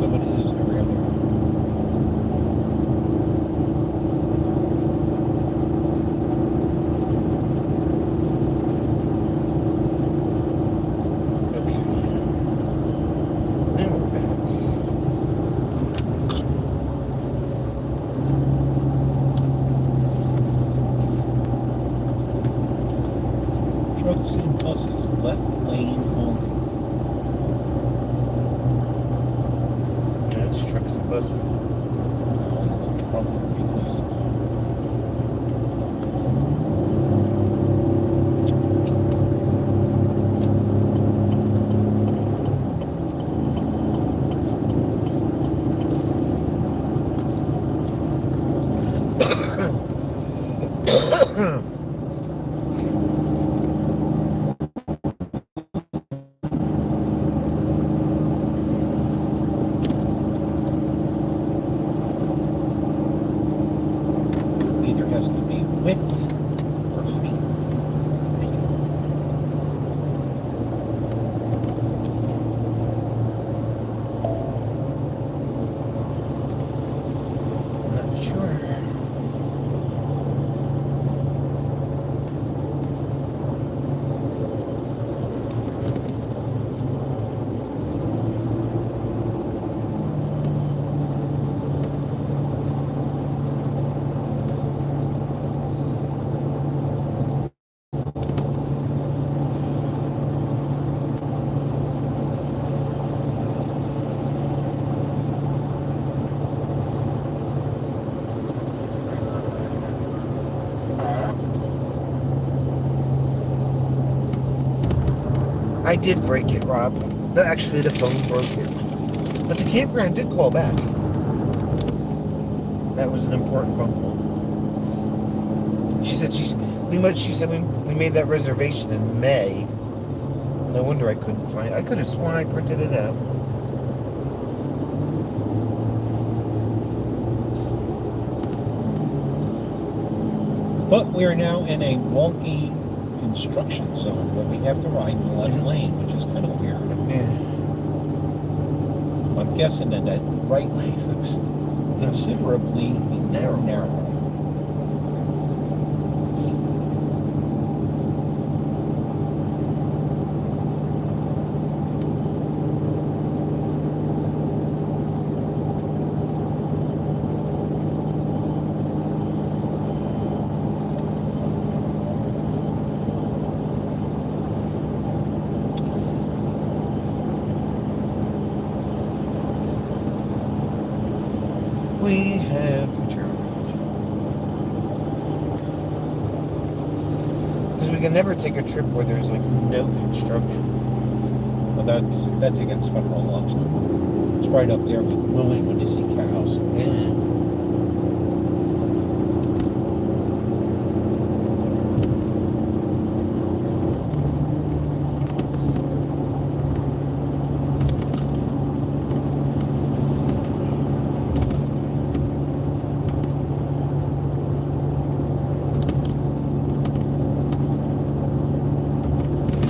so it is every other. Okay. Now we're back. Trucks and buses left lane only. Yeah, it's trucks and buses. Well, that's a problem because either has to be with or be. Not sure. I did break it, Rob. Actually, the phone broke it. But the campground did call back. That was an important phone call. She said she said we made that reservation in May. No wonder I couldn't find it. I could have sworn I printed it out. But we are now in a wonky construction zone where we have to ride in the left lane, which is kind of weird. Yeah. I'm guessing that right lane is considerably narrow. We have returned. Because we can never take a trip where there's like no construction. Well, that's against federal law. So it's right up there with mooing when you see cows. Yeah.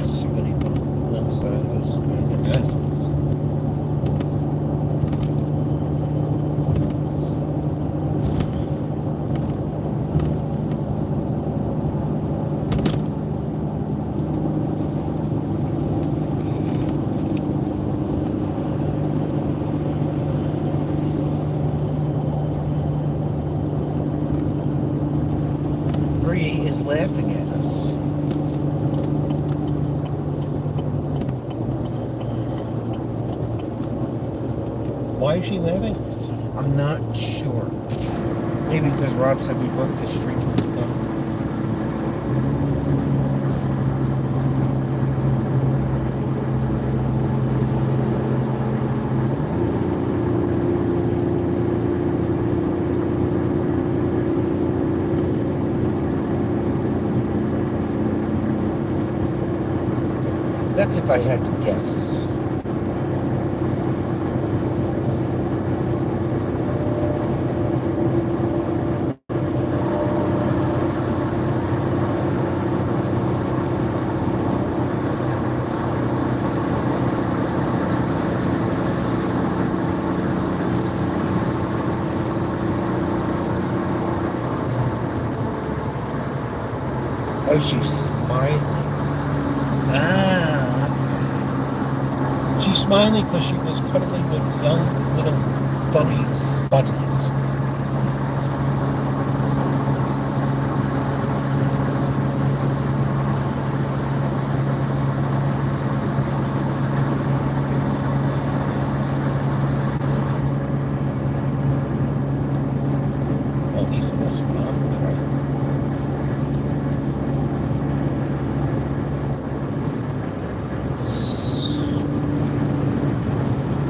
Somebody alongside us. Good. Bree is laughing at us. Why is she laughing? I'm not sure. Maybe because Rob said we broke the street. That's if I had to guess. Oh, she's smiling. Ah. She's smiling because she was cuddling with young little Bunnies. bunnies. Oh, he's supposed to be binoculars, right?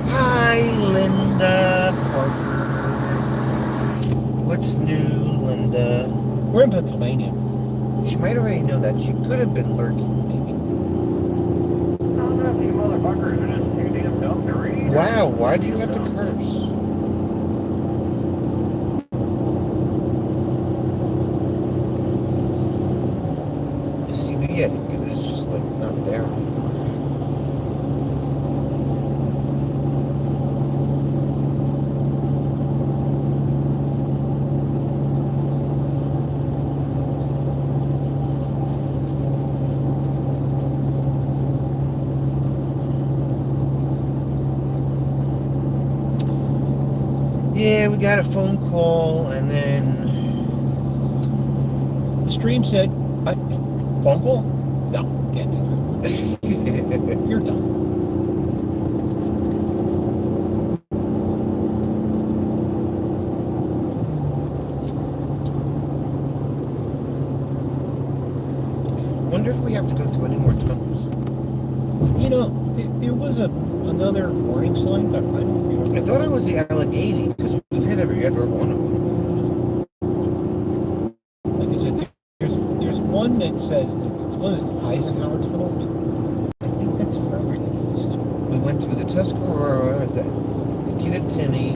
Hi, Linda Parker. What's new, Linda? We're in Pennsylvania. She might already know that. She could have been lurking, maybe. Wow, why do you have to curse? See, but yeah, it's just like not there anymore. Yeah, we got a phone call, and then The stream said, phone call? No, can't do that. You're done. wonder if we have to go through any more tunnels. You know, there was another warning sign, but I don't remember. I thought it was the Allegheny, because we've hit every other one of them. Like I said, there's one that says that one is the Eisenhower Tunnel, but I think that's further east. We went through the Tuscarora, the Kittatinny,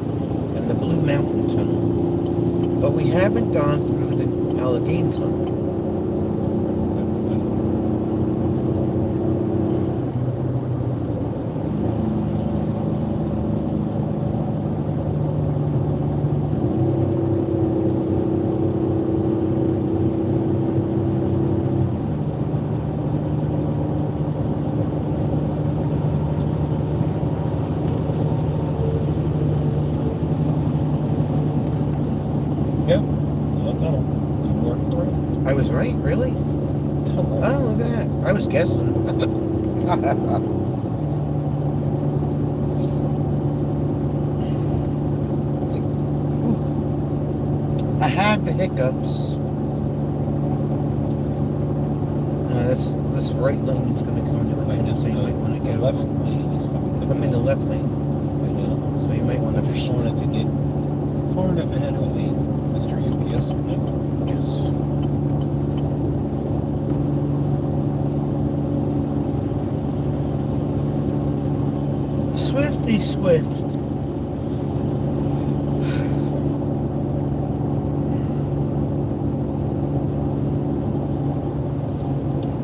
and the Blue Mountain Tunnel. But we haven't gone through the Allegheny Tunnel. Yeah, no tunnel. You worked for it? I was right, really? Tunnel. Oh, look at that. I was guessing. I have the hiccups. This right lane is going to come to an end, so you might want to The get left lane is coming to I'm in the left lane, I know. so you might want I to. just wanted to get far enough ahead of the Mr. UPS. Yes. Swifty Swift.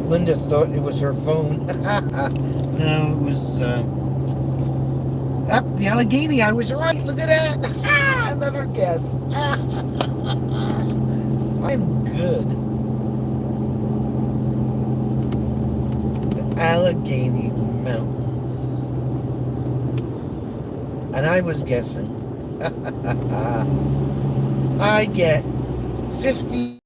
Linda thought it was her phone. No, it was up the Allegheny. I was right. Look at that. Another guess. I'm good. The Allegheny Mountains. And I was guessing. I get 50.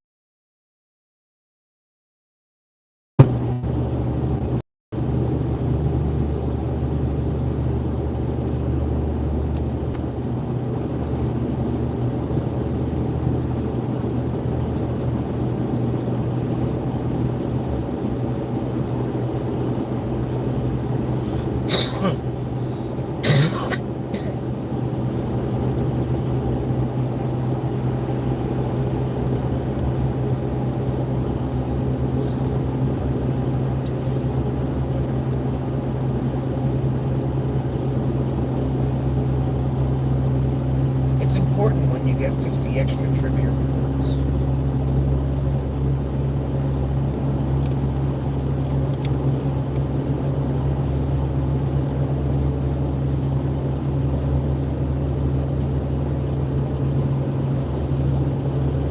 It's important when you get 50 extra trivia points.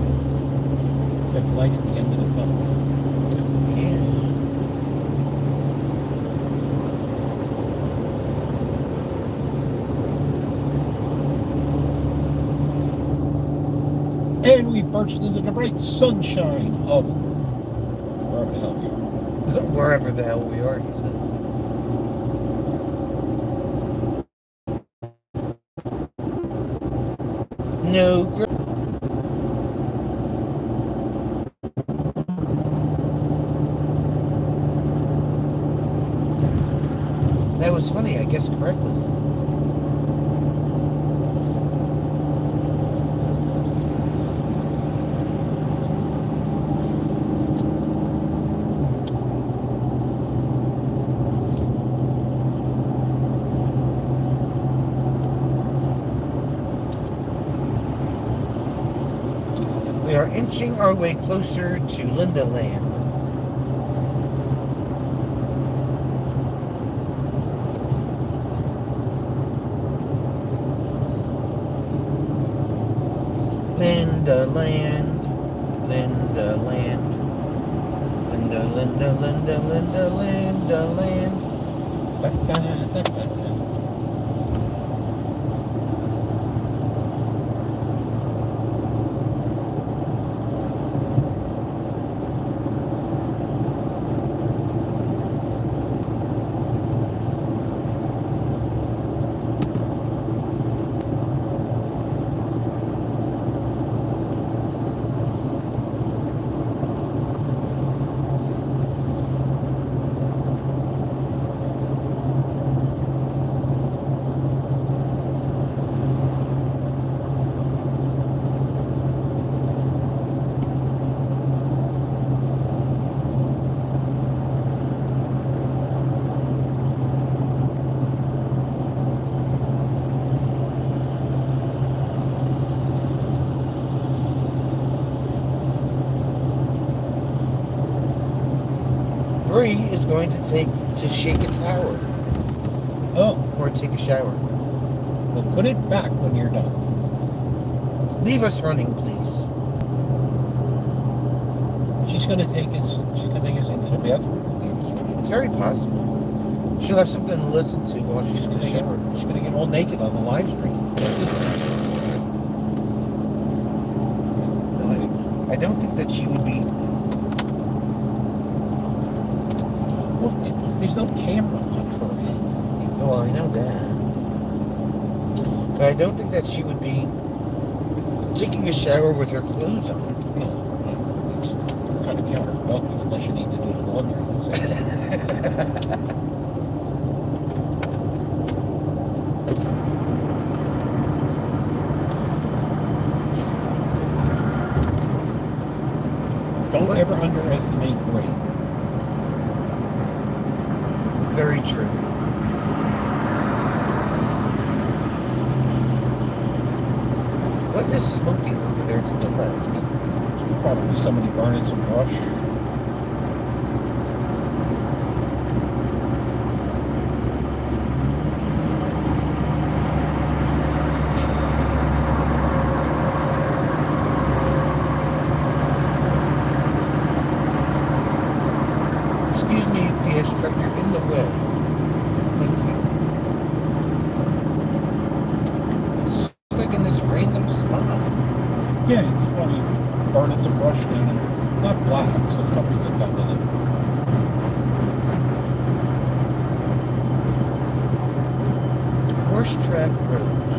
We have light at the end of the tunnel. And we've burst into the bright sunshine of wherever the hell we are. Wherever the hell we are, he says. No. That was funny, I guessed correctly. We are inching our way closer to Linda Land. Linda Land, Linda Land, Linda, Linda, Linda, Linda, Linda Land. Da, da, da, da, da. Bree is going to shake a tower Oh, or take a shower. well, put it back when you're done. Leave us running, please. She's gonna take us into the bathroom. It's very possible. She'll have something to listen to while she's in the shower. She's gonna get all naked on the live stream. I don't think that she would be. Well, there's no camera on her end. Well, I know that. But I don't think that she would be taking a shower with her clothes on. No, it's kind of counterproductive unless you need to do the laundry. Don't ever underestimate Bree. Very true. What is smoking over there to the left? Probably somebody burning some brush. Excuse me, UPS truck, you're in the way. Thank you. It's just like in this random spot. Yeah, he's probably burning some brush down in there. It's not black, so somebody's attended it. Horse track roads.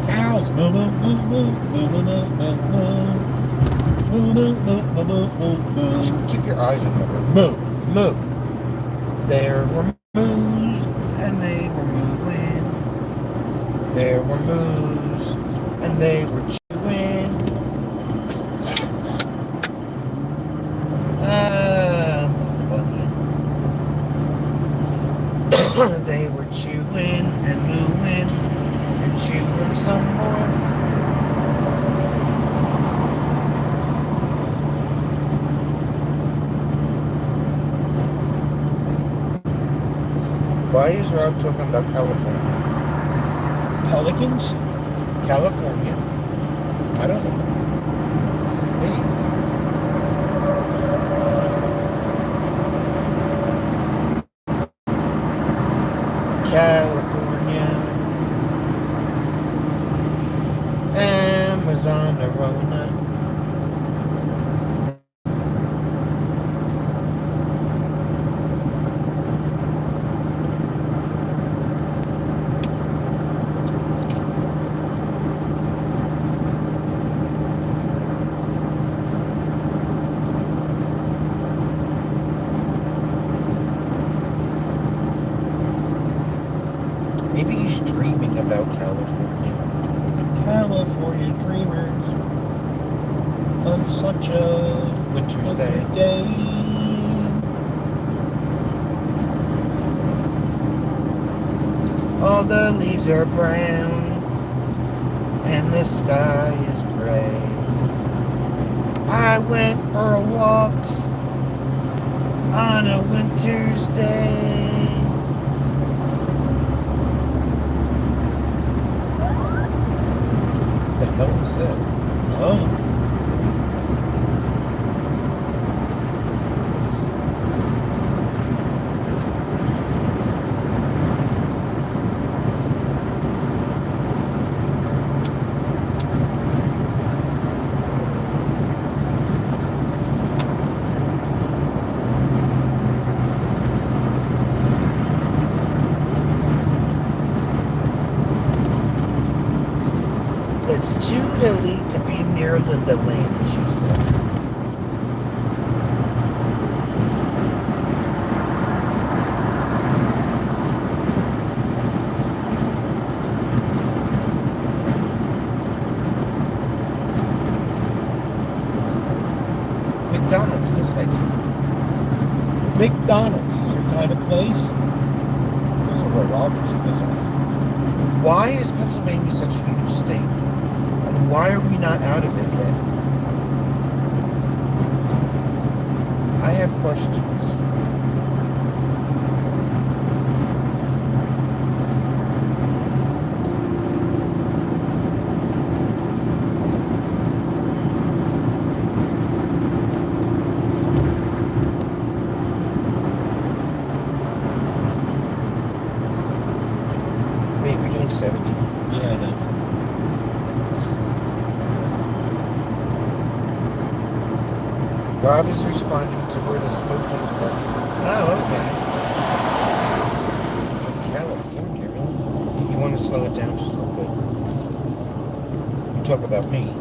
Cows, moo moo moo moo moo moo moo moo moo moo moo moo moo. Just keep your eyes on the road. Moo, moo. There were moos, and they were mooing. There were moos, and they were chewing. I'm funny. They were chewing and mooing and chewing some more. Why is Rob talking about California? Pelicans? California. I don't know. Hey. California. mom was on a Rona. Maybe he's dreaming about California. California dreamers on such a Winter's Day. All the leaves are brown and the sky is gray. I went for a walk on a winter's day. The hell was that? Oh. It's too hilly to be near the lane, she says. McDonald's, this exit. McDonald's is your kind of place? There's a word Rogers, isn't it? Why is Pennsylvania such a huge state? And why are we not out of it yet? I have questions. Wait, we're doing 70? Yeah, I know. Bob is responding to where the smoke is from. Oh, okay. From California, really? You want to slow it down just a little bit? You talk about me.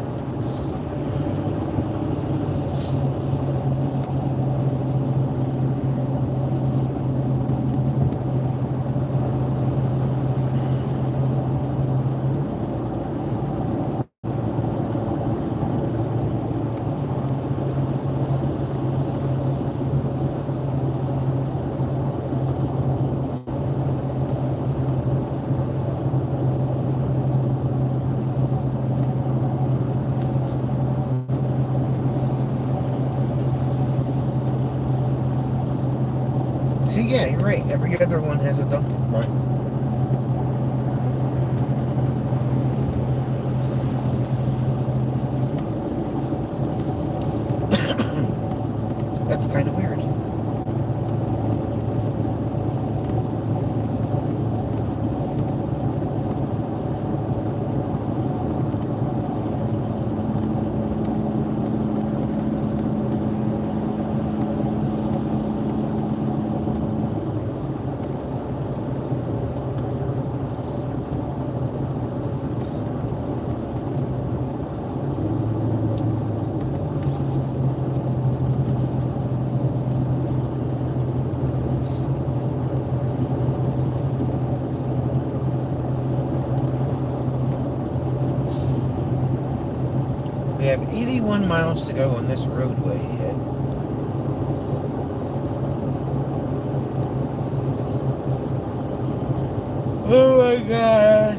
See, yeah, you're right. Every other one has a Dunkin'. Right. That's kind of weird. We have 81 miles to go on this roadway yet. Oh my god.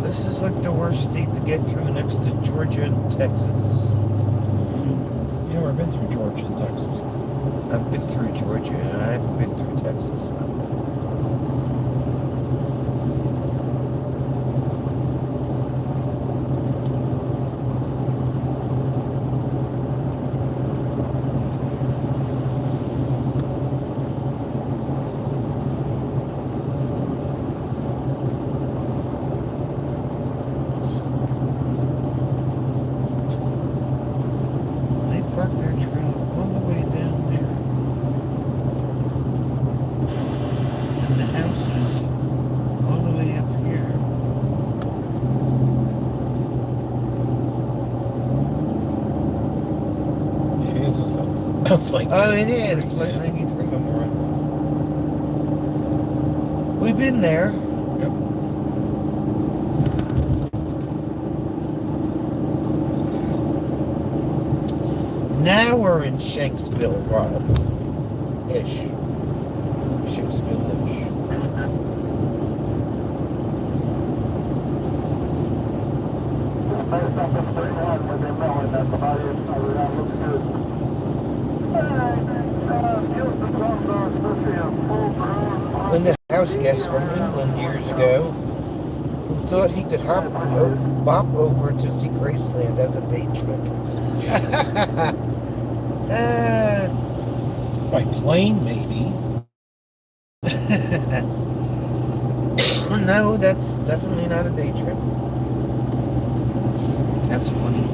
This is like the worst state to get through next to Georgia and Texas. You never been through Georgia and Texas. I've been through Georgia and I haven't been through Texas. So. Flight Oh, 93. it is Flight Yeah. 93. We've been there. Yep. Now we're in Shanksville, Rob. Ish. Shanksville-ish. When the house guest from England years ago who thought he could bop over to see Graceland as a day trip. By plane, maybe. No, that's definitely not a day trip. That's funny.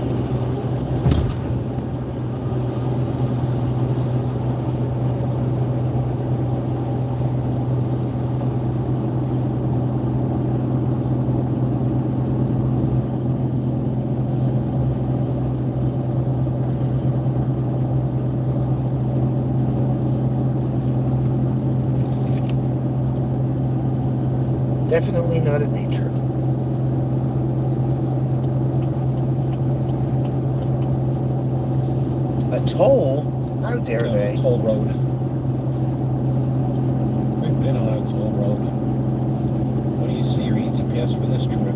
Definitely not a day trip. A toll? How dare they? Toll road. We've been on a toll road. What do you see your easy pass for this trip?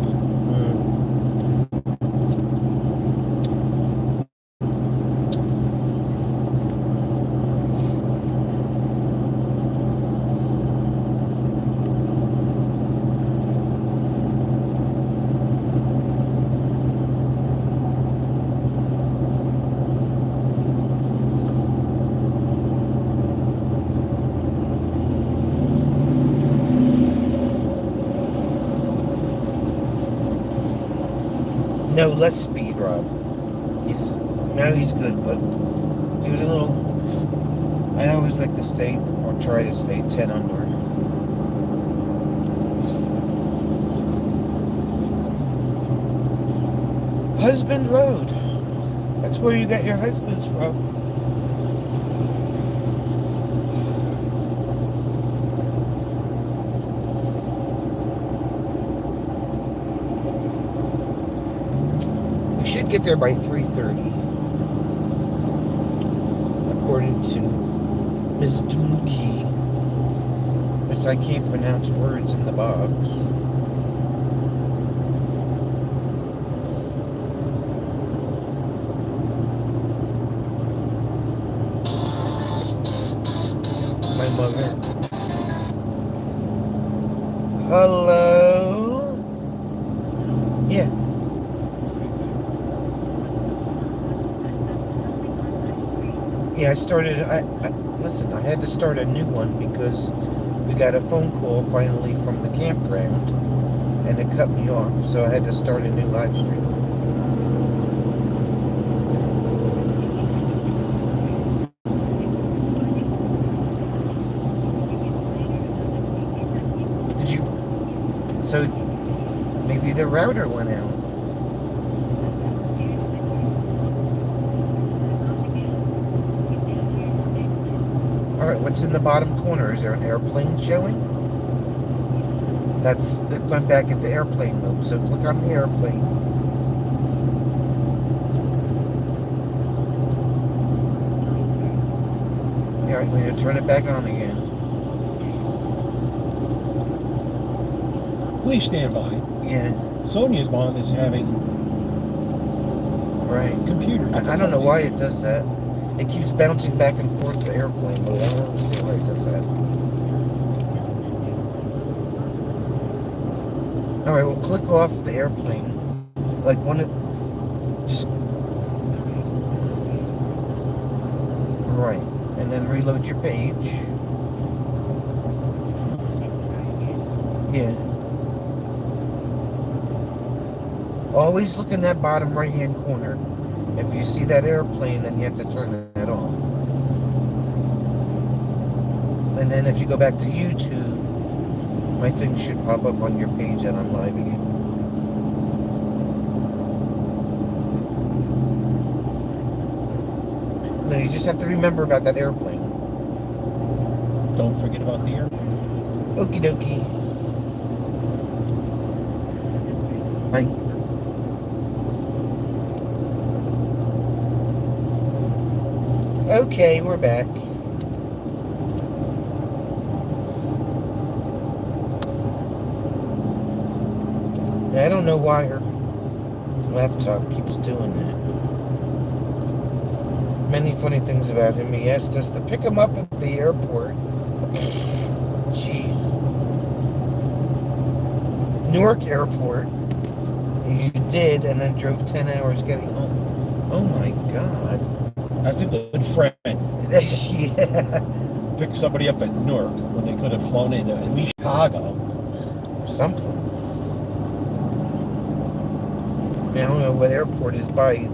No, less speed, Rob. Now he's good, but he was a little. I always like to stay or try to stay 10 under. Husband Road. That's where you get your husbands from. We should get there by 3:30, according to Ms. Doonke. Miss, I can't pronounce words in the box. My mother. Hello? Yeah. Yeah, I started, listen, I had to start a new one because we got a phone call finally from the campground and it cut me off, so I had to start a new live stream. Did you, so maybe the router went out. Alright, what's in the bottom corner? Is there an airplane showing? It went back into airplane mode, so click on the airplane. Alright, we need to turn it back on again. Please stand by. Yeah. Sonia's mom is having computer. I don't know why it does that. It keeps bouncing back and forth to airplane mode. I don't understand why it does that. Alright, well, click off the airplane. Like, just... Right. And then reload your page. Yeah. Always look in that bottom right-hand corner. If you see that airplane, then you have to turn that off. And then if you go back to YouTube, my thing should pop up on your page and I'm live again. No, you just have to remember about that airplane. Don't forget about the air. Okie dokie. Bye. Okay, we're back. I don't know why her laptop keeps doing that. Many funny things about him. He asked us to pick him up at the airport. Jeez. Newark Airport. You did, and then drove 10 hours getting home. Oh my God. That's a good friend. Yeah. Pick somebody up at Newark when they could have flown into at least Chicago. Something. I don't know what airport is by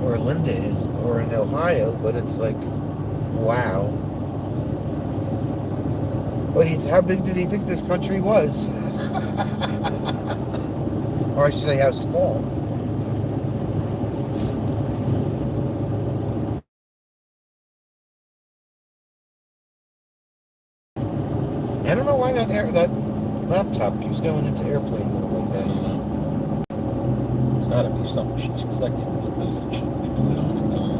where Linda is, or in Ohio, but it's like, wow. How big did he think this country was? Or I should say, how small. I don't know why that laptop keeps going into airplane mode like that. I don't know. It's got to be something she's clicking because it shouldn't be doing it on its own.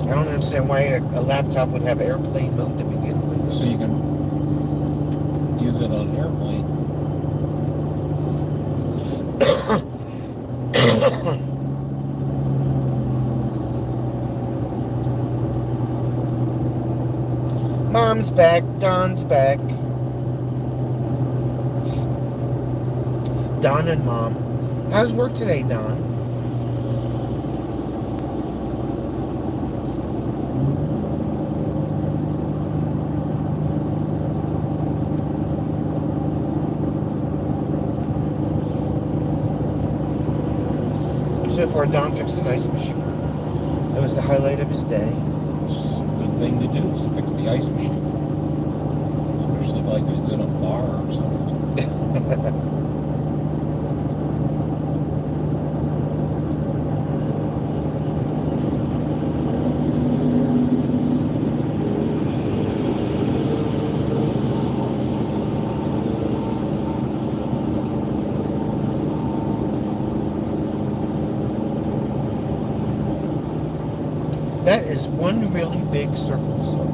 I don't understand why a laptop would have airplane mode to begin with. So you can use it on an airplane. Mom's back. Don's back. Don and Mom. How's work today, Don? So far, Don fixed an ice machine. That was the highlight of his day. It's a good thing to do is fix the ice machine. Especially like if it's in a bar or something. That is one really big circle saw.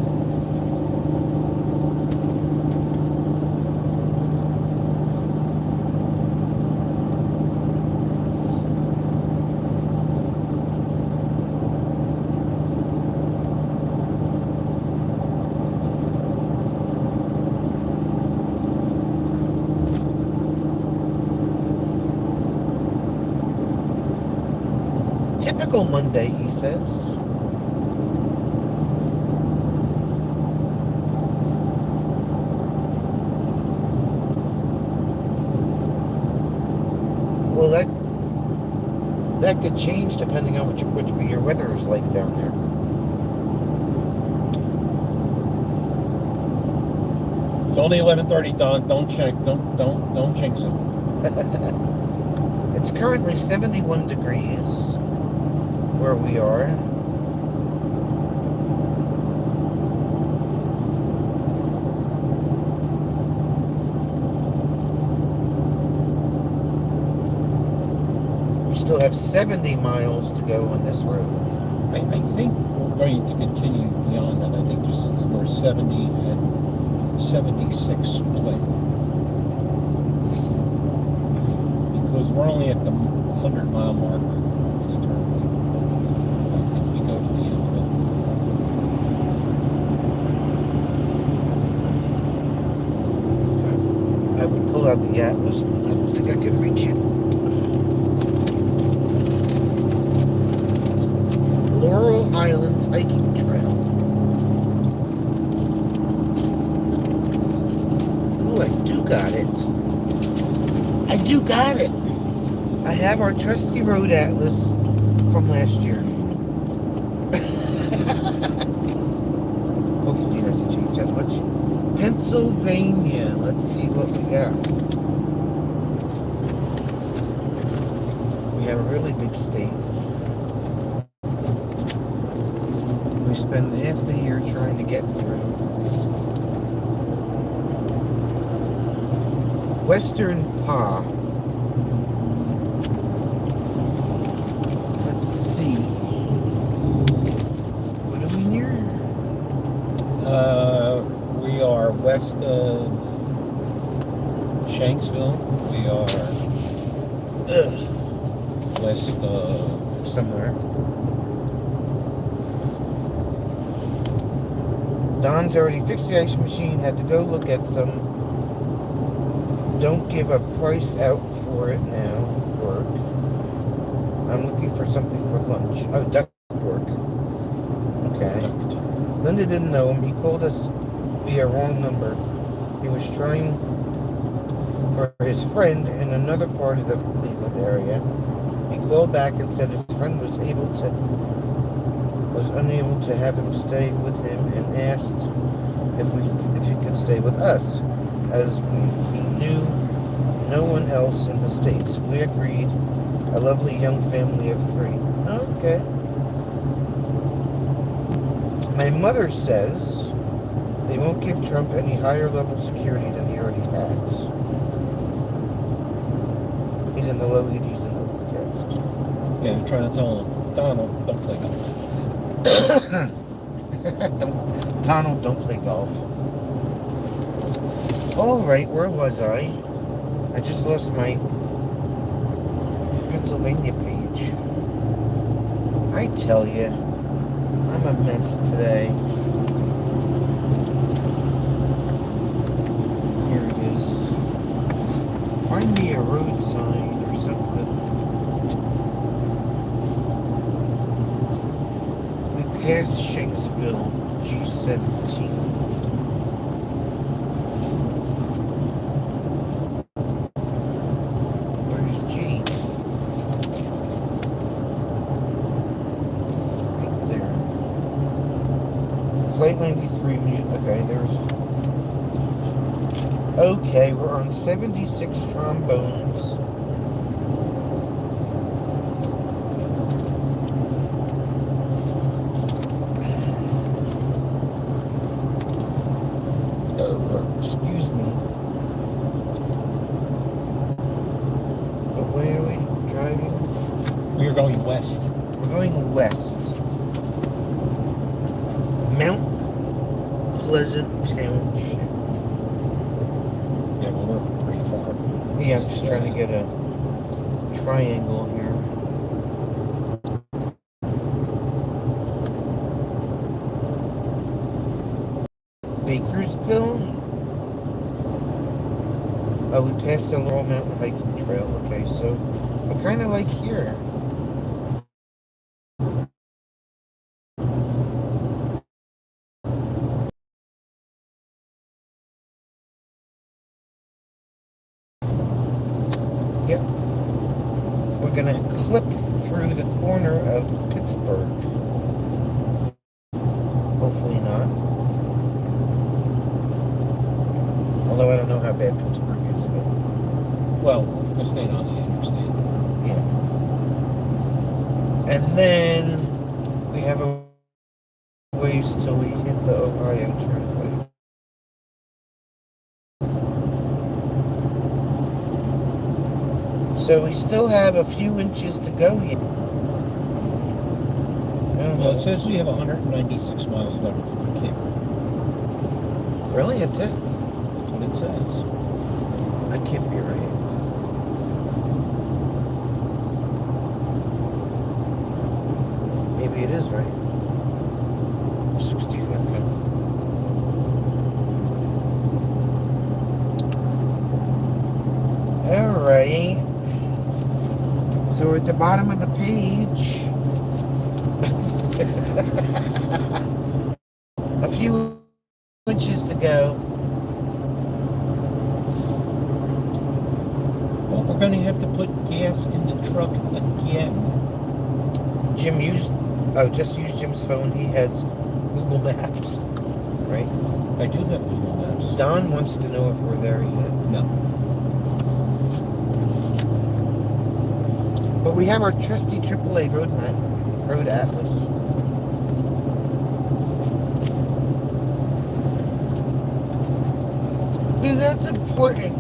Typical Monday, he says. Well, that could change depending on what your weather is like down there. It's only 11:30, Don. Don't jinx it. It's currently 71 degrees where we are. We still have 70 miles to go on this road. I think we're going to continue beyond that. I think just since we're 70 and 76 split. Because we're only at the 100-mile marker on the turnpike. I think we go to the end of it. I would pull out the Atlas, but I don't think I can reach it. Mountains hiking trail. Ooh, I do got it. I do got it. I have our trusty road atlas from last year. Hopefully it doesn't change that much. Pennsylvania. Let's see what we got. We have a really big state. We spend half the year trying to get through. Western Pa. Let's see. What are we near? We are west of Shanksville. We are west of Somewhere. Don's already fixed the ice machine. Had to go look at some. Don't give a price out for it now. Work. I'm looking for something for lunch. Oh, duck work. Okay. Linda didn't know him. He called us via wrong number. He was trying for his friend in another part of the Cleveland area. He called back and said his friend was unable to have him stay with him, and asked if he could stay with us, as he knew no one else in the States. We agreed. A lovely young family of 3. Okay. My mother says they won't give Trump any higher level security than he already has. He's in the low 80s and overcast. Yeah, I'm trying to tell him, Donald, don't play golf. Donald, don't play golf. All right, where was I? I just lost my Pennsylvania page. I tell you, I'm a mess today. Here it is. Find me a road sign or something. We passed Shanksville, G17. Where's G? Right there. Flight 93. Okay, there's. Okay, we're on 76 trombones. Excuse me. What way are we driving? We are going west. We're going west. Mount Pleasant Township. Yeah, well, we're pretty far. Yeah, I'm just trying to get a triangle here. Bakersville? Oh, we passed the Laurel Mountain hiking trail. Okay, so we're kind of like here. Yep. We're going to clip through the corner of Pittsburgh. Hopefully not. Although I don't know how bad Pittsburgh is, but Well, we're staying on the interstate. yeah. And then we have a ways till we hit the Ohio Turnpike. So we still have a few inches to go yet. Well, it says we have 196 miles to go to camp. Really? That's it? That's what it says. That can't be right. Maybe it is right. 65 minutes. Alright. So we're at the bottom of the page. A few inches to go. Well, we're going to have to put gas in the truck again. Jim just use Jim's phone. He has Google Maps, right? I do have Google Maps. Don wants to know if we're there yet. No. But we have our trusty AAA road map, road atlas. Dude, that's important.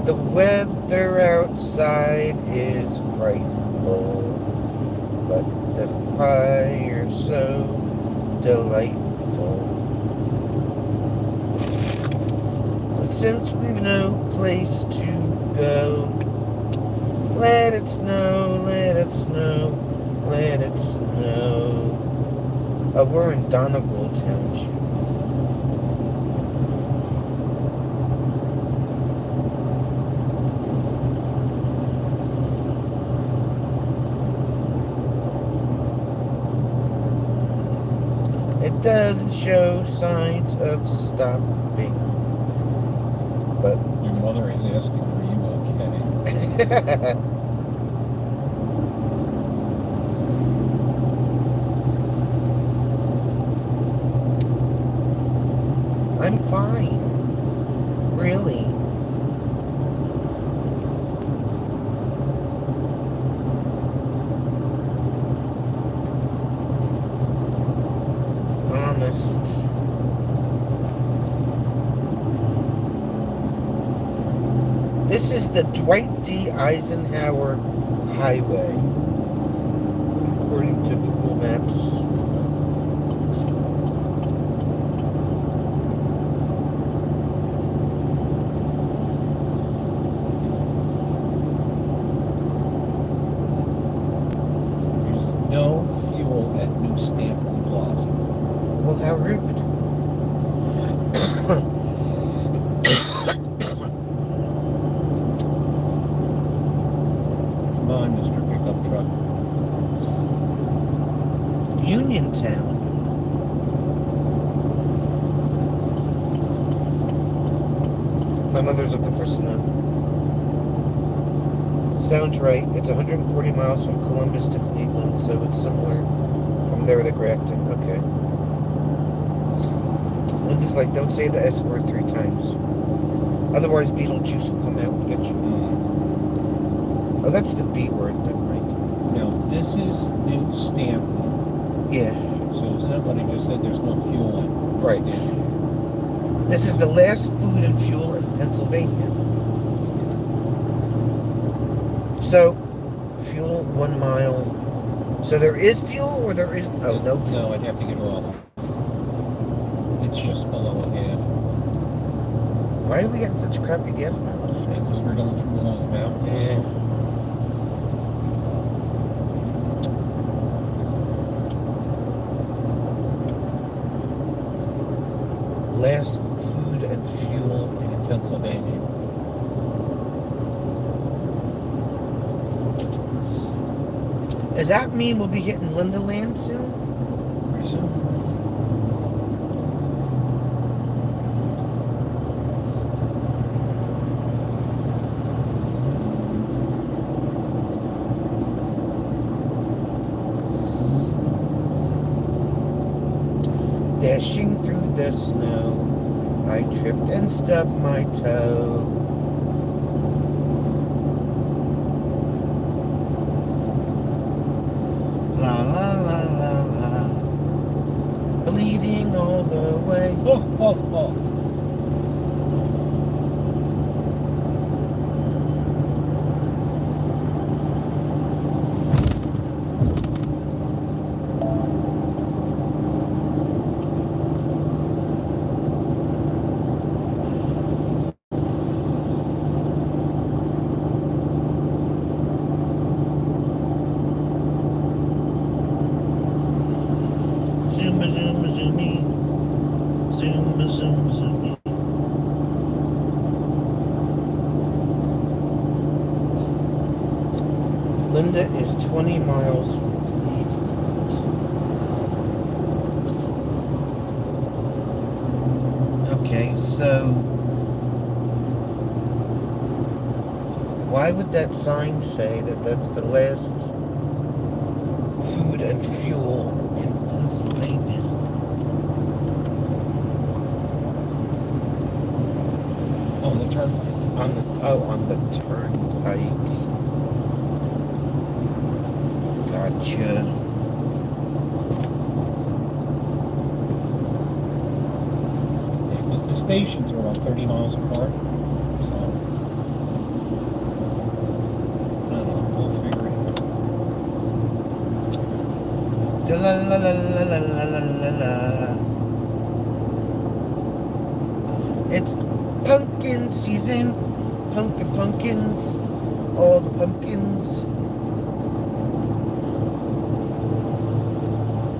The weather outside is frightful, but the fire's so delightful. But since we've no place to go, let it snow, let it snow, let it snow. Oh, we're in Donegal Township. It doesn't show signs of stopping, but Your mother is asking, are you okay? I'm fine. Really. Honest. This is the Dwight D. Eisenhower Highway, according to Google Maps. There's no fuel at New Stanton Plaza. Well, how rude. Come on, Mr. Pickup Truck. Uniontown. My mother's looking for snow. Sounds right. It's 140 miles from Columbus to Cleveland, so it's similar from there to Grafton. Okay. And just like, don't say the S word 3 times. Otherwise, Beetlejuice will come out and get you. Oh, that's the B word, never mind. Now, this is New Stanton. Yeah. So it's not what I just said, there's no fuel in New Right. Stanton. This is the last food and fuel in Pennsylvania. So, fuel 1 mile. So there is fuel or there is... Oh, no fuel. No, I'd have to get her off. It's just below a half. Why are we getting such crappy gas mileage? Because we're going through those mountains. Yeah. Last food and fuel In Pennsylvania. Does that mean we'll be hitting Linda Land soon? Pretty soon. Dashing through the snow, I tripped and stubbed my toe. La la la la la, bleeding all the way. Oh, oh, oh. Linda is 20 miles from Cleveland. Okay, so why would that sign say that that's the last food and fuel in Pennsylvania? On the turnpike. On the turnpike. Gotcha. Yeah, because the stations are about 30 miles apart. So, I don't know. We'll figure it out. La la la la la la la la la. It's pumpkin season. Pumpkins. All the pumpkins.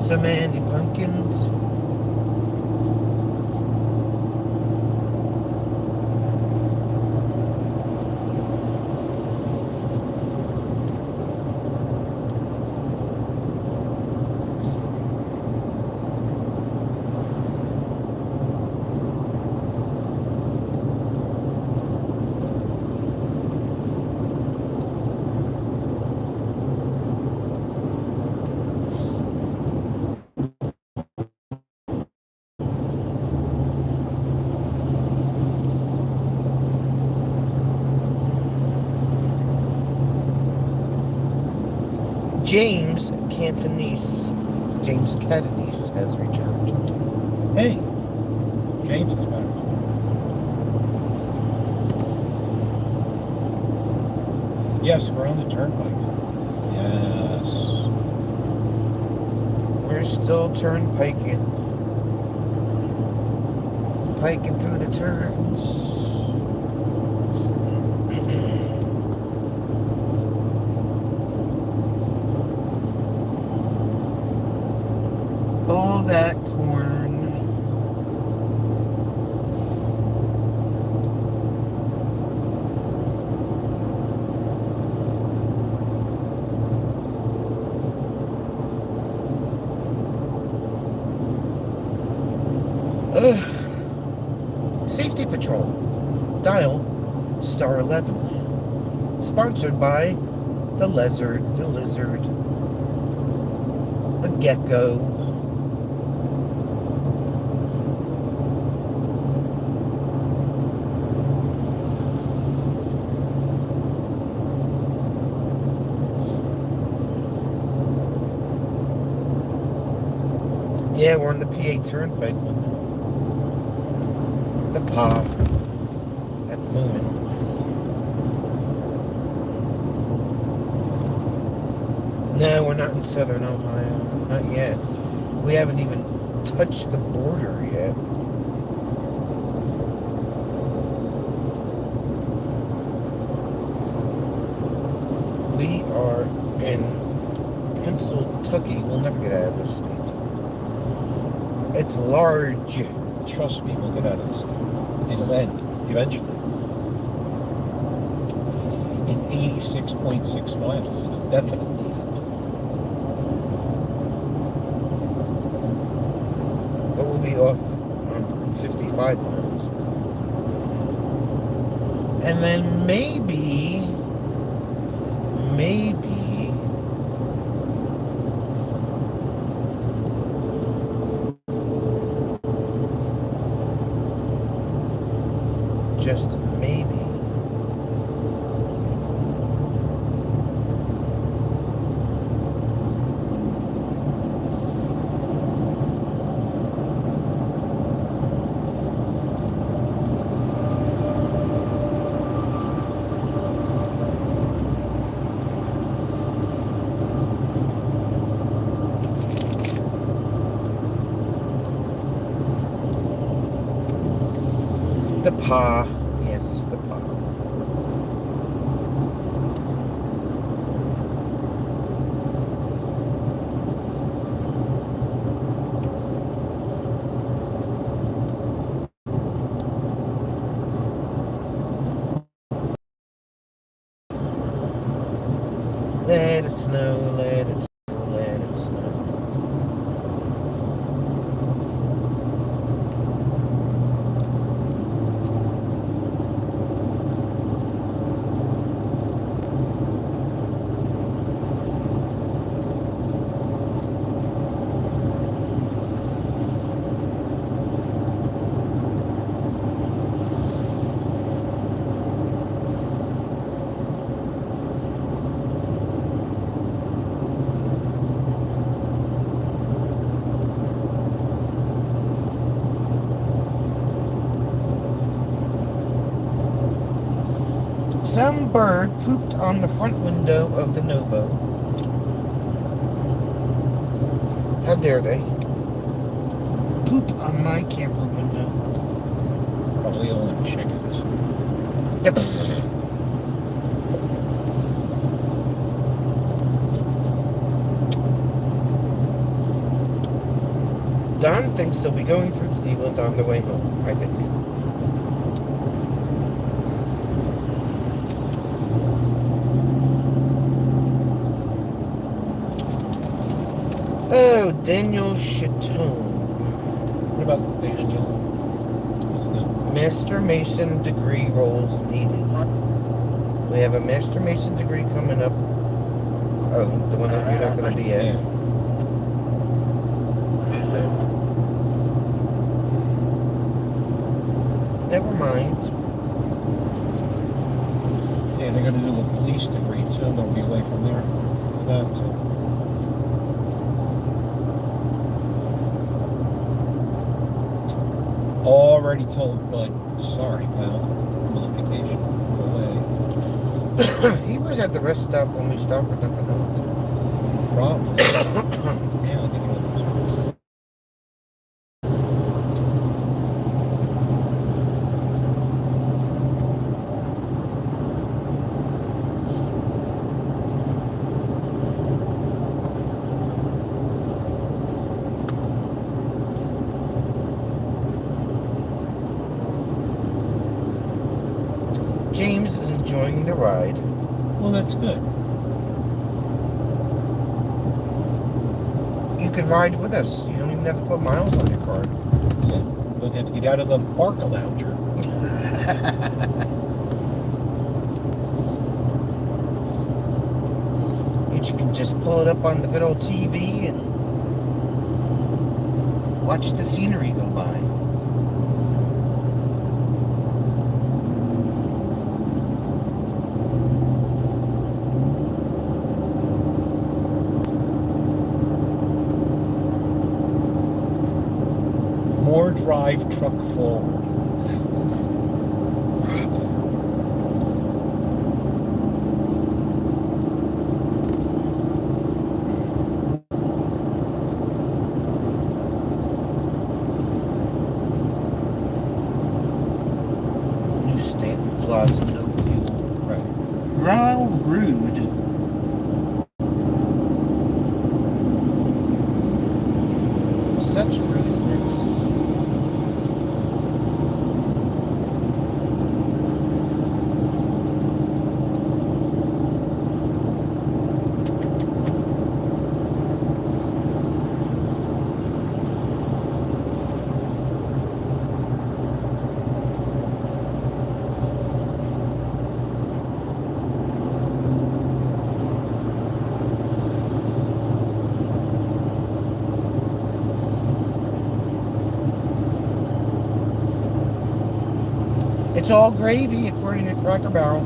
So many pumpkins. James Catanese has returned. Hey, James is back. Yes, we're on the turnpike. Yes. We're still turnpiking. Piking through the turns. All that corn. Safety Patrol. Dial star 11. Sponsored by the lizard, the gecko. Yeah, we're on the PA Turnpike. The PA at the moment. No, we're not in Southern Ohio. Not yet. We haven't even touched the border yet. We are in Pennsylvania. We'll never get out of this state. It's large. Trust me, we'll get out of this thing. It'll end eventually. In 86.6 miles, it'll definitely end. But we'll be off on 55 miles. And then maybe just maybe the PA. Yes, the PA. Let it snow, let it snow, let it snow. Some bird pooped on the front window of the Nobo. How dare they? Poop on my camper window. Probably only chickens. Yep. Don thinks they'll be going through Cleveland on the way home, I think. Oh, Daniel Chateau. What about Daniel? Master Mason degree roles needed. We have a Master Mason degree coming up. Oh, the one that you're not going to be at. Yeah. Never mind. Yeah, they're going to do a police degree too. They'll be away from there for that too. Already told Bud, sorry, pal. I'm on vacation. Go away. He was at the rest stop when we stopped for Dunkin' Donuts. Probably. Yeah, I think it was. James is enjoying the ride. Well, that's good. You can ride with us. You don't even have to put miles on your card. That's it. Don't have to get out of the parka lounger. You can just pull it up on the good old TV and watch the scenery go by. More drive truck forward. New Stanton Plaza, no fuel. Right. How rude. Such rudeness. It's all gravy, according to Cracker Barrel.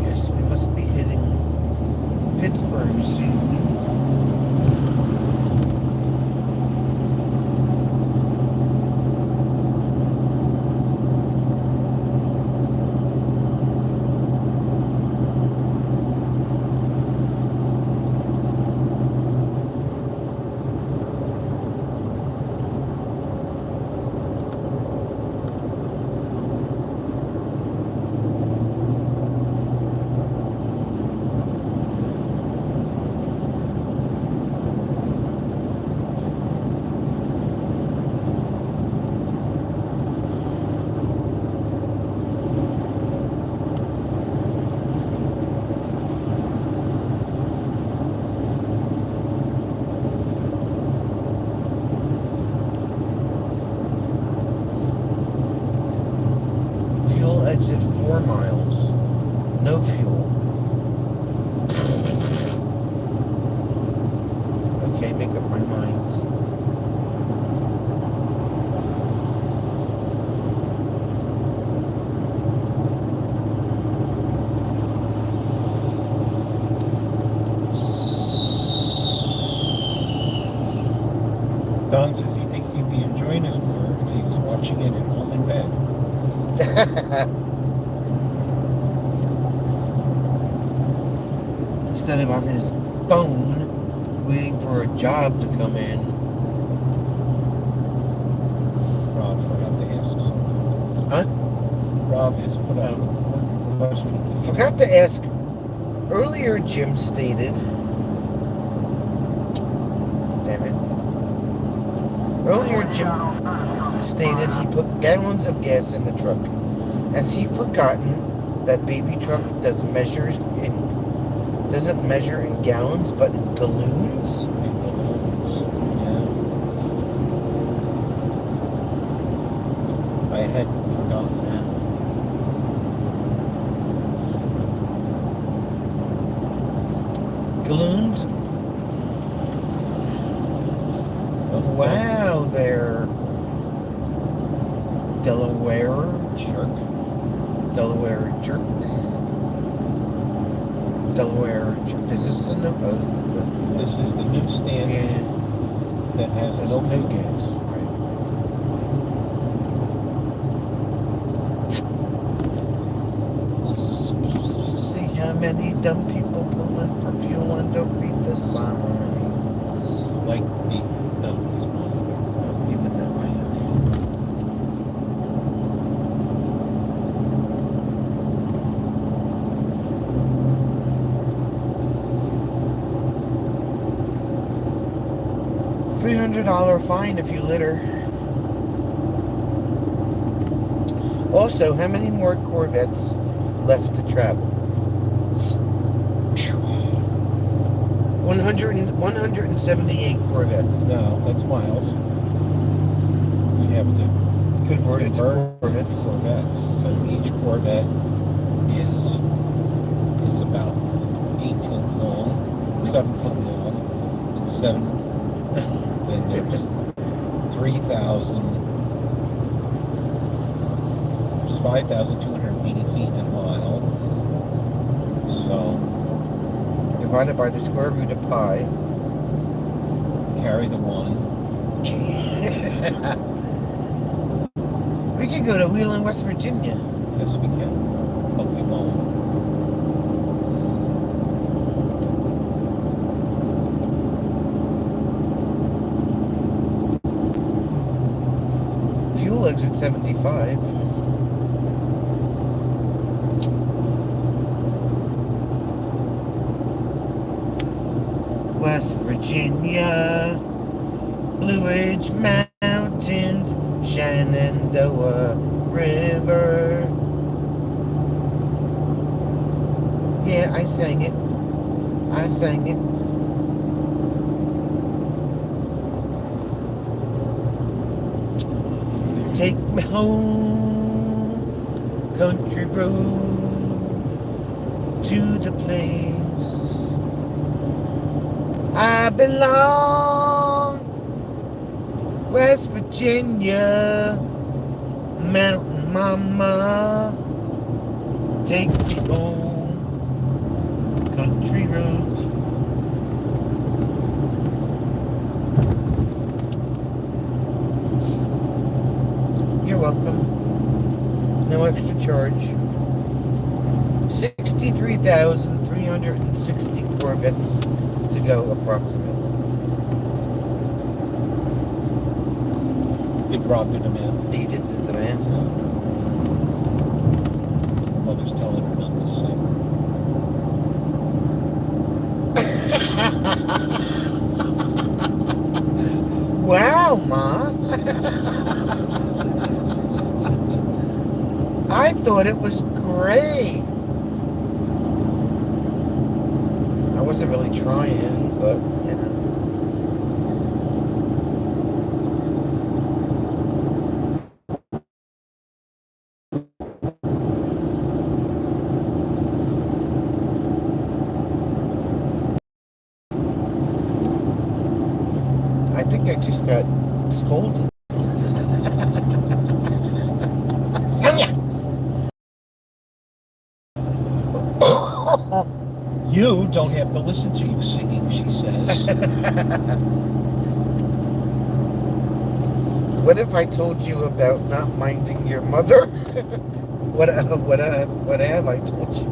Yes, we must be hitting Pittsburgh soon. exit 4 miles. No fuel. Okay, make up my mind. Don says he thinks he'd be enjoying his tour if he was watching it at home in bed. Instead of on his phone waiting for a job to come in. Rob forgot to ask something. Huh? Rob has put out an important question. Forgot to ask. Earlier, Jim stated. Damn it. Earlier, Jim stated he put gallons of gas in the truck. Has he forgotten that baby truck doesn't measure in gallons, but in gallons? In balloons. Yeah. I hadn't forgotten that. Gallons? Wow, there. Delaware Jerk. Delaware jerk. Delaware jerk. Is this a no? This is the new stand Yeah. that has There's no no fuel. gas. Right. See how many dumb people pull in for fuel and don't read the signs. Like the he's one. Oh, even that way. $300 fine if you litter. Also, how many more Corvettes left to travel? 178 Corvettes. No, that's miles. We have to Converted to convert Corvettes. to Corvettes. So each Corvette is about 8 foot long, 7 foot long, and 7. Then there's 3,000. There's 5,280 feet in a mile. So Divided by the square root of pi. carry the 1. We could go to Wheeling, West Virginia. Yes, we can, but we won't. Fuel exit 75. West Virginia, Blue Ridge Mountains, Shenandoah River. Yeah, I sang it. I sang it. Take me home, country road, to the place I belong. West Virginia, mountain mama, take me home, country road. You're welcome. No extra charge. 63,360 Corvettes to go, approximately. Did Rob do the math? He did the math. Mother's telling her not to sing. Wow, Ma. I thought it was great. I wasn't really trying, but, you know. I just got scolded. Sonia! You don't have to listen to you singing, she says. What if I told you about not minding your mother? What have I told you?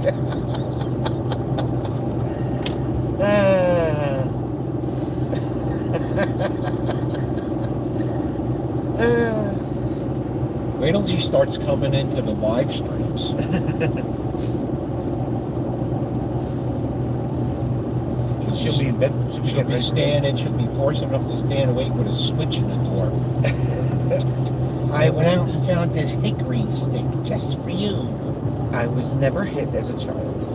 Wait till she starts coming into the live streams. She'll be in bed. She'll be standing. She'll be forced enough to stand and wait with a switch in the door. I went out and found this hickory stick just for you. I was never hit as a child.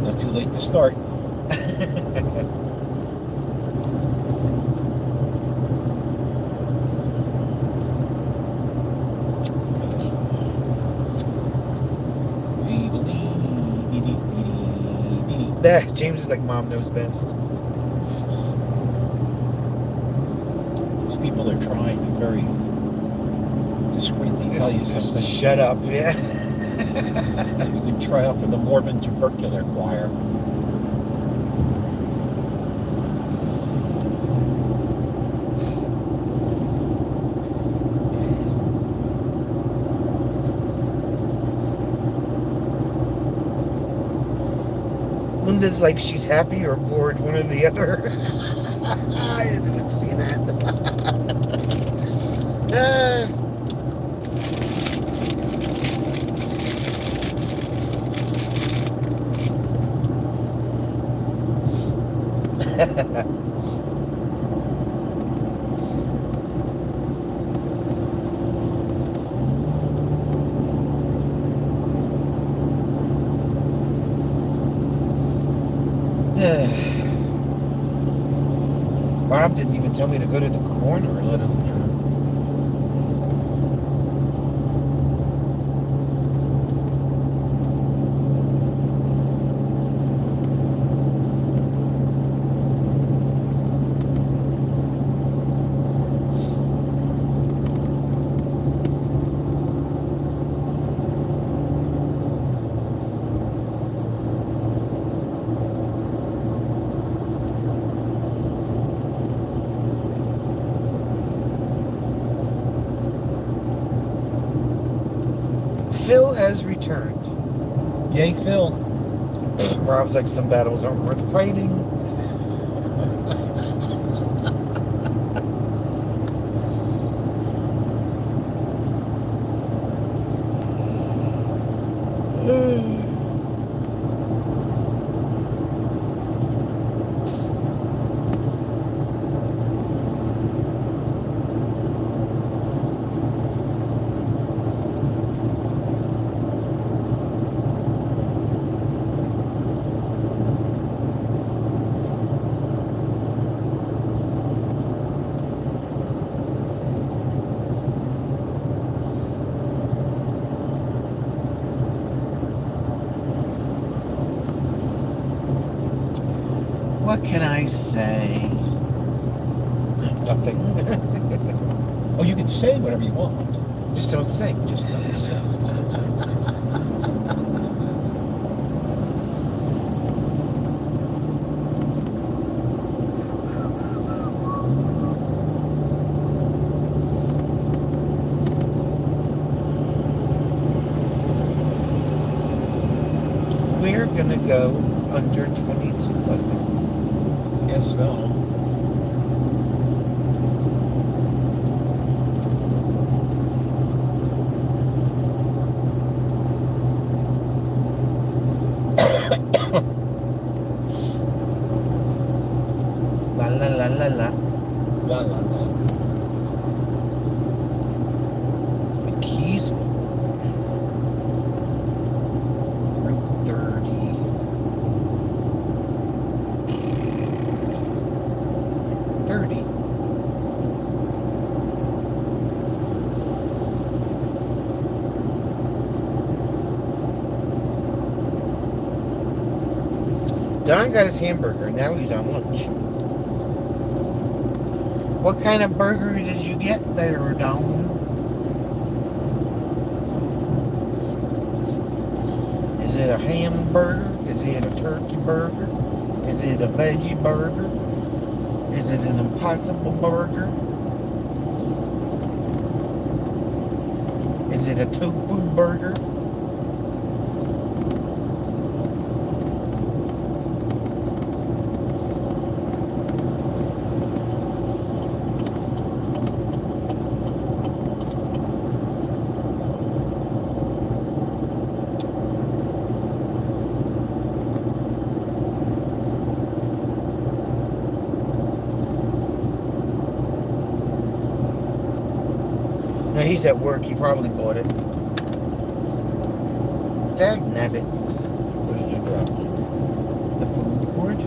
Not too late to start. James is like, Mom knows best. These people are trying to very discreetly tell you something. Shut up, yeah. You can try out for the Mormon tubercular choir. Linda's like, she's happy or bored, one or the other. I didn't see that. Bob didn't even tell me to go to the corner, let alone. Phil has returned. Yay, Phil. Rob's like, some battles aren't worth fighting. What can I say? Nothing. Oh, you can say whatever you want. Just don't sing. Just don't sing. We're gonna go under 22, I think. Guess so. La la la la la. La la la. McKees. Route 30. 30. Don got his hamburger. Now he's on lunch. What kind of burger did you get there, Don? Is it a hamburger? Is it a turkey burger? Is it a veggie burger? Is it an impossible burger? Is it a tofu burger? Now he's at work. He probably bought it. Dag nabbit. What did you drop? The phone cord.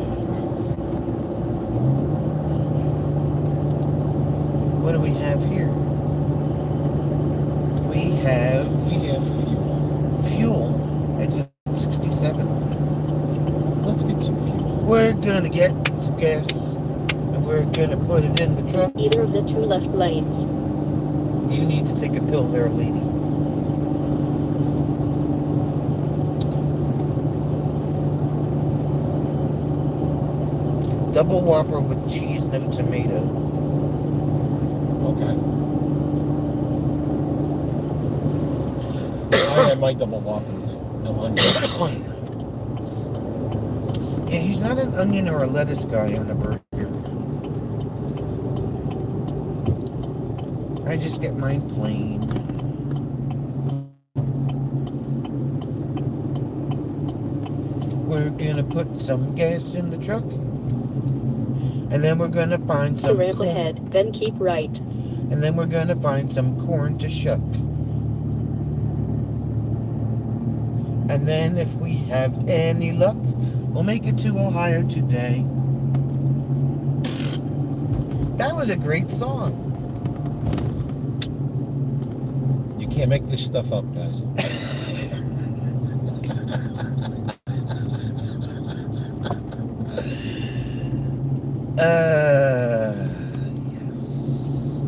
What do we have here? We have fuel. fuel. It's at 67. Let's get some fuel. We're gonna get some gas, and we're gonna put it in the truck. Either of the two left lanes. You need to take a pill there, lady. Double Whopper with cheese, no tomato. Okay. I had my double whopper with no onion. Yeah, he's not an onion or a lettuce guy on a burger. I just get mine plain. We're gonna put some gas in the truck, and then we're gonna find To some ramp corn. ahead, then keep right. And then we're gonna find some corn to shuck. And then if we have any luck, we'll make it to Ohio today. That was a great song. You can't make this stuff up, guys. Yes.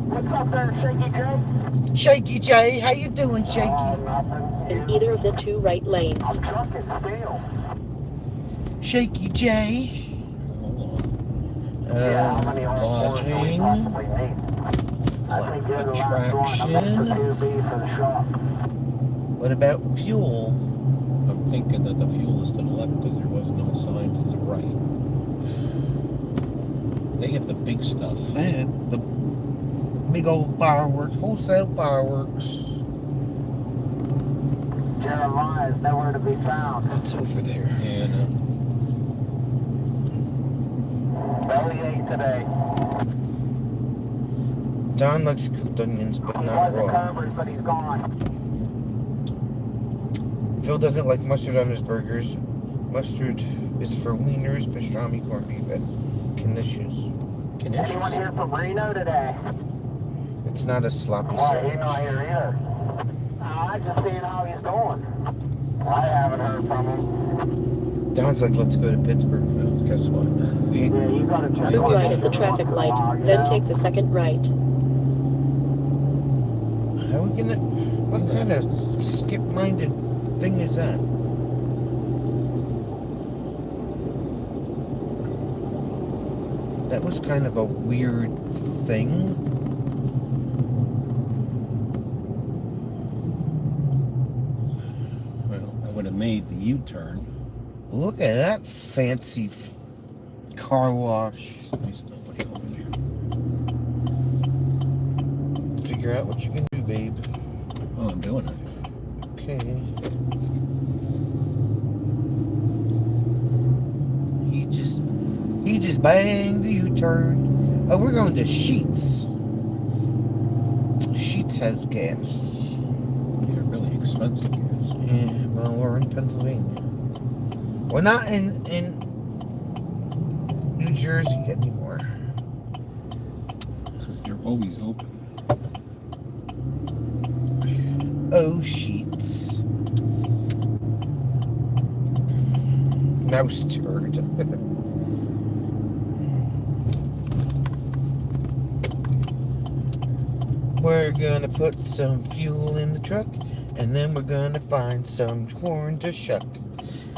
What's up there, Shaky J? Shaky J, how you doing, Shaky? Nothing. In either of the two right lanes. I'm drunk as steel. Shaky J. Hold on. Yeah, how many orange ones do we lodging. possibly need? I think you're the last one. I'm Attraction. extra 2B for the shop. What about fuel? I'm thinking that the fuel is to the left because there was no sign to the right. They have the big stuff. Man, the big old fireworks, wholesale fireworks. Jeremiah is nowhere to be found. What's over there? And Belly ate today. Don likes cooked onions, but He not wasn't raw. covered, but he's gone. Phil doesn't like mustard on his burgers. Mustard is for wieners, pastrami, corned beef, and knishes. Anyone here from Reno today? It's not a sloppy Why, he's sandwich. not here either. I just seeing how he's doing. I haven't heard from him. Don's like, let's go to Pittsburgh. well, guess what? We, Yeah, you gotta check Turn on right him at the once traffic in a light, while, you then know? take the second right. how are we gonna? What kind of skip-minded thing is that? That was kind of a weird thing. Well, I would have made the U-turn. Look at that fancy car wash. There's nobody over there. Figure out what you can do, babe. Oh, I'm doing it. Okay. He just banged the U-turn. Oh, we're going to Sheets. Sheets has gas. They're really expensive gas. Yeah, well, we're in Pennsylvania. We're not in New Jersey anymore. Because they're always open. Oh, Sheets. Mouse turd. We're gonna put some fuel in the truck, and then we're gonna find some corn to shuck.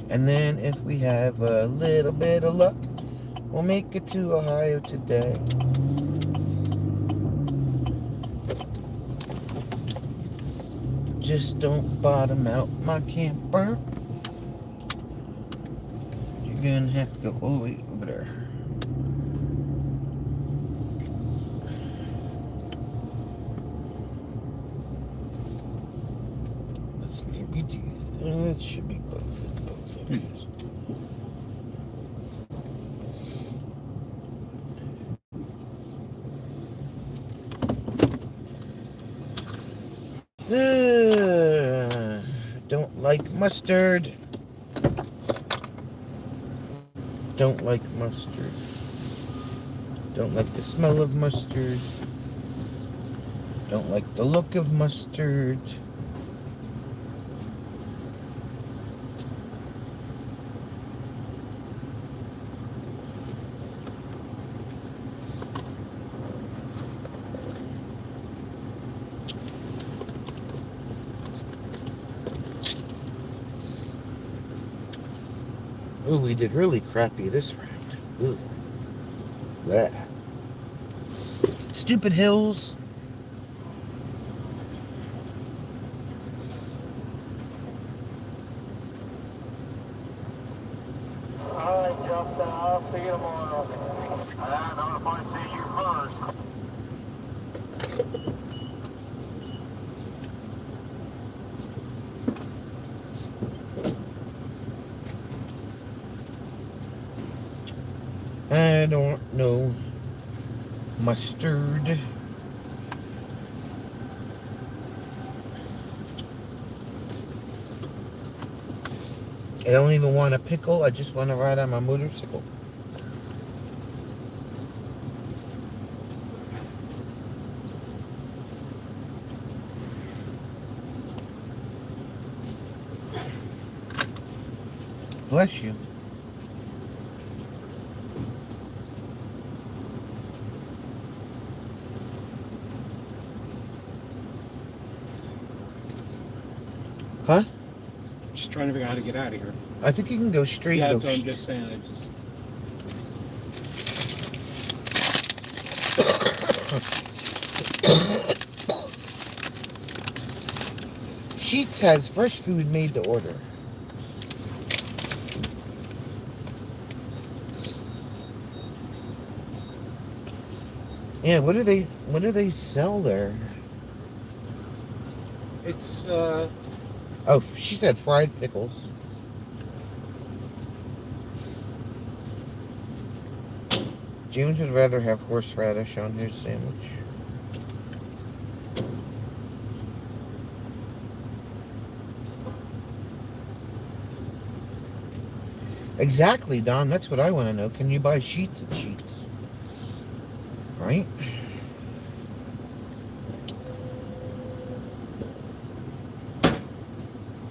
And then if we have a little bit of luck, we'll make it to Ohio today. Just don't bottom out my camper. You're gonna have to go all the way over there. Let's maybe do. It should be both of these. Don't like mustard. Don't like mustard. Don't like the smell of mustard. Don't like the look of mustard. Ooh, we did really crappy this round. Ooh. Bleh. Stupid hills. Alright, Justin, I'll see you tomorrow. I don't know if I see you first. I don't know. Mustard. I don't even want a pickle. I just want to ride on my motorcycle. Bless you. Huh? Just trying to figure out how to get out of here. I think you can go straight. Yeah, Go that's what I'm just saying. I just... Sheetz has fresh food made to order. Yeah, what do they sell there? It's, Oh, she said fried pickles. James would rather have horseradish on his sandwich. Exactly, Don. That's what I want to know. Can you buy Sheetz at Sheetz? Right?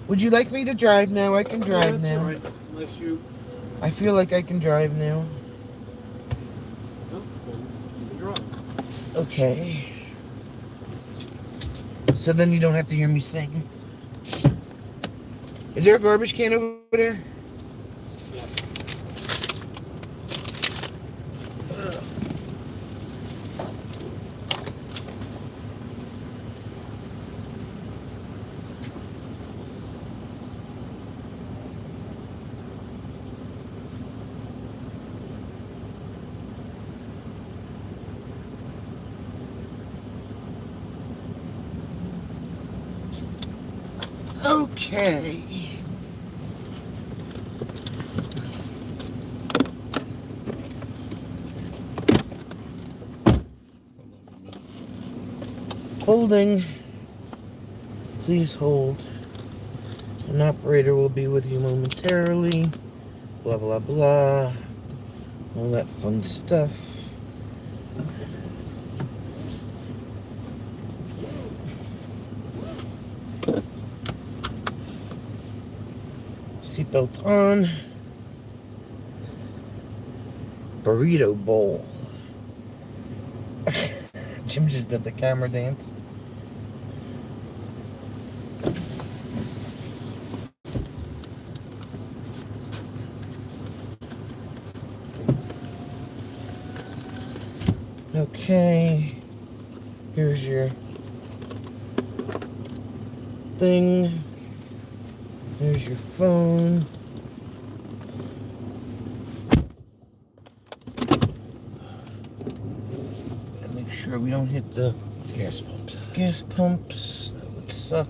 Would you like me to drive now? I can drive yeah, now. right. Unless you... I feel like I can drive now. Oh, well, you're up. Okay. So then you don't have to hear me sing. Is there a garbage can over there? Yeah. Okay. Holding. Please hold. An operator will be with you momentarily. Blah, blah, blah. All that fun stuff. Seatbelt on. burrito bowl. Jim just did the camera dance. Okay, here's your thing. Here's your phone. And make sure we don't hit the Gas pumps. gas pumps. That would suck.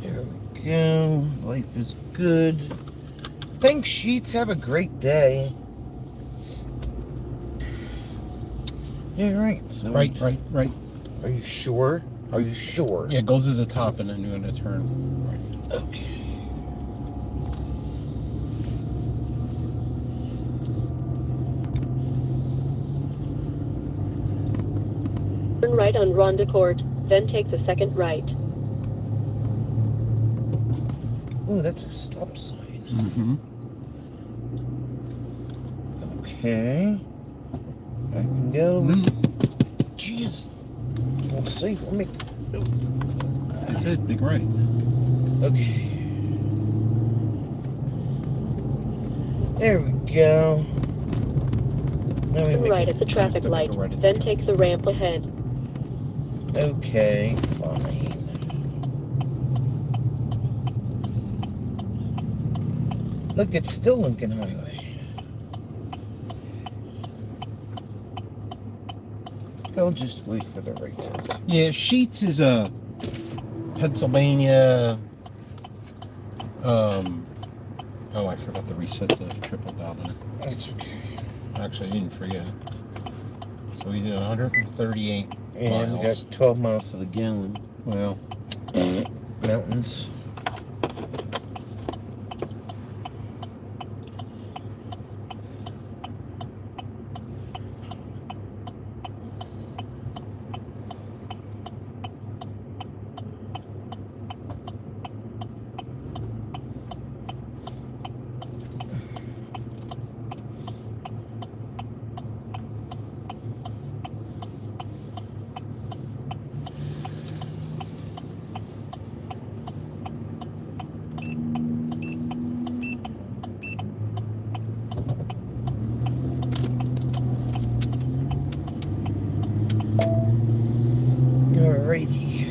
There we go. Life is good. Thanks, Sheets. Have a great day. Yeah, right. So Right. Are you sure? Are you sure? Yeah, go to the top and then you're gonna turn right. Okay. Turn right on Ronda Court, then take the second right. Ooh, that's a stop sign. Mm-hmm. Okay. I can go. Jeez. Won't safe for me. That's it, big right. Okay. There we go. Now we Turn make right it. at the traffic to make a light, right at then the- take the ramp ahead. Okay, fine. Look, it's still Lincoln Highway. I'll just wait for the right turn. Yeah, Sheets is a Pennsylvania. Oh, I forgot to reset the triple dominant. It's okay. Actually, I didn't forget. So we did 138 And we miles. got 12 miles to the gallon. Well, Mountains. Alrighty.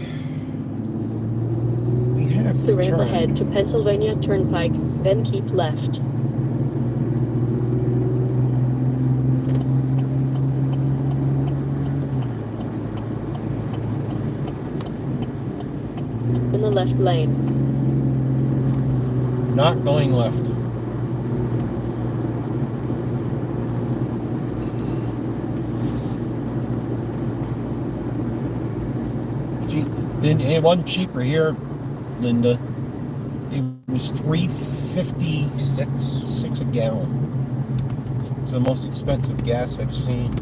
we have The ramp returned. ahead to Pennsylvania Turnpike, then keep left. In the left lane. Not going left. Then it wasn't cheaper here, Linda. It was $3.56 a gallon. It's the most expensive gas I've seen.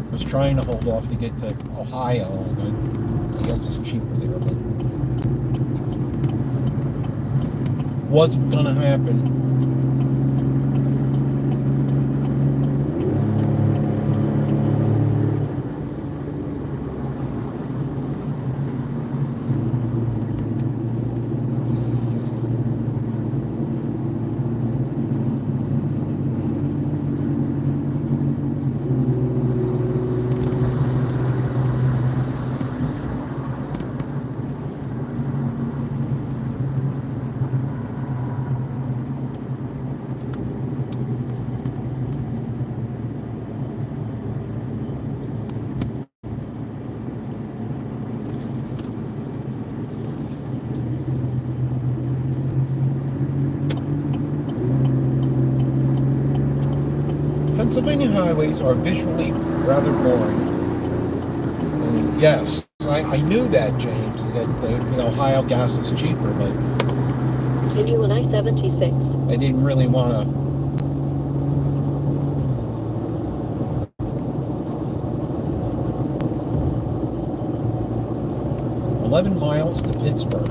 I was trying to hold off to get to Ohio, and I guess it's cheaper there, but wasn't gonna happen. Pennsylvania highways are visually rather boring. I mean, yes, I knew that, James, that the Ohio gas is cheaper, but Continue on I-76. I didn't really want to. $11 miles to Pittsburgh.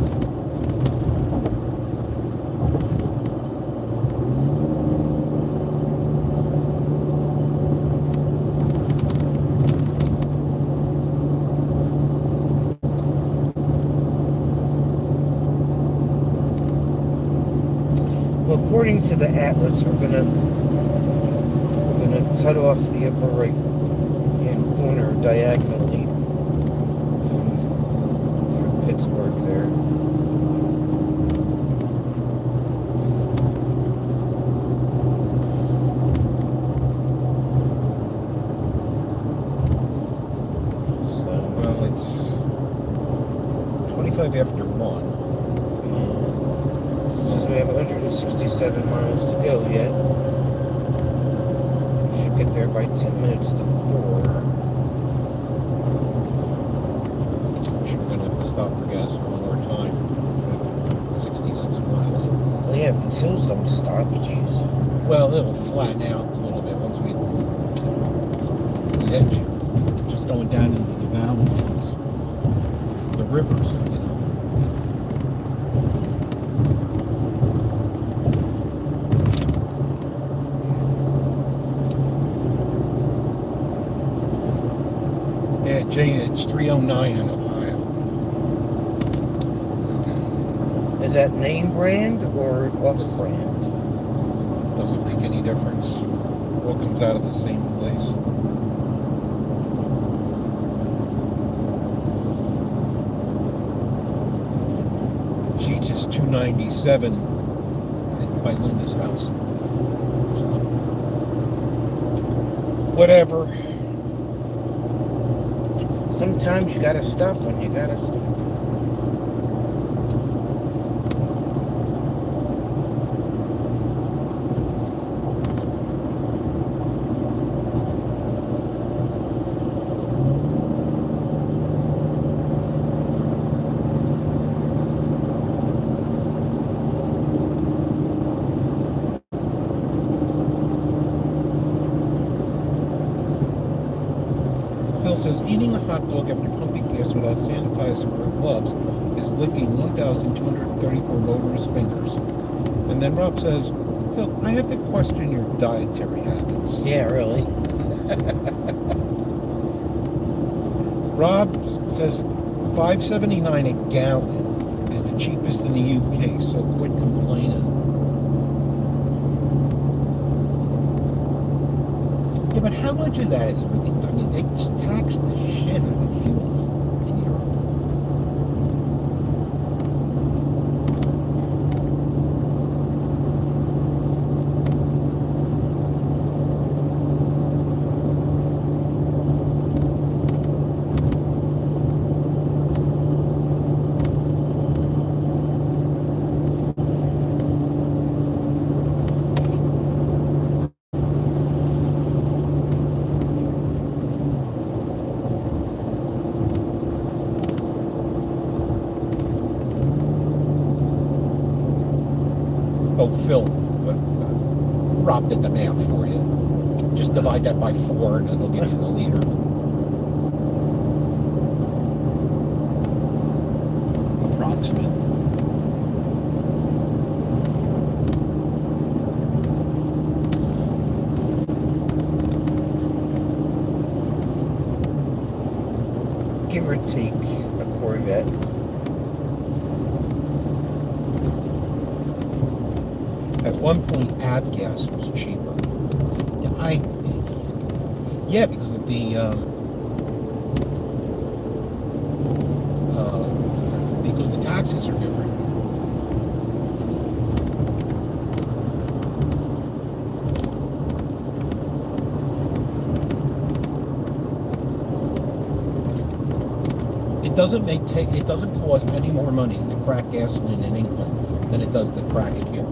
according to the atlas, we're gonna cut off the upper right hand corner diagonally through Pittsburgh there. So, well, it's 25 after 1. Since we have 167 miles to go yet, we should get there by 10 minutes to 4. I'm sure we're going to have to stop for gas one more time. 66 miles. Well, yeah, if these hills don't stop, jeez. Well, it'll flatten out a little bit once we the edge. Just going down into the valley, it's the rivers, you know. Yeah, Jay, it's 309 in Ohio. Is that name brand or off brand? Doesn't make any difference. All comes out of the same place. Sheets is 297 by Linda's house. So, whatever. Sometimes you gotta stop when you gotta stop. Phil says, eating a hot dog after pumping gas without sanitizer or gloves is licking 1,234 motorist fingers. And then Rob says, Phil, I have to question your dietary habits. Yeah, really. Rob says, $5.79 a gallon is the cheapest in the UK, so quit complaining. Yeah, but how much of that is ridiculous? I mean, they just tax the shit out of fuel in Europe. Oh, Phil, Rob did the math for you. Just divide that by 4 and it'll give you the liter. Approximate. Give or take a Corvette. At one point, avgas was cheaper. Yeah, because of the because the taxes are different. It doesn't cost any more money to crack gasoline in England than it does to crack it here.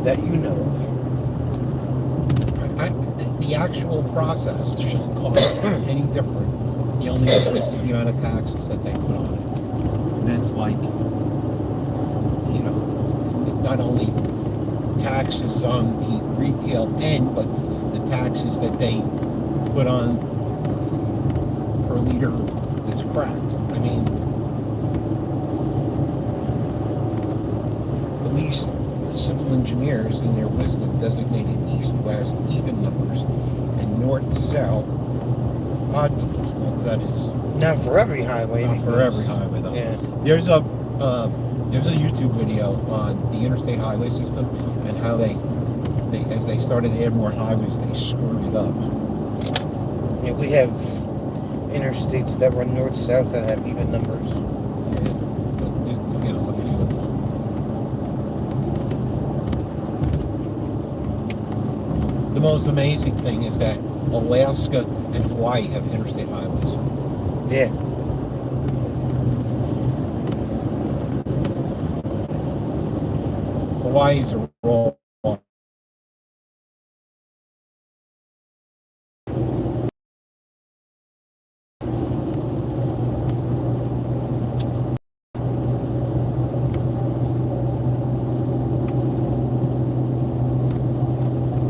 That you know of. The actual process shouldn't cost any different. The only difference is the amount of taxes that they put on it. And that's like, you know, not only taxes on the retail end, but the taxes that they put on per liter that's cracked. I mean, at least civil engineers in their wisdom designated east-west even numbers and north-south odd numbers. Well, that is Not for every highway. not for every highway, though. Yeah. There's a YouTube video on the interstate highway system and how they as they started to add more highways, they screwed it up. Yeah, we have interstates that run north-south that have even numbers. And, but there's, a few of them. The most amazing thing is that Alaska and Hawaii have interstate highways. Yeah. Hawaii's a roll.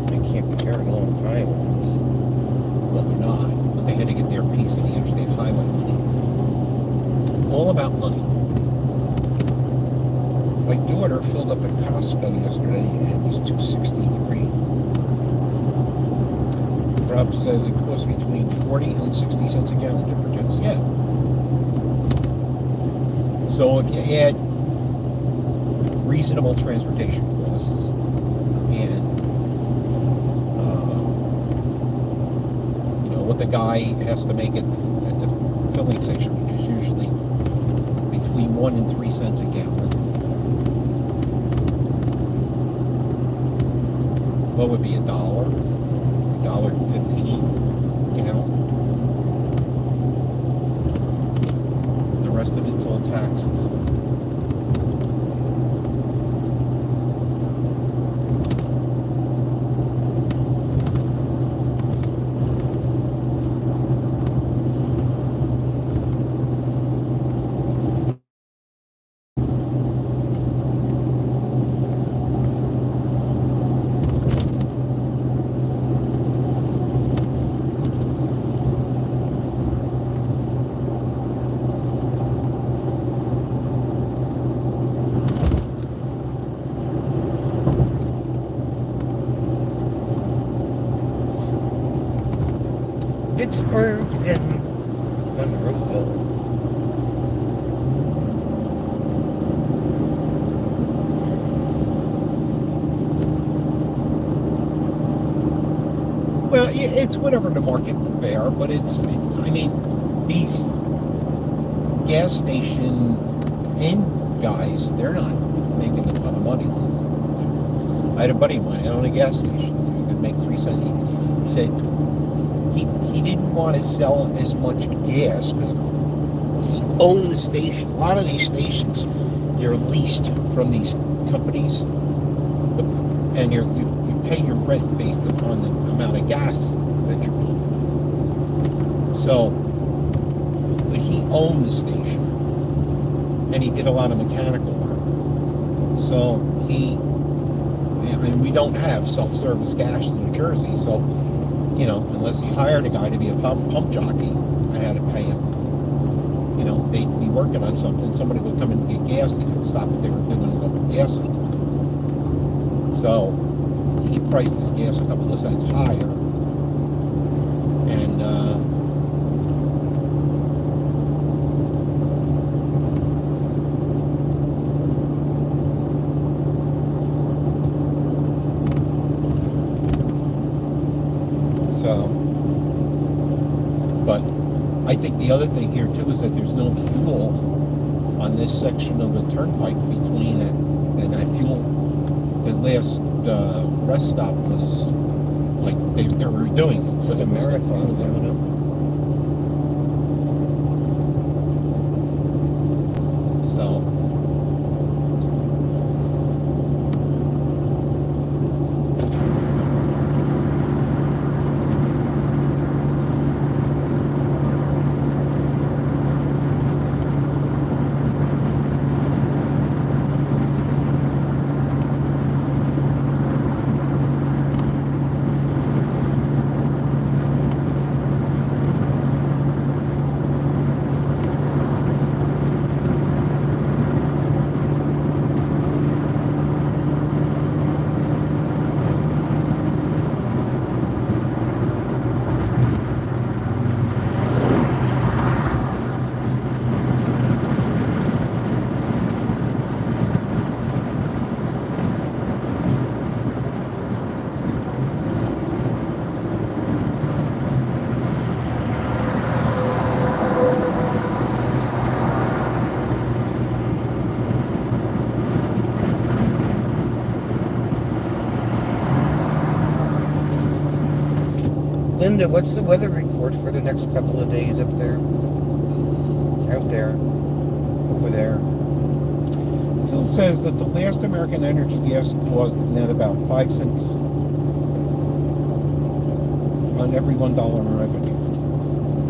They can't be carrying along highways. Well, they're not, but they had to get their piece of the interstate highway money. All about money. My daughter filled up at Costco yesterday and it was $2.63. Rob says it costs between 40 and 60 cents a gallon to produce. Yeah. So if you add reasonable transportation costs and what the guy has to make at the filling station, which is usually between 1 and 3 cents a gallon. What would be $1.15 a gallon? The rest of it's all taxes. Pittsburgh and Monroeville. Well, it's whatever the market will bear, but I mean, these gas station end guys, they're not making a ton of money. I had a buddy of mine on a gas station. You could make 3 cents. He said he didn't want to sell as much gas because he owned the station. A lot of these stations, they're leased from these companies, and you pay your rent based upon the amount of gas that you're paying. So, but he owned the station, and he did a lot of mechanical work. So we don't have self-service gas in New Jersey, so unless he hired a guy to be a pump jockey, I had to pay him. They'd be working on something, somebody would come in and get gas, they could stop what they were doing and go put gas in. So he priced his gas a couple of cents higher, and but I think the other thing here too is that there's no fuel on this section of the turnpike between it and that fuel. The last rest stop was like they were doing it, so It's a marathon coming up. Linda, what's the weather report for the next couple of days up there? Out there. Over there. Phil says that the last American energy gas cost net about 5 cents on every $1 in revenue.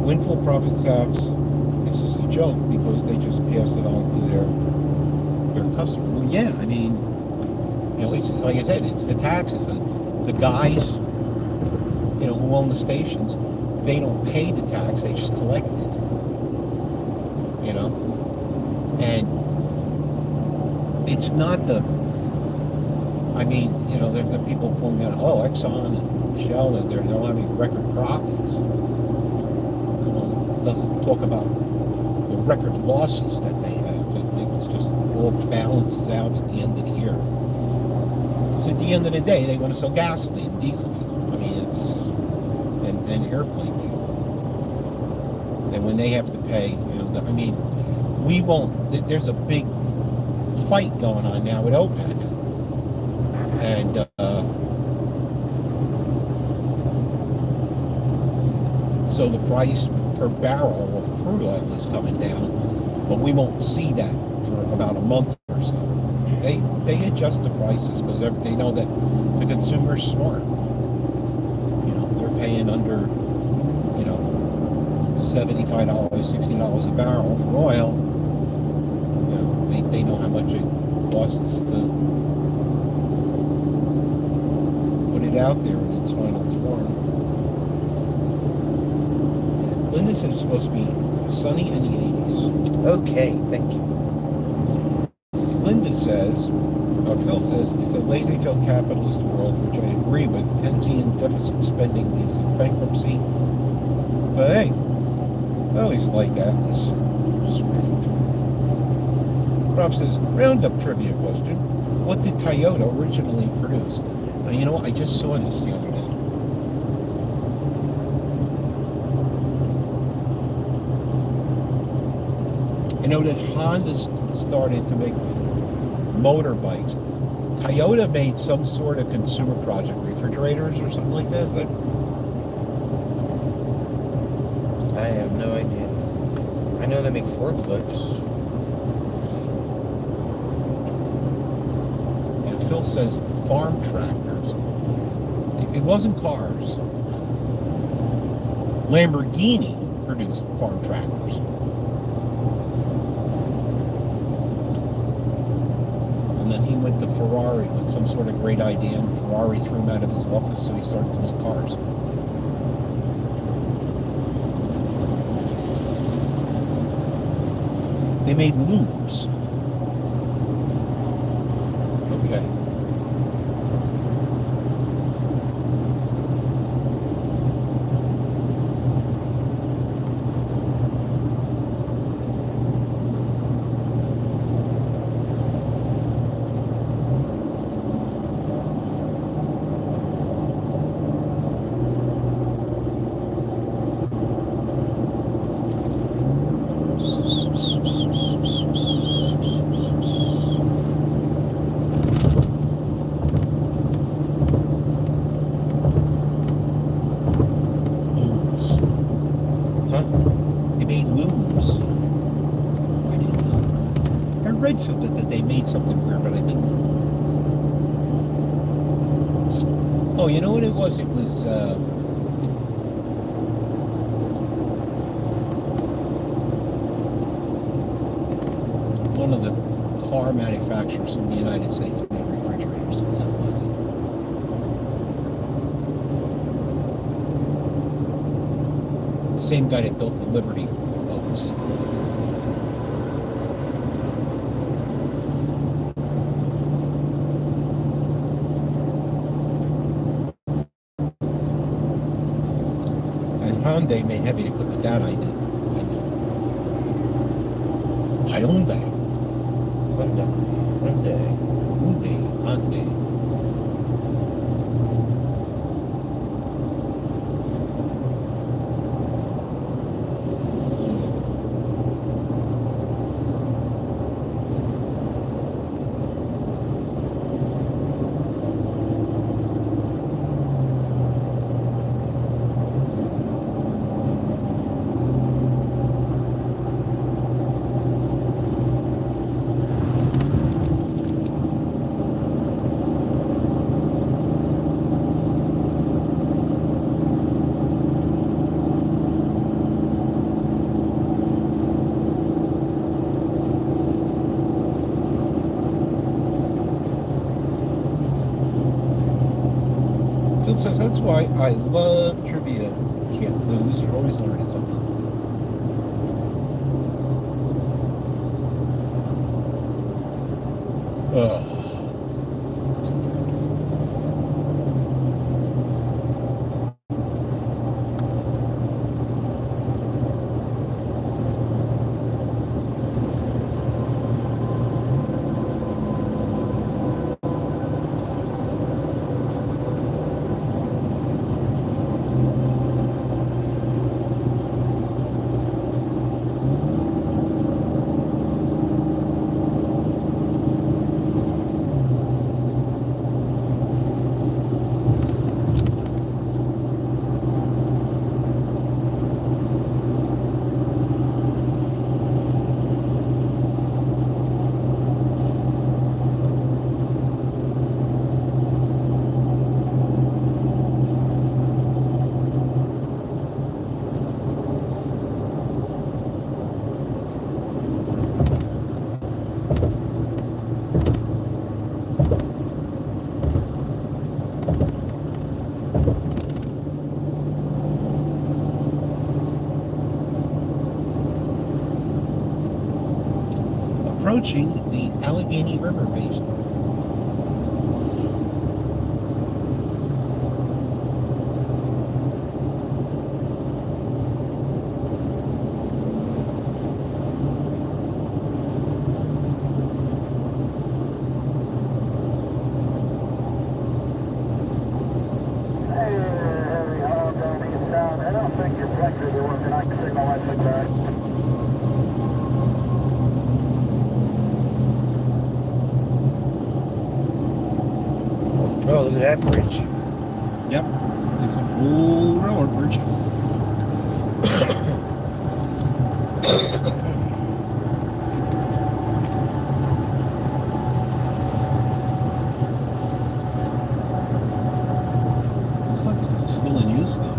Windfall profit tax is just a joke because they just pass it on to their customer. Well, yeah, I mean, it's like I said, it's the taxes. The guys, who own the stations, they don't pay the tax; they just collect it. And it's not the. I mean, there's the people pointing out, oh, Exxon and Shell, they're having record profits. Doesn't talk about the record losses that they have. It's just all balances out at the end of the year. So at the end of the day, they want to sell gasoline, diesel fuel. I mean, it's and airplane fuel. And when they have to pay, we won't. There's a big fight going on now with OPEC, and so the price per barrel of crude oil is coming down, but we won't see that for about a month or so. They adjust the prices because they know that the consumer's smart. They're paying under $75, $60 a barrel for oil. They know how much it costs to put it out there in its final form. Linda says it's supposed to be sunny in the 80s. Okay, thank you. Linda says, Phil says, it's a laissez-faire capitalist world, which I agree with. Keynesian deficit spending leads to bankruptcy. But hey, I always like Atlas. Screamed. Rob says, roundup trivia question. What did Toyota originally produce? Now, I just saw this the other day. I know that Honda started to make motorbikes. Toyota made some sort of consumer project, refrigerators or something like that. Is that? I have no idea. I know they make forklifts. Yeah, Phil says farm tractors. It wasn't cars. Lamborghini produced farm tractors. And then he went to Ferrari with some sort of great idea, and Ferrari threw him out of his office, so he started to make cars. They made looms. Okay. Something that they made something weird, but I think. Oh, you know what it was? It was. One of the car manufacturers in the United States made refrigerators. That was it. Same guy that built the Liberty boats. Hyundai made heavy equipment. That I knew. Hyundai. Phil says, that's why I love trivia. Can't lose. You're always learning something. Ugh. Approaching the Allegheny River Basin. Hey, heavy hog on the east side. I don't think your flexors are working. I can signal that to back. Oh, look at that bridge. Yep. It's a whole railroad bridge. Looks like it's still in use though.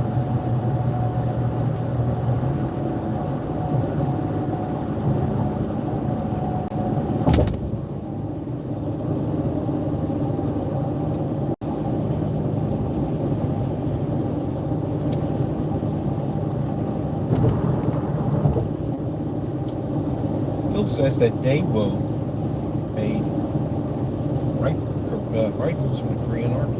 Phil says that Daewoo made rifles for the Korean Army.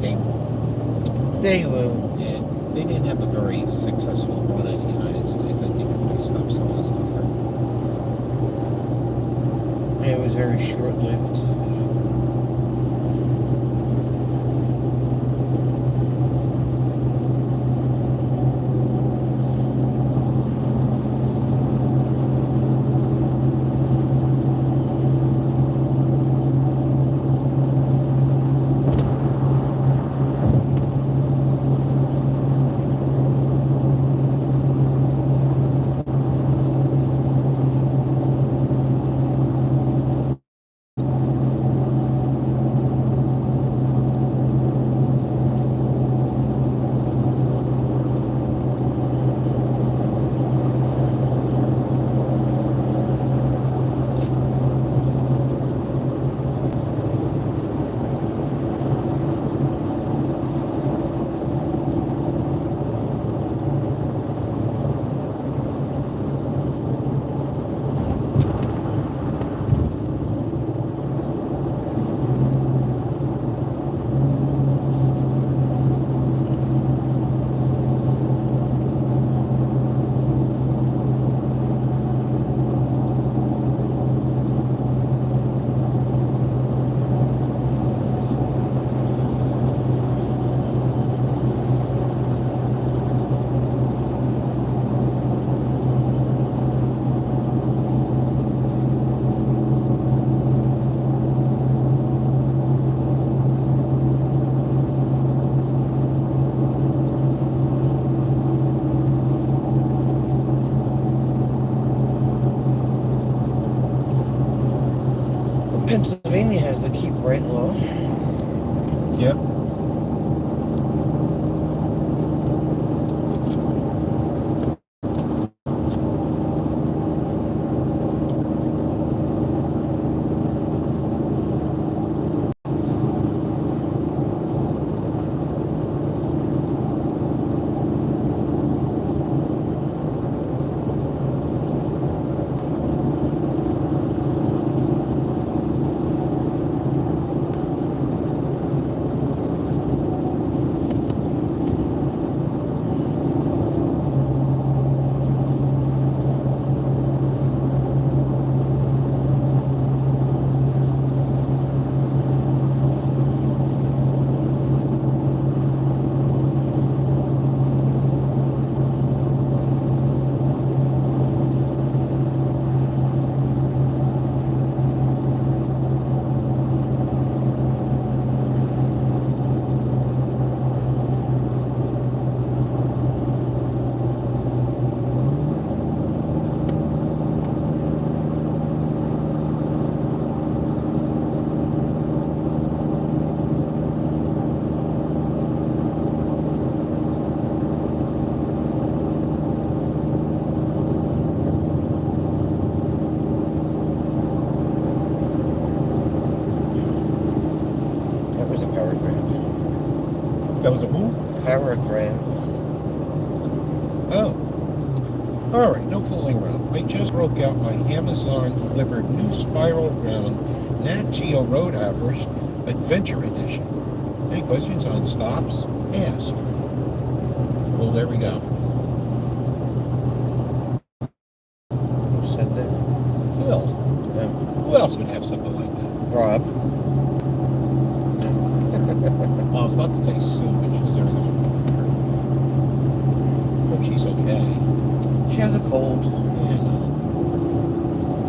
Daewoo. They will. Yeah, they didn't have a very successful run in the United States. I think everybody stopped selling stuff here. It was very short-lived. paragraph. Oh. Alright, no fooling around. I just broke out my Amazon-delivered new spiral-bound Nat Geo Road Average Adventure Edition. Any questions on stops? Ask. Well, there we go. Who said that? Phil. Yeah. Who else would have something like that? Rob. Well, I was about to say Sue, but she doesn't really know. Hope she's okay. She has a cold. Yeah, no.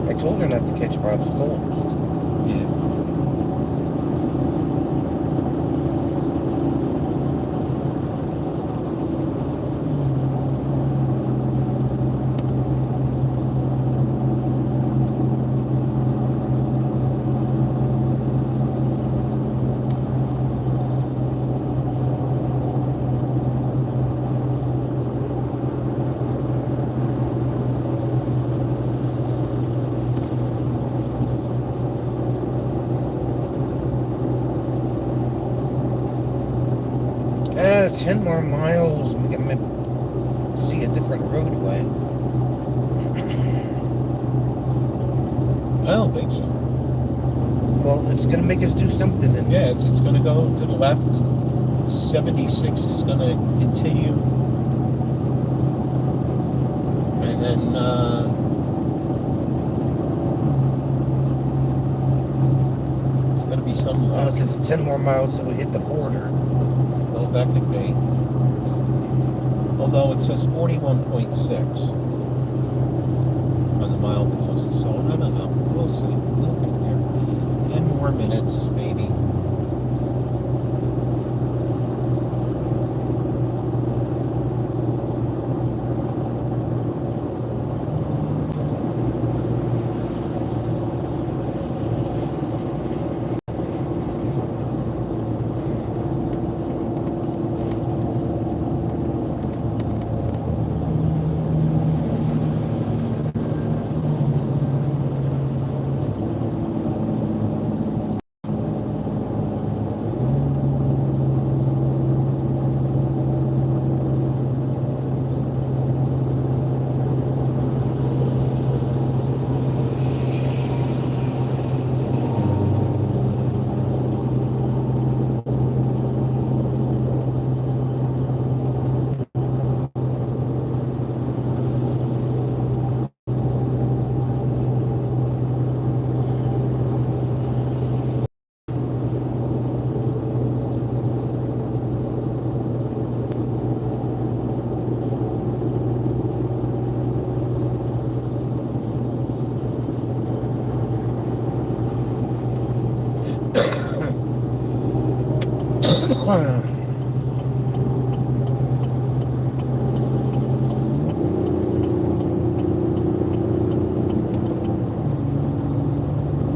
I told her not to catch Rob's cold. Yeah. Ah, 10 more miles and we can see a different roadway. I don't think so. Well, it's going to make us do something. And Yeah, it's going to go to the left. And 76 is going to continue. And then, it's going to be some... unless it's 10 more miles till we hit the border. Well, that could be. Although it says 41.6 on the mile post, so I don't know. We'll see. We'll get there. 10 more minutes, maybe.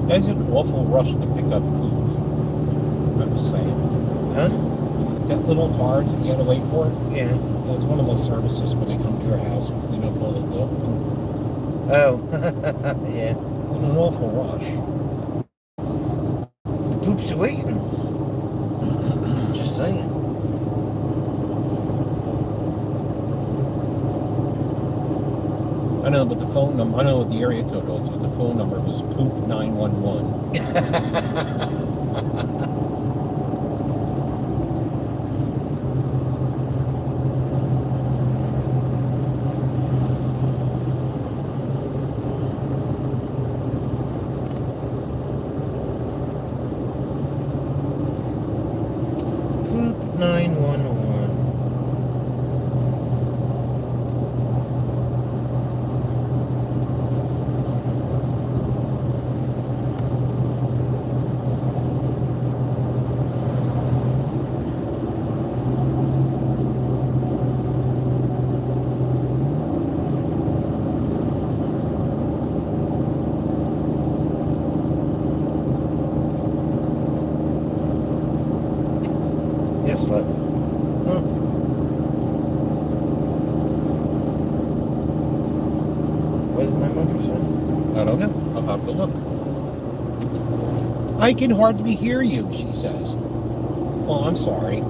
That's an awful rush to pick up poop. I'm just saying. Huh? That little card that you had to wait for, Yeah. it's one of those services where they come to your house and clean up all the dog poop. Oh. Yeah. In an awful rush. Poop's waiting. Just saying. I know, but the phone number, I know what the area code was, but the phone number was Poop 911. Poop 911. Yes, love. Huh. What did my mother say? I don't know. I'll have to look. I can hardly hear you, she says. Well, I'm sorry.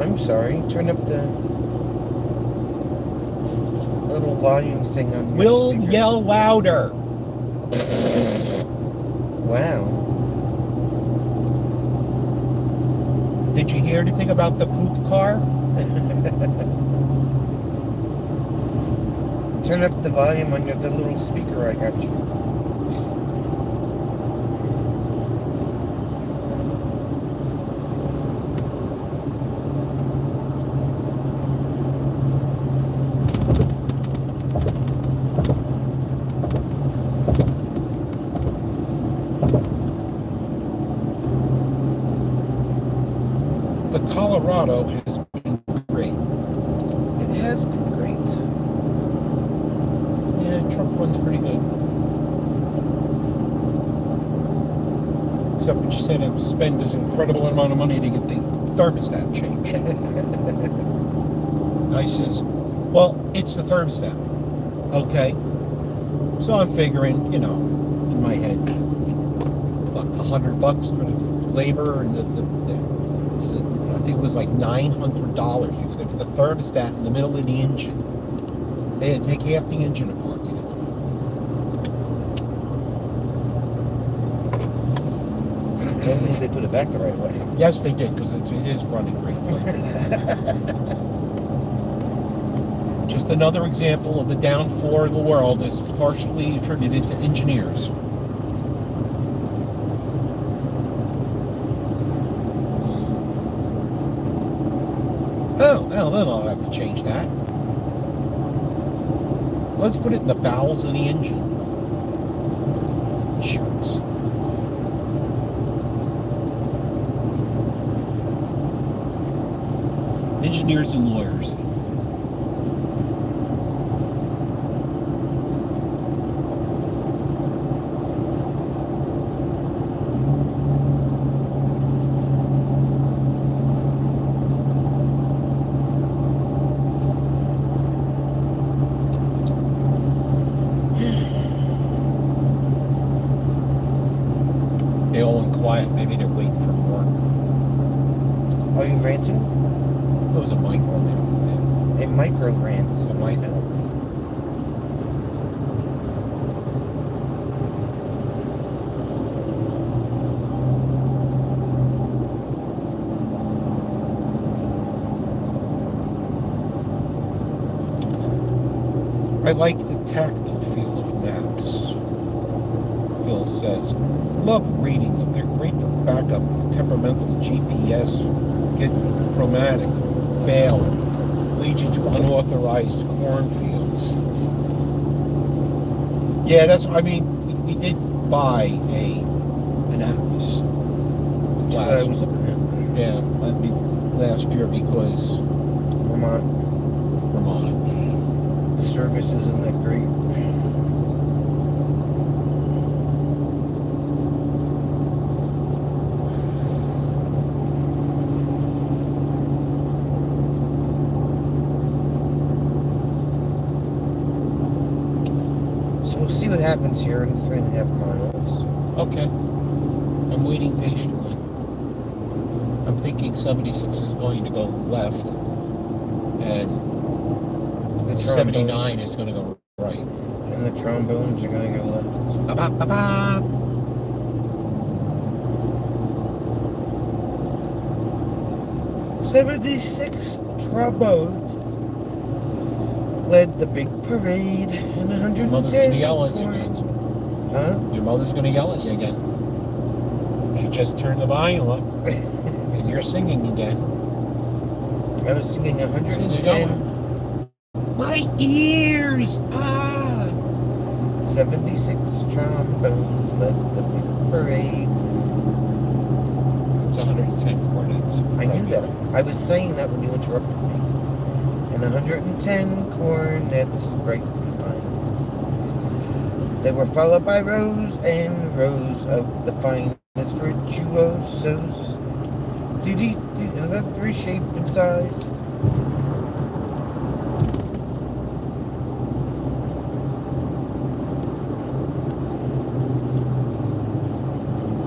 I'm sorry. Turn up the little volume thing on your Will speaker. yell louder. Wow. Did you hear anything about the poop car? Turn up the volume on the little speaker I got you. The Colorado has been great. It has been great. Yeah, truck runs pretty good. Except what you said, to spend this incredible amount of money to get the thermostat changed. I says, well, it's the thermostat. Okay. So I'm figuring, in my head, what, $100 for the labor and the I think it was like $900 because they put the thermostat in the middle of the engine. They had to take half the engine apart to get to it. At least they put it back the right way. Yes, they did, because it is running great. Just another example of the downfall of the world is partially attributed to engineers. Oh, well, then I'll have to change that. Let's put it in the bowels of the engine. Jerks. Engineers and lawyers. They all in quiet. Maybe they're waiting for more. Are you ranting? It was a micro there. A micro rant. It's a micro. I like the tactile feel of maps. Phil says, love reading them. They're great for backup, for temperamental GPS, get chromatic, fail, lead you to unauthorized cornfields. Yeah, we did buy an atlas. That's what I was looking at. Yeah, last year because Vermont. Service isn't that great. So we'll see what happens here in 3.5 miles. Okay. I'm waiting patiently. I'm thinking 76 is going to go left and The 79 is going to go right. And the trombones are going to go left. Ba-ba-ba-ba. 76 trombones led the big parade in 110. Your mother's going to yell at you again. Huh? Your mother's going to yell at you again. She just turned the volume up. And you're singing again. I was singing So 110. My ears! Ah! 76 trombones led the big parade. It's 110 cornets. I knew that. I was saying that when you interrupted me. And 110 cornets right behind. They were followed by rows and rows of the finest virtuosos. Of every shape and size.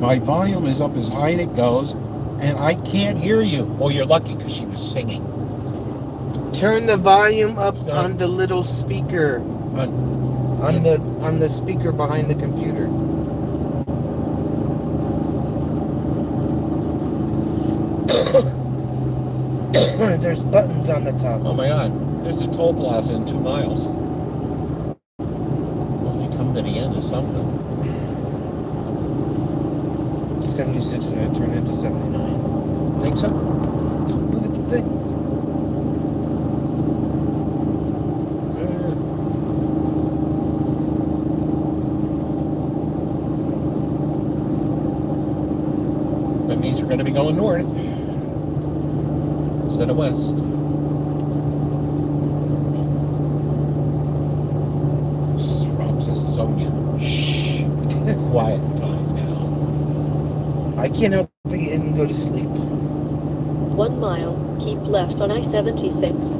My volume is up as high as it goes. And I can't hear you. Well, you're lucky because she was singing. Turn the volume up No. on the little speaker. Yeah. On the speaker behind the computer. There's buttons on the top. Oh my God. There's a toll plaza in 2 miles. Must be coming to the end of something. 76 is going to turn into 79. Think so? Look at the thing. That means we're going to be going north instead of west. Rob says, Sonia, shh. Quiet time now. I can't help but and go to sleep. 1 mile, keep left on I-76.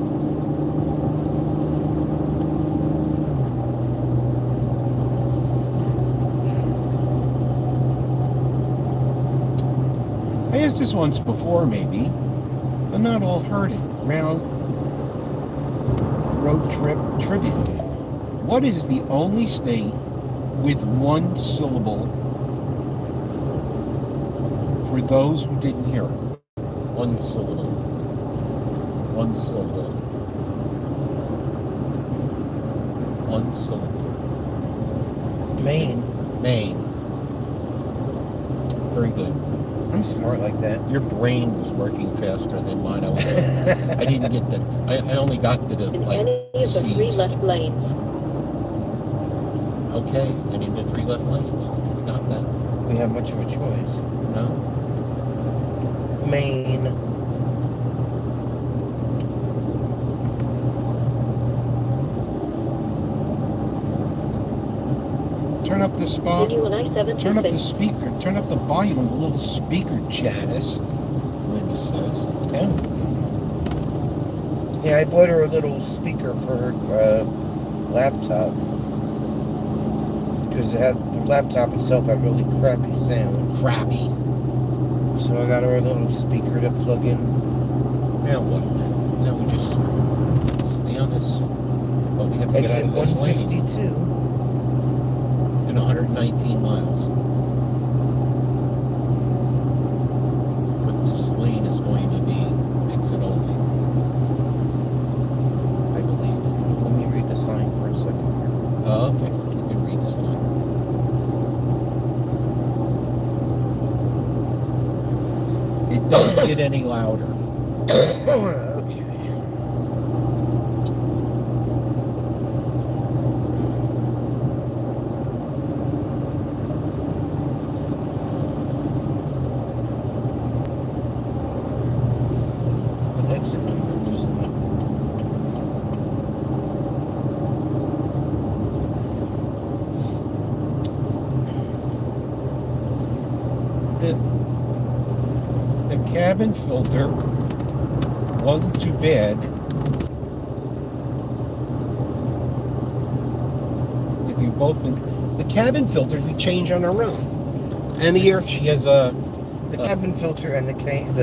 I asked this once before, maybe, but not all heard it. Round road trip trivia. What is the only state with one syllable for those who didn't hear it? One syllable. One syllable. One syllable. Maine. Maine. Very good. I'm smart like that. Your brain was working faster than mine. I didn't get that. I only got to the In like any of the 3 C's. left lanes. Okay, and in the 3 left lanes. We got that. We have much of a choice. No. Maine. Turn up the spot. Continue on I-76. Turn up the speaker. Turn up the volume on the little speaker, Janice. Linda says. Oh. Yeah, I bought her a little speaker for her laptop. Because the laptop itself had really crappy sound. Crappy. So I got her a little speaker to plug in. Now what? Now we just stay on this. Well, we have to get out Exit of this lane 152. in 119 miles. But this lane is going to be exit only. I believe. Let me read the sign for a second. Oh, okay. You can read this line. It doesn't get any louder. Okay. The exit number is The cabin filter wasn't too bad. If you've both been, the cabin filter we change on our own. And here she has a. the cabin filter and the K&N.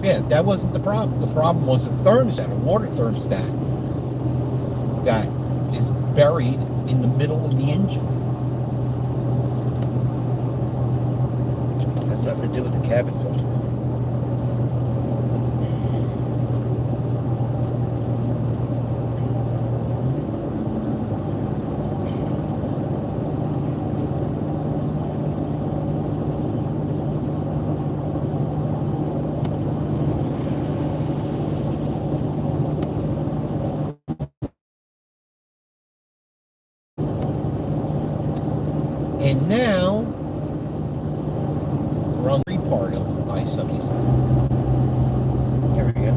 Yeah, that wasn't the problem. The problem was a thermostat, a water thermostat that is buried in the middle of the engine. Has nothing to do with the cabin filter. And now we're on the part of I-77. There we go.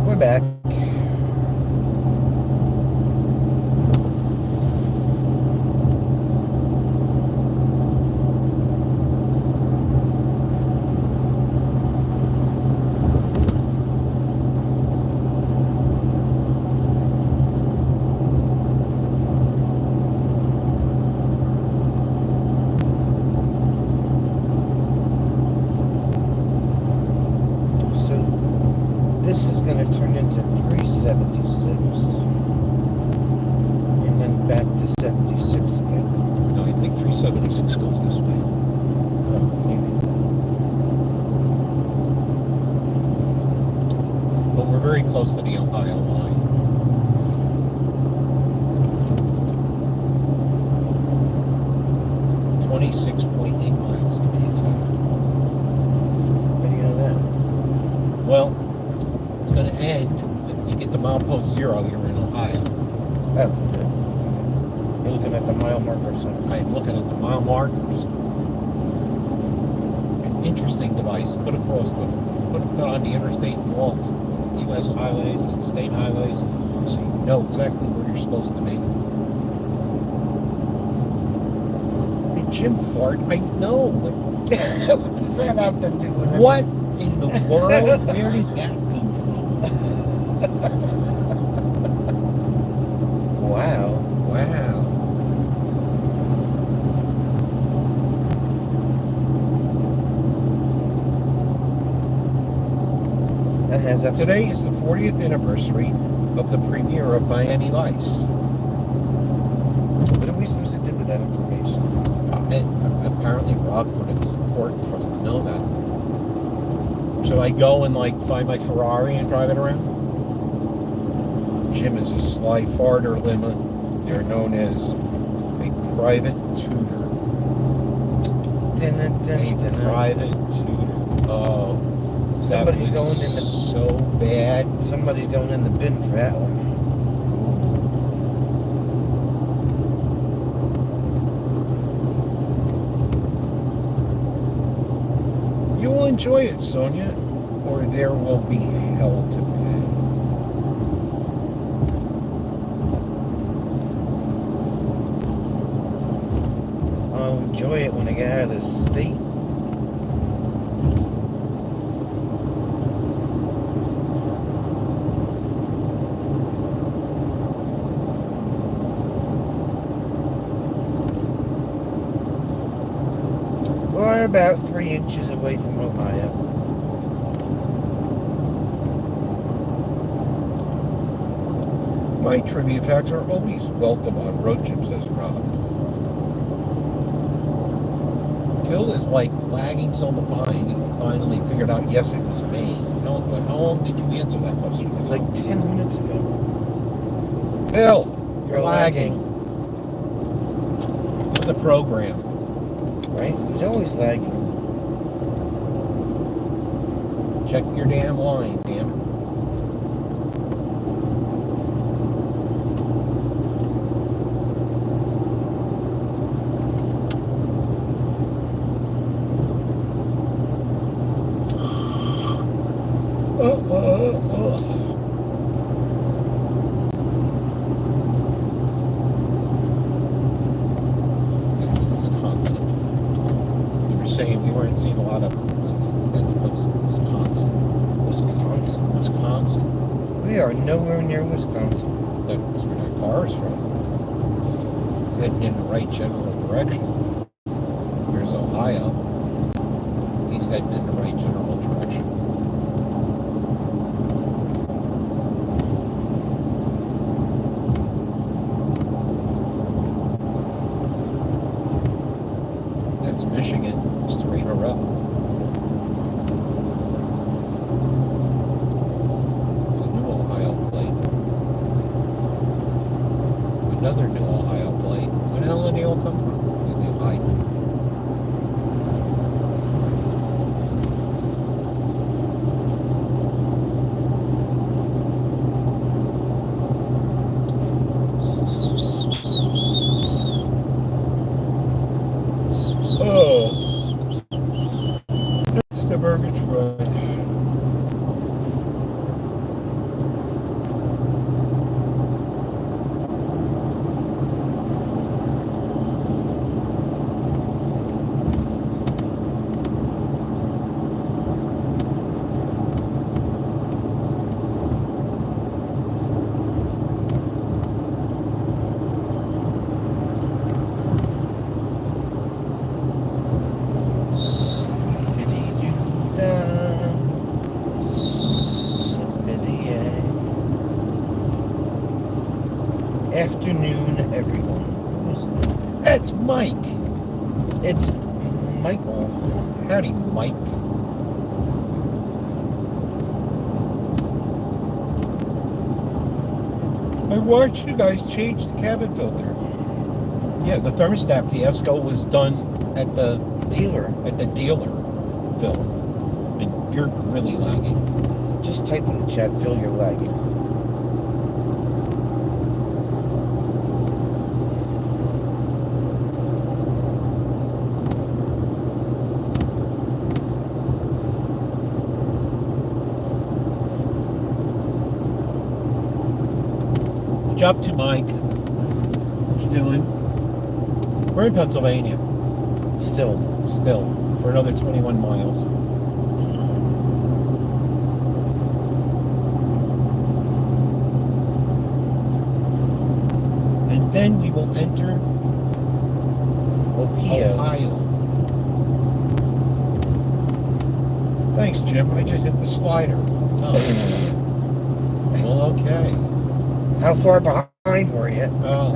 We're back. turn into 376. And then back to 76 again. No, I think 376 goes this way. Oh, maybe. But we're very close to the Ohio line. .8 miles to be exact. How do you know that? Well, it's going to end. You get to milepost 0 here in Ohio. Oh, okay. You're looking at the mile marker sign. I'm looking at the mile markers. An interesting device put on the interstate and all U.S. highways and state highways, so you know exactly where you're supposed to be. Did Jim fart? I know, but What does that have to do with it? what in the world? Where did that come from? Wow. Wow. That has absolutely... Today is the 40th anniversary of the premiere of Miami Vice. What are we supposed to do with that information? And apparently Rob thought it was important for us to know that. Should I go and find my Ferrari and drive it around? Jim is a sly farter lima. They're known as a private tutor. Dun, dun, dun, A private tutor. Oh, Somebody's that was going in the... so bad. Somebody's going in the bin for that one. You will enjoy it, Sonia, or there will be hell to pay. I'll enjoy it when I get out of this state. We're about 3 inches away from Ohio. My trivia facts are always welcome on road trip, says Rob. Phil is lagging so behind, and finally figured out, yes, it was me. How long did you answer that question ago? Like 10 minutes ago. Phil, you're lagging. lagging. With the program. Right? He's always lagging. Check your damn line, damn it. So it's Wisconsin. We were saying we weren't seeing a lot of Wisconsin. Wisconsin. We are nowhere near Wisconsin. That's where that car is from. Heading in the right general direction. Here's Ohio. He's heading in the right general direction. That's Michigan, straight her up. It's a new Ohio plate. Another new Ohio plate. Where the hell did they all come from? Did they hide? Oh, it's the Burgage Road. afternoon, everyone. That's Mike. It's Michael. Howdy, Mike. I watched you guys change the cabin filter. Yeah, the thermostat fiasco was done at the Dealer. dealer, Phil. And you're really lagging. Just type in the chat, Phil, you're lagging. Job to Mike. What you doing? We're in Pennsylvania. Still. For another 21 miles. And then we will enter Ohio. Thanks, Jim. I just hit the slider. Oh. Well, okay. How far behind were you? Oh.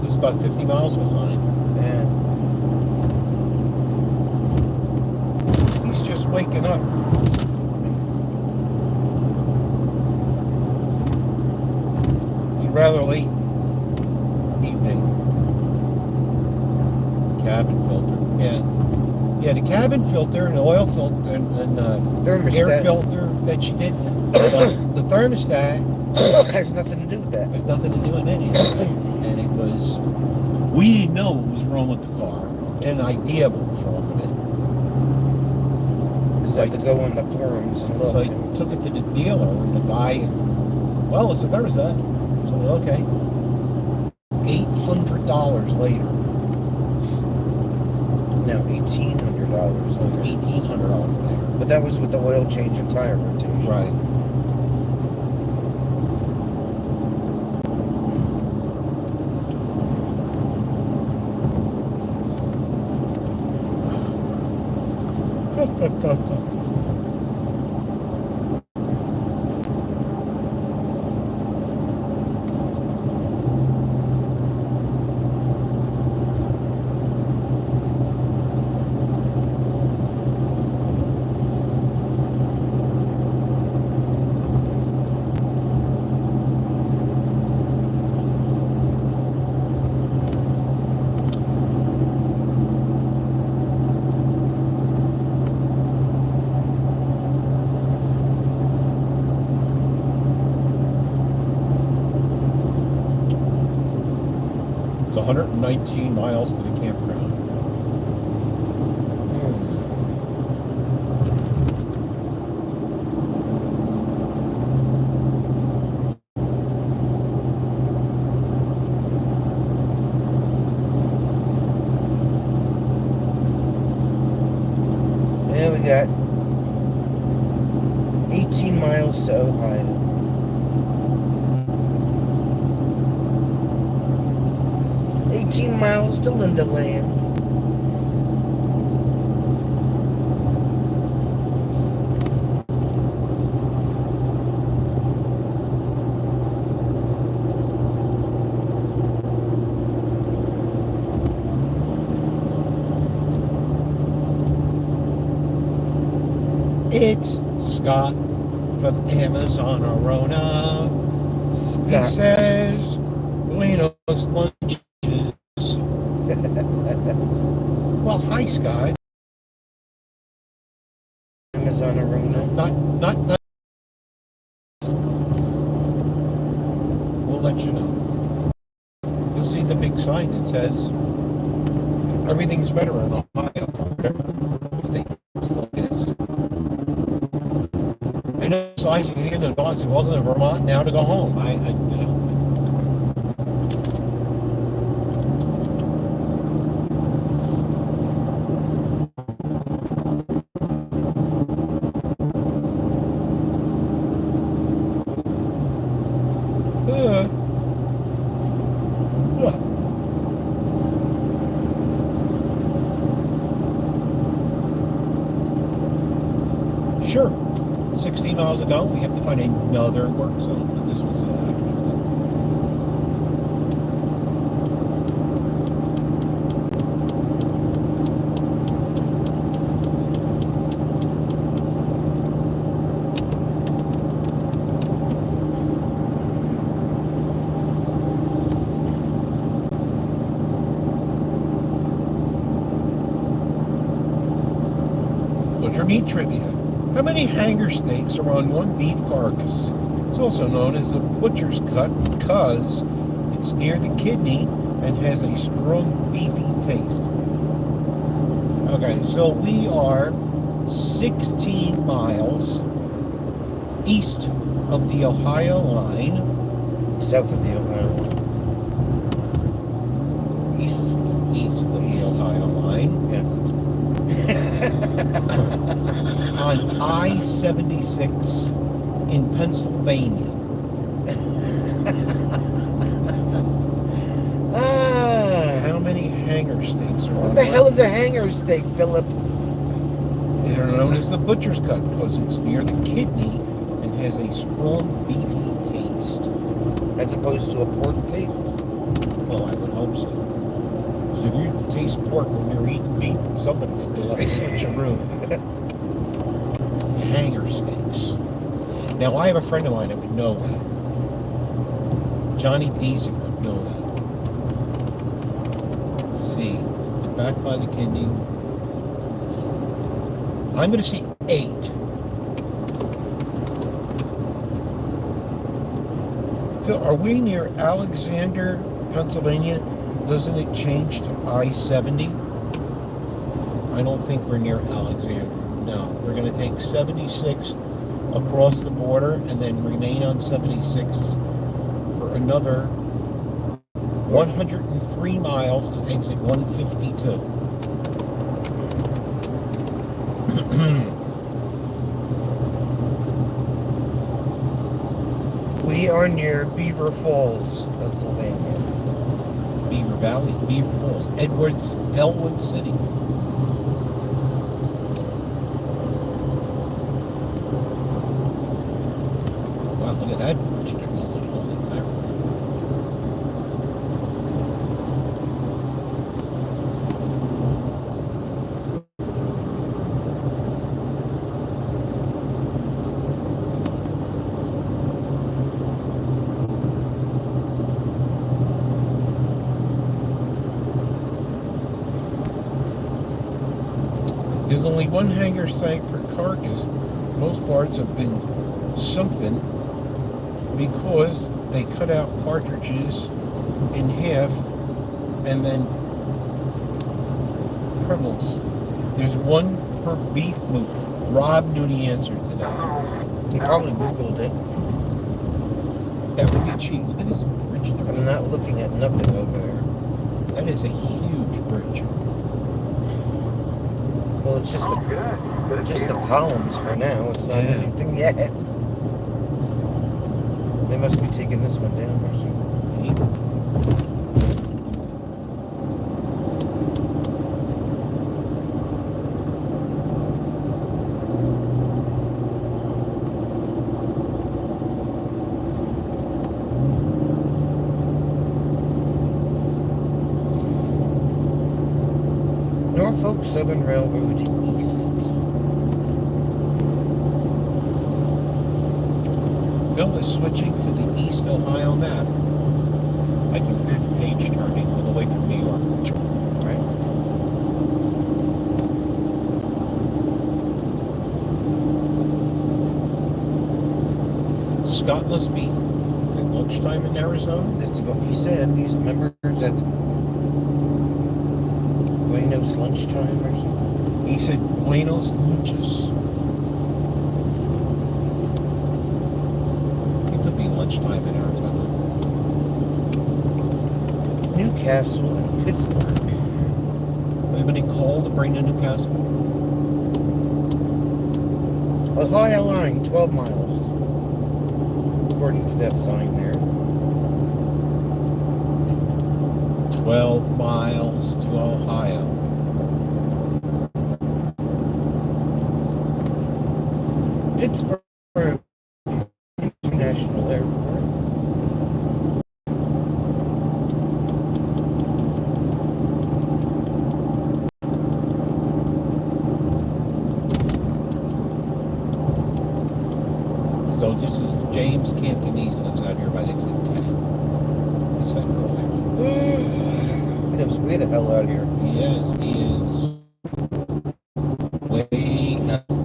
He was about 50 miles behind. Yeah. He's just waking up. It's a rather late evening. Cabin filter. Yeah, the cabin filter and the oil filter and Thermostat. air filter that she did. The thermostat has nothing to do with that. has nothing to do with any of it. And it was, we didn't know what was wrong with the car. An idea what was wrong with it. Because I had to go on the forums and look. So I took it to the dealer, and the guy, well, it's a thermostat. So, okay. $800 later. No, $1,800. So it's $1,800 later. But that was with the oil change and tire rotation. Right. It's 119 miles to the campground. Yeah, we got 18 miles to Ohio. 18 miles to Linda Land. It's Scott from Amazon Arona. He Scott. says, Buenos lunches. Well, hi, Scott. Amazon Arona. Not. We'll let you know. You'll see the big sign that says, everything's better in Ohio. Whatever state it is. I know signs you can get in advance and welcome to Vermont now to go home. I you know. Sure. 16 miles ago, we have to find another work zone, but this one's not active. For meat trivia, how many hanger steaks are on one beef carcass? It's also known as the butcher's cut because it's near the kidney and has a strong beefy taste. Okay, so we are 16 miles east of the Ohio line. South of the Ohio line. East of the Ohio line. Yes. On I-76 in Pennsylvania. How many hanger steaks are on What the hell one? is a hanger steak, Philip? They're known as the butcher's cut because it's near the kidney and has a strong beefy taste. As opposed to a pork taste? Well, I would hope so. Because if you taste pork when you're eating beef, somebody did that switcheroo. Hanger steaks. Now, I have a friend of mine that would know that. Johnny Deezer would know that. Let's see. They're back by the kidney. I'm going to say 8. Phil, are we near Alexander, Pennsylvania? Doesn't it change to I-70? I don't think we're near Alexander. No, we're going to take 76 across the border and then remain on 76 for another 103 miles to exit 152. We are near Beaver Falls, Pennsylvania. Beaver Valley, Beaver Falls, Elwood City. Wow, look at that bridge they're building. Holy mackerel. There's only one hanger site per carcass. Most parts have been something because they cut out cartridges in half and then primals. There's one per beef moot. Rob knew the answer to that. You probably Googled it. That would be cheap. Look at this bridge. I'm not looking at nothing over there. That is a huge bridge. Well, it's just the columns for now. It's not Yeah. anything yet. They must be taking this one down or something. Norfolk Southern Railroad East. Phil is switching to the East Ohio map. I can hear the page turning all the way from New York. Right? Scott must be at lunchtime in Arizona. That's what he said. He's members at Buenos lunchtime or something. He said Buenos Lunches. It could be lunchtime in Arizona. Newcastle and Pittsburgh. Anybody call to bring to Newcastle? Ohio line, 12 miles. According to that sign there. 12 miles to Ohio. Pittsburgh International Airport. So this is James Cantonese lives out here by exit 10. He said earlier. He lives way the hell out here. He is. Way out.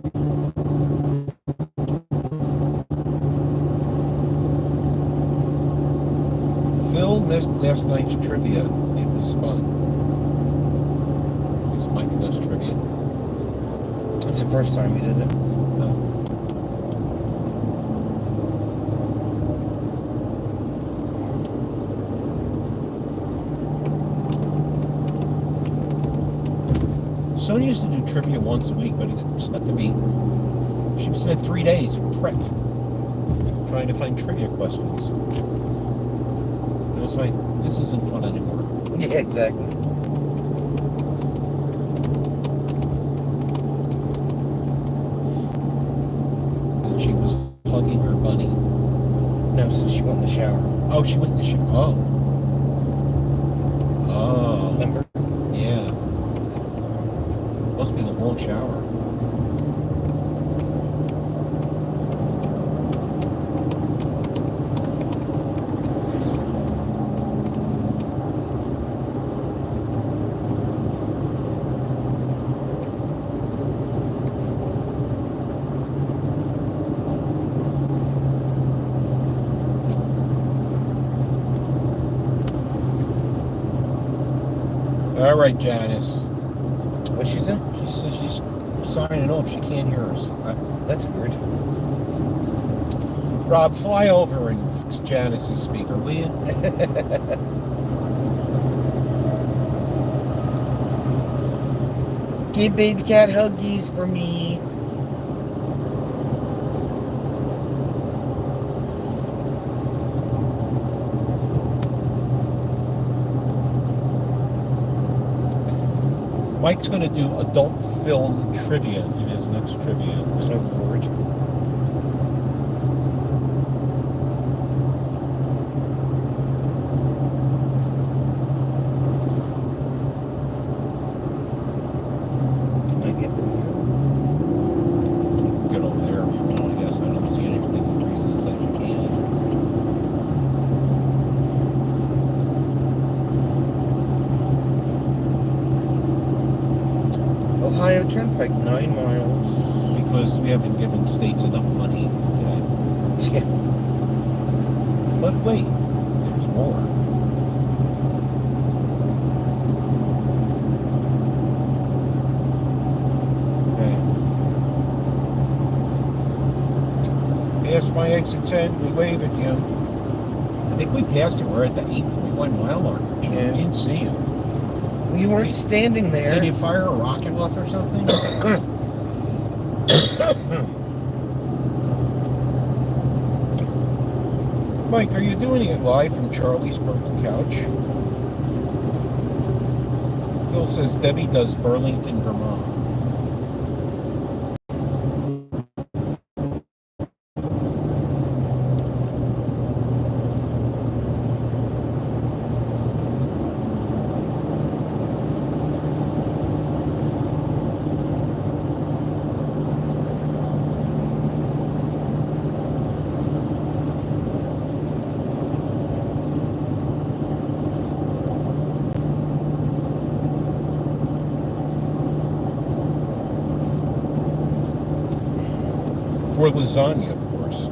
missed last night's trivia, it was fun. Because Mike does trivia. It's the first time you did it. No. Sonia used to do trivia once a week, but it's got to be. She said 3 days prep, trying to find trivia questions. It was like, this isn't fun anymore. Yeah, exactly. And she was hugging her bunny. No, since she went in the shower. Oh, she went in the shower. Oh. Oh. Remember? Yeah. Must be the whole shower. All right, Janice. What'd she say? She says she's signing off. She can't hear us. That's weird. Rob, fly over and fix Janice's speaker, will you? Give baby cat huggies for me. Mike's going to do adult film trivia in his next trivia. Oh, Lord. Can I get over? Get over there if you want, I guess. I don't see anything reasons that you can. Ohio Turnpike, 9 miles. Because we haven't given states enough money today. Yeah. But wait, there's more. Okay. Past my exit 10, we wave at you. I think we passed it. We're at the 8.1 mile marker. Jim. Yeah. We didn't see you. You weren't standing there. Did you fire a rocket off or something? Mike, are you doing it live from Charlie's Purple Couch? Phil says Debbie does Burlington, Vermont. For lasagna, of course.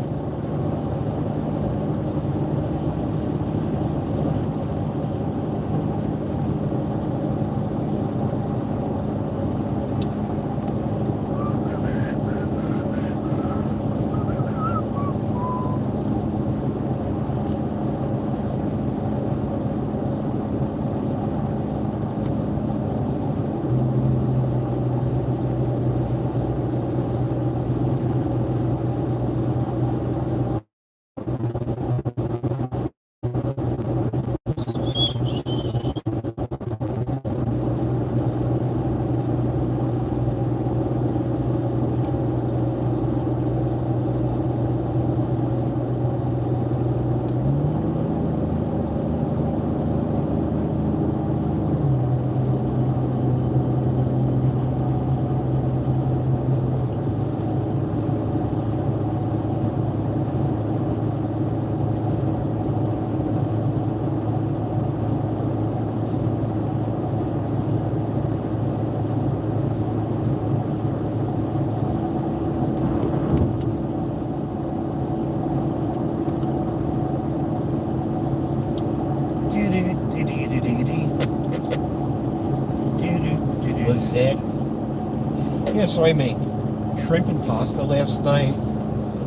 Was that? Yeah, so I made shrimp and pasta last night,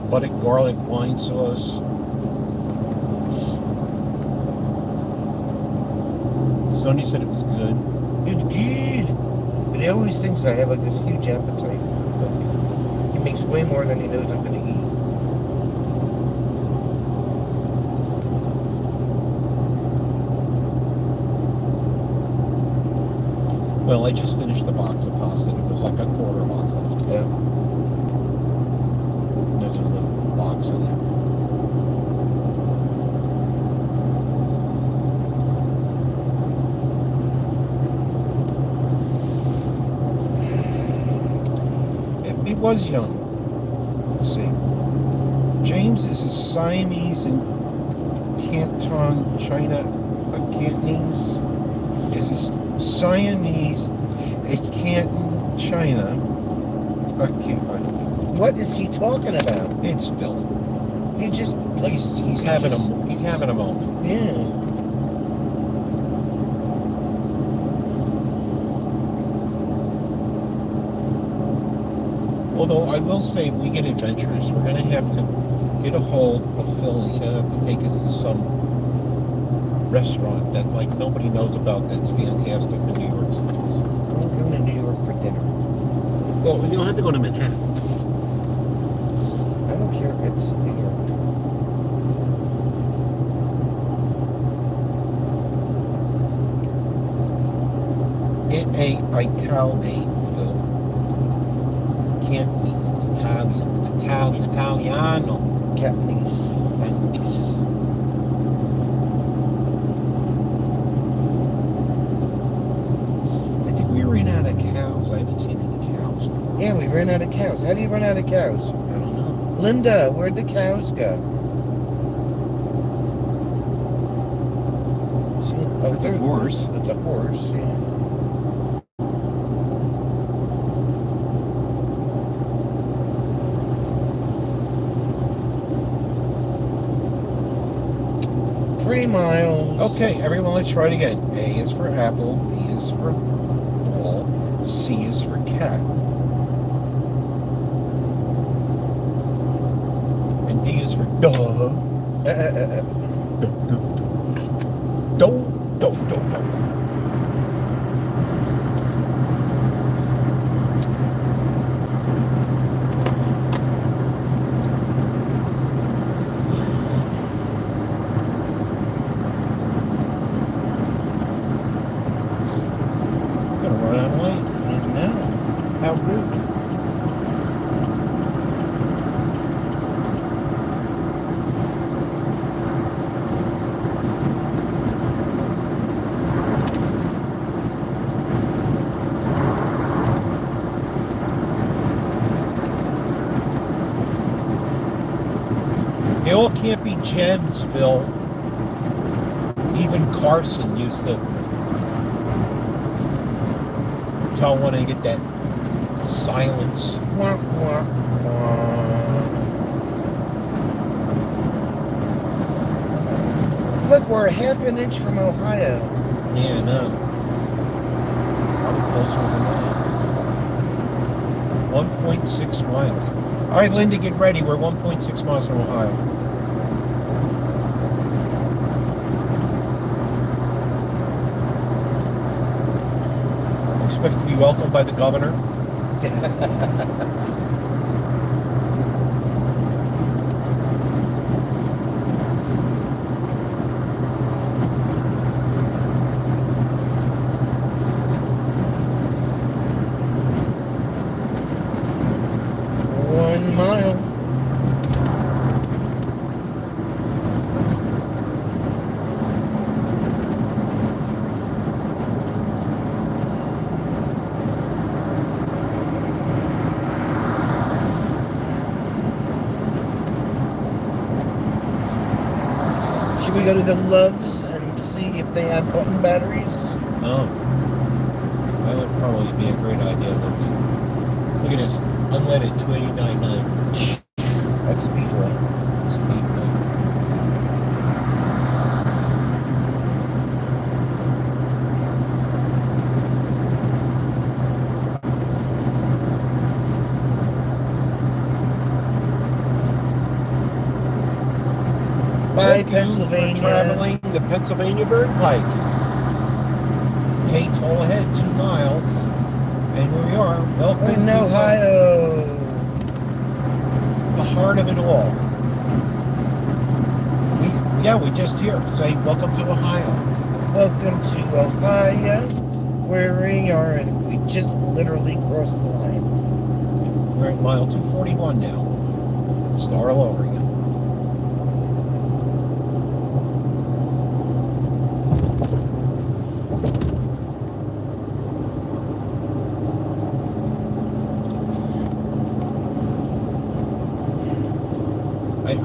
butter garlic wine sauce. Sonny said it was good. It's good. But he always thinks I have like this huge appetite. But he makes way more than he knows I'm gonna eat. Well, I just finished the box of pasta. There was like a quarter box left. Yeah. There's a little box in there. It was young. Let's see. James is a Siamese in Canton, China. A Cantonese is a Siamese in Canton, China. A What is he talking about? It's Phil. He just like He's having a moment. Yeah. Although I will say, if we get adventurous, we're going to have to get a hold of Phil. He's going to have to take us to some restaurant that like nobody knows about. That's fantastic in New York. Sometimes. I'm going to New York for dinner. Well, you'll have to go to Manhattan. I don't care if it's New York. Italian, Phil. Cantonese, Italiano. Cantonese. I think we ran out of cows. I haven't seen any cows. Yeah, we ran out of cows. How do you run out of cows? I don't know. Linda, where'd the cows go? Oh, It's a horse. It's a horse, yeah. Three miles. Okay, everyone, let's try it again. A is for apple, B is for ball, C is for cat, and D is for duh. Do, do, do, do. Gonna run out of lane. No. How rude. They all can't be gems, Phil. Even Carson used to tell when I get that silence. Wah, wah, wah. Look, we're a half an inch from Ohio. Yeah, no. Probably closer than that. 1.6 miles. All right, Linda, get ready. We're 1.6 miles from Ohio. Expect to be welcomed by the governor. One mile. Should we go to the Loves and see if they have button batteries? Oh. That would probably be a great idea. Look at this. Unleaded 289.9. At Speedway. Speedway. Bye, Thank Pennsylvania. you for traveling the Pennsylvania Turnpike. Pay toll ahead 2 miles. And here we are. Welcome We're in to Ohio. the heart of it all. We just here. Say, welcome to Ohio. Welcome to Ohio, where we are, and we just literally crossed the line. We're at mile 241 now. Let's start all over again.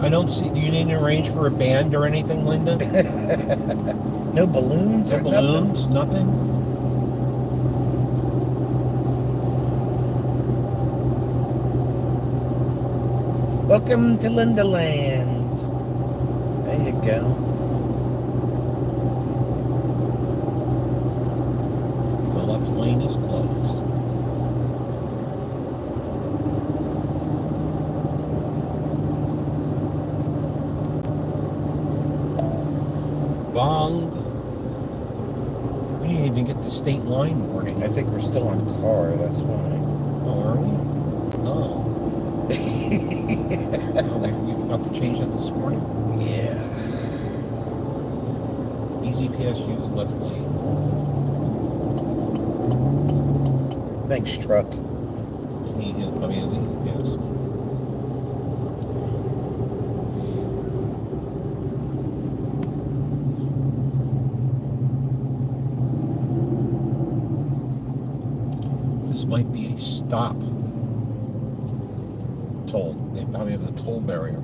I don't see. Do you need to arrange for a band or anything, Linda? No balloons No or balloons? Nothing? nothing? Welcome to Linda Land. There you go. The left lane is closed. Bong. We didn't even get the state line warning. I think we're still on car, that's why. Oh, are we? Oh. Oh, we forgot to change that this morning? Yeah. Easy pass use left lane. Thanks, truck. He probably has easy pass. This might be a stop toll. They probably have the toll barrier.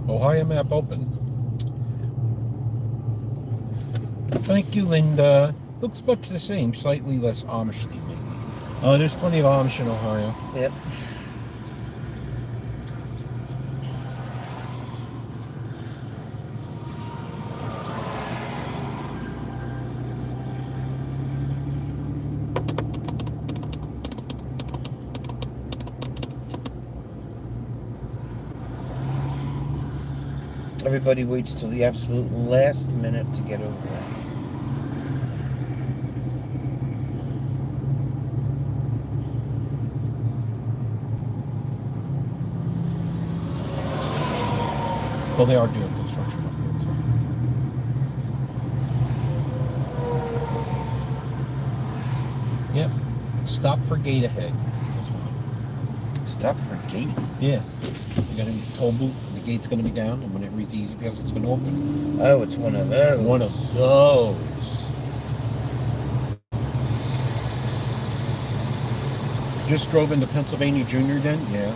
Ohio map open. Thank you, Linda. Looks much the same, slightly less Amishly, maybe. Oh, there's plenty of Amish in Ohio. Yep. Everybody waits till the absolute last minute to get over there. Well, they are doing construction up here, too. Yep. Stop for gate ahead. That's fine. Stop for gate. Yeah. You got a toll booth, and the gate's going to be down, and when it reads Easy Pass, it's going to open. Oh, it's one of those. One of those. Just drove into Pennsylvania Junior Den? Yeah.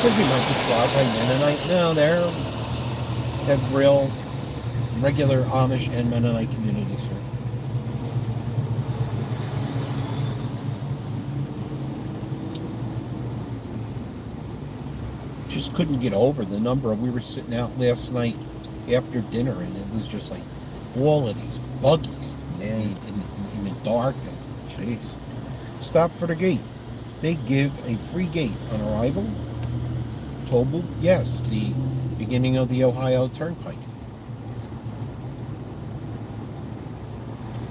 Says you might be quasi-Mennonite. No, they're have real, regular Amish and Mennonite communities here. Just couldn't get over the number. We were sitting out last night after dinner, and it was just like all of these buggies in the dark. And jeez, stop for the gate. They give a free gate on arrival. Toll booth? Yes, the beginning of the Ohio Turnpike.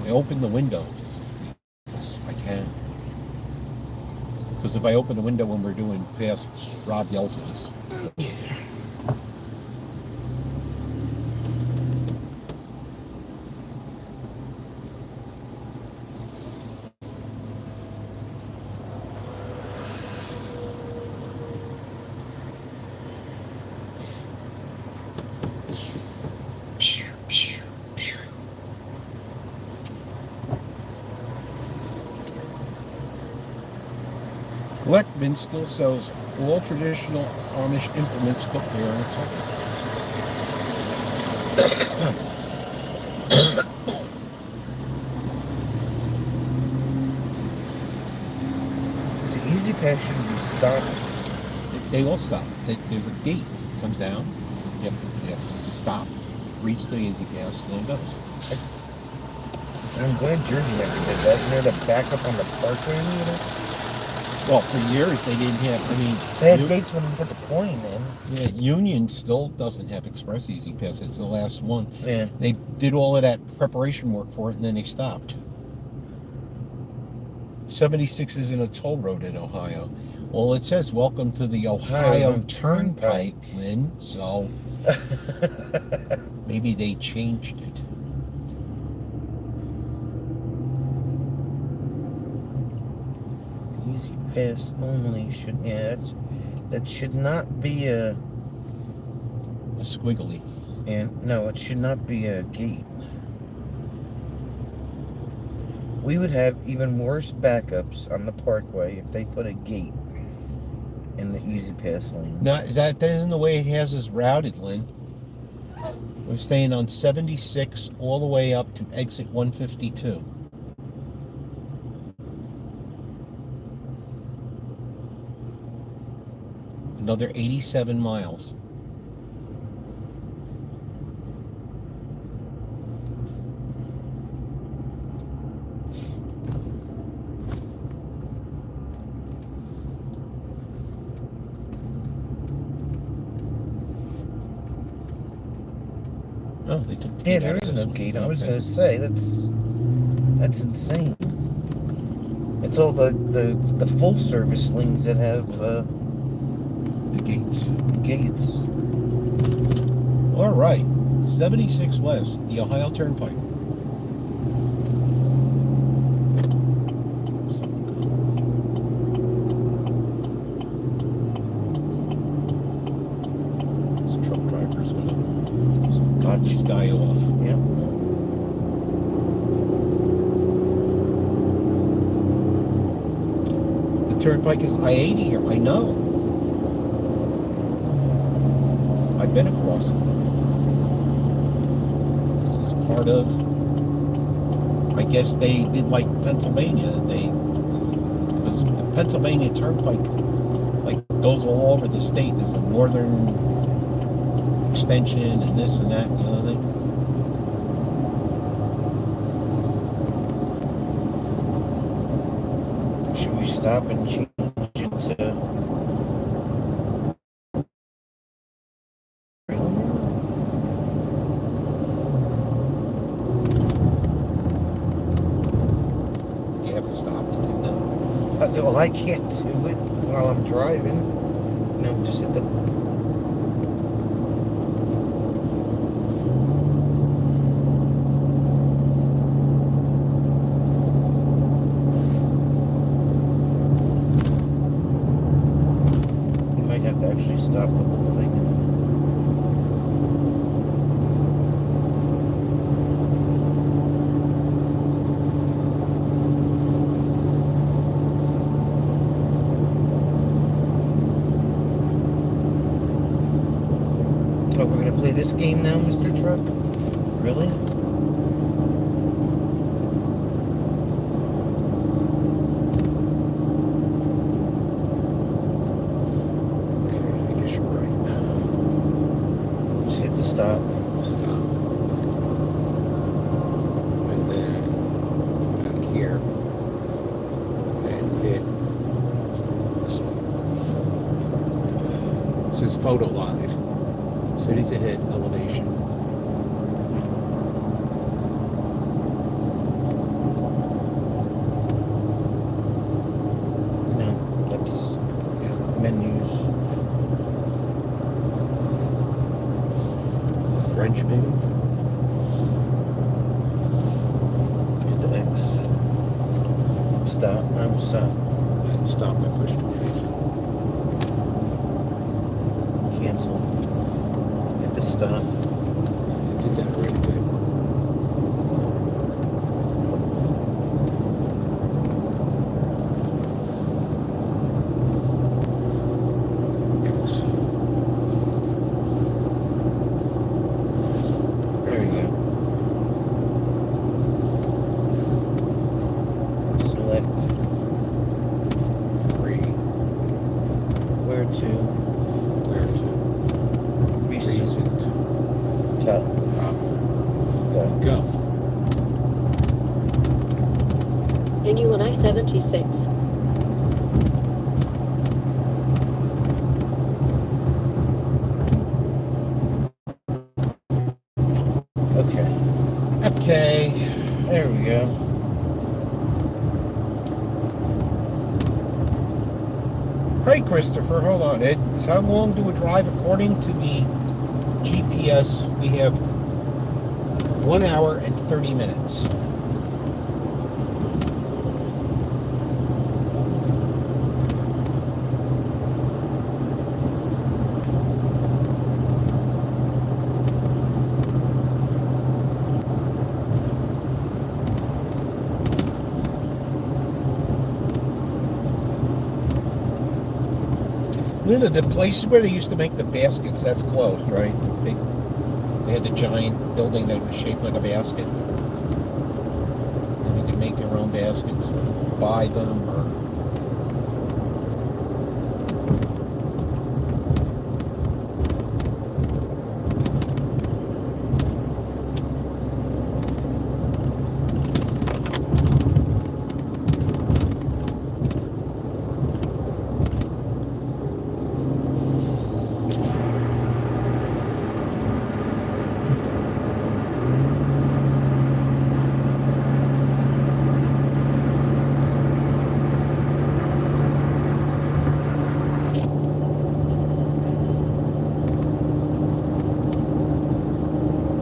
I open the window because I can. Because if I open the window when we're doing fast, Rob yells at us. Yeah. Leckman still sells all traditional Amish implements, cookware, and etc. The Easy Pass should be stopping. They all stop. There's a gate. It comes down. You have to stop, reach the Easy Pass, and then it goes. I'm glad Jersey never did that. You know, to back up on the parkway, you know? Well, for years they didn't have. I mean, They had gates when we put the coin in. Yeah, Union still doesn't have Express Easy Pass. It's the last one. Yeah. They did all of that preparation work for it, and then they stopped. 76 isn't a toll road in Ohio. Well, it says welcome to the Ohio Turnpike, Lynn, so maybe they changed it. Easy Pass only should, yeah, that should not be a squiggly. And no, it should not be a gate. We would have even worse backups on the parkway if they put a gate in the Easy Pass lane. No, that isn't the way it has us routed, Lynn. We're staying on 76 all the way up to exit 152. Another 87 miles. Oh, they took the Yeah, gate there out of is this no one. gate. I Okay. was gonna say that's insane. It's all the full service lanes that have The gates. gates. All right, 76 West, the Ohio Turnpike. This truck driver is gonna cut this guy off. Yeah. The turnpike is I-80 here. I know. I've been across it. This is part of. I guess they did like Pennsylvania. Because the Pennsylvania Turnpike like goes all over the state. There's a northern extension and this and that and the other thing. Should we stop and change it to? You have to stop to do that. Well, I can't do it while I'm driving. No, just hit the. You might have to actually stop the whole thing. Oh, we're gonna play this game now, Mr. Truck? Really? Okay, I guess you're right. Just hit the stop. Stop. And then back here. And hit this one. It says photo live. Cities ahead, elevation. No, that's menus. Wrench maybe? Hit the X. Stop. No, stop. Stop and push the brake. Cancel. Hit the stop. Did that right there. Yes. There you go. Select Three. where to. Where to? Recent. Recent. Top. Continue on I-76. Okay. Okay. There we go. Hi, Christopher. Hold on. It's how long do we drive according to the GPS? We have 1 hour and 30 minutes. Linda, the places where they used to make the baskets, that's closed, right? They had the giant building that was shaped like a basket. And you could make your own baskets, or buy them, or...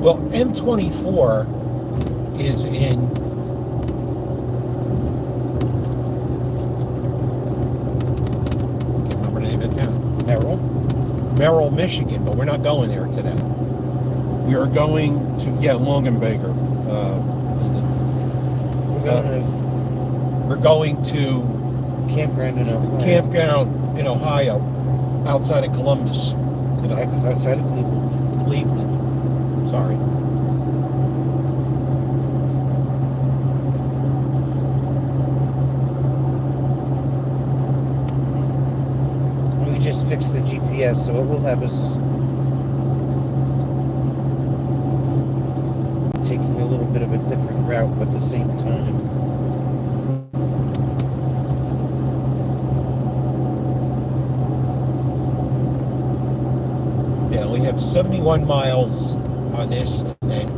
Well, M24 is in... I can't remember the name of the town. Merrill, Michigan, but we're not going there today. We are going to, Longenbaker. We're going to Campground in Ohio, outside of Columbus. Outside of Cleveland. Sorry. We just fixed the GPS, so it will have us taking a little bit of a different route, but at the same time. Yeah, we have 71 miles on this, and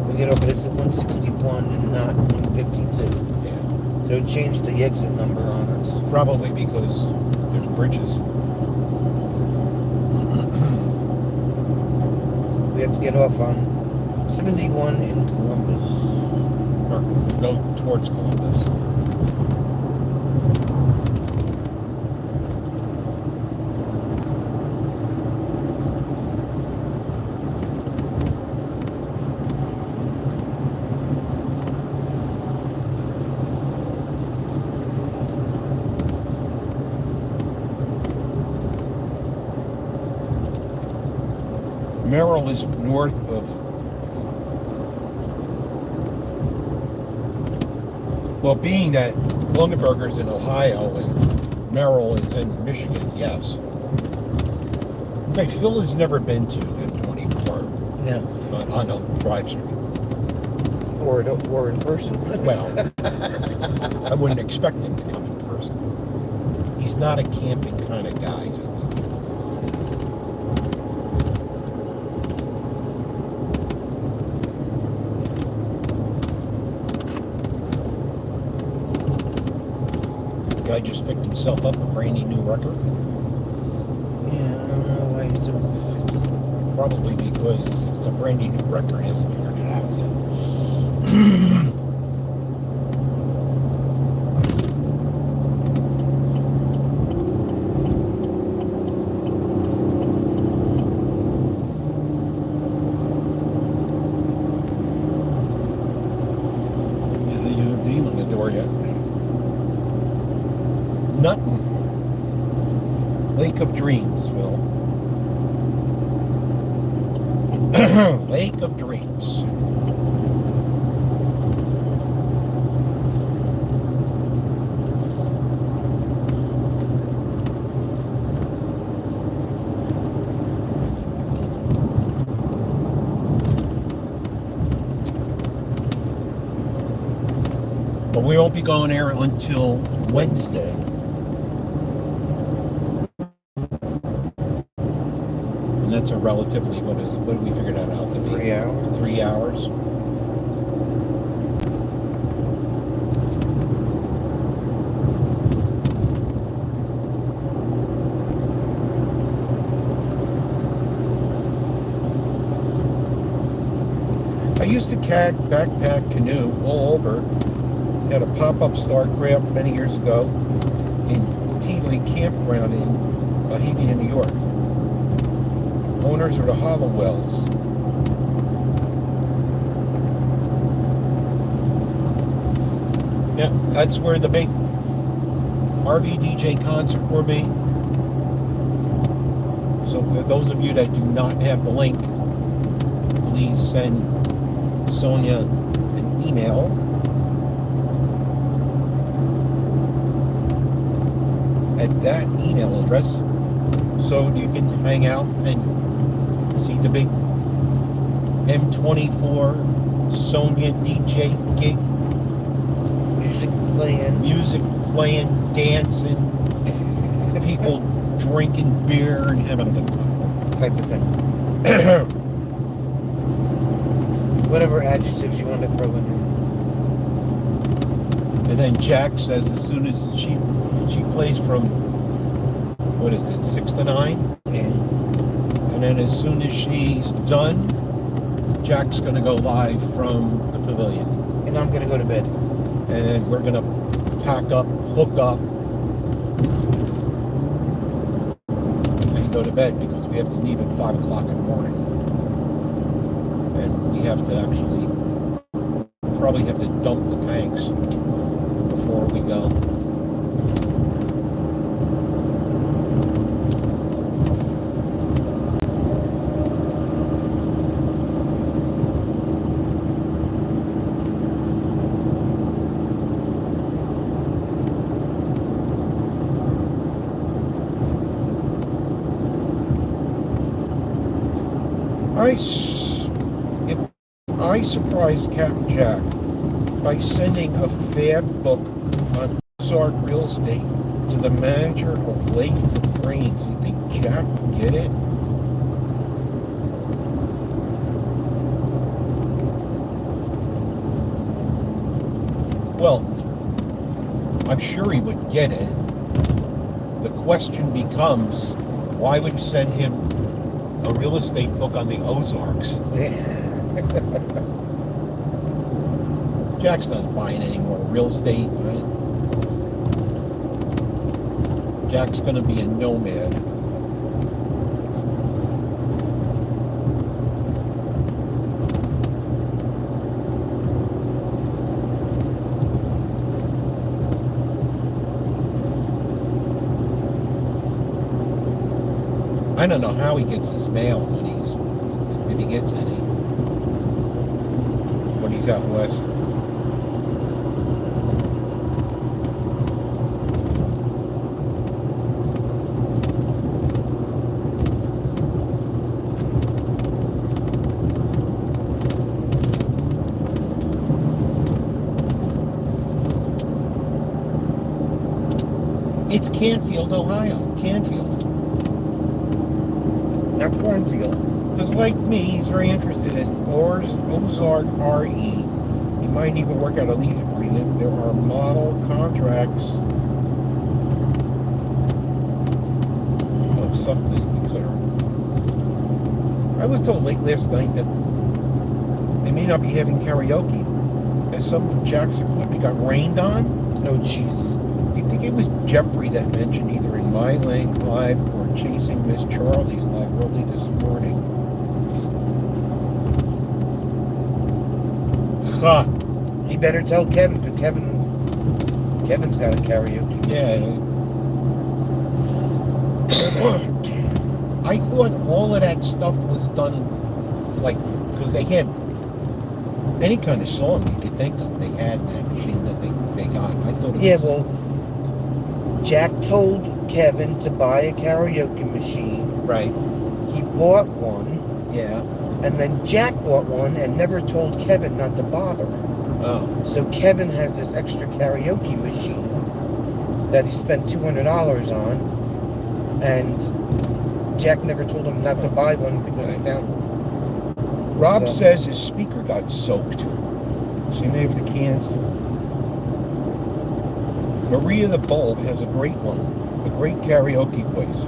We get over it's at 161 and not 152. yeah, So it changed the exit number on us. probably because there's bridges. We have to get off on 71 in Columbus. Or to go towards Columbus. Merrill is north of... Well, being that Lunenburger's in Ohio and Merrill is in Michigan, yes. Okay, Phil has never been to M24 No. on a drive street. Or in person. Well, I wouldn't expect him to come in person. He's not a camping kind of guy, I think. Guy just picked himself up a brand new record. Yeah, I don't know why he's doing 50. Probably because it's a brand new record, hasn't figured it out yet. Yeah, you have name on the door yet. Nothing. Lake of Dreams, Phil. Lake of Dreams. we won't be going there until Wednesday. And that's a relatively, what is it? What did we figure that out to be? 3 hours. 3 hours. I used to backpack canoe all over. Had a pop-up StarCraft many years ago in Tealy Campground in Bohemia, New York. Owners are the Hollowells. Yeah, that's where the big RVDJ concert will be. So for those of you that do not have the link, please send Sonia an email. At that email address, so you can hang out and see the big M24 Sonia DJ gig. Music playing, dancing, people drinking beer and having a good time. Type of thing. Whatever adjectives you want to throw in there. And then Jack says as soon as she plays from, what is it, 6 to 9? Yeah. And then as soon as she's done, Jack's going to go live from the pavilion. And I'm going to go to bed. And then we're going to pack up, hook up, and go to bed because we have to leave at 5 o'clock in the morning. And we have to probably have to dump the tanks before we go. If I surprised Captain Jack by sending a fab book on Ozark real estate to the manager of Lake Greens, you think Jack would get it? Well, I'm sure he would get it. The question becomes, why would you send him a real estate book on the Ozarks? Jack's not buying any more real estate, right? Jack's going to be a nomad. I don't know how he gets his mail if he gets any, when he's out west. It's Canfield, Ohio. Canfield. Not Cornfield. Because like me, he's very interested in Ozark RE. He might even work out a lease agreement. There are model contracts of something, etc. I was told late last night that they may not be having karaoke, as some of Jack's equipment got rained on. Oh, jeez. I think it was Jeffrey that mentioned either in my live or Chasing Miss Charlie's live early this morning. Huh. You better tell Kevin, because Kevin's got a karaoke. Yeah. I thought all of that stuff was done, like, because they had any kind of song you could think of. They had that machine that they got. I thought it was... Yeah, well, Jack told Kevin to buy a karaoke machine. Right. He bought one. Yeah. And then Jack bought one and never told Kevin not to bother. Oh. So Kevin has this extra karaoke machine that he spent $200 on, and Jack never told him not to buy one because he found one. Rob So- says his speaker got soaked. So you may have to cancel. Maria the Bulb has a great one. A great karaoke voice.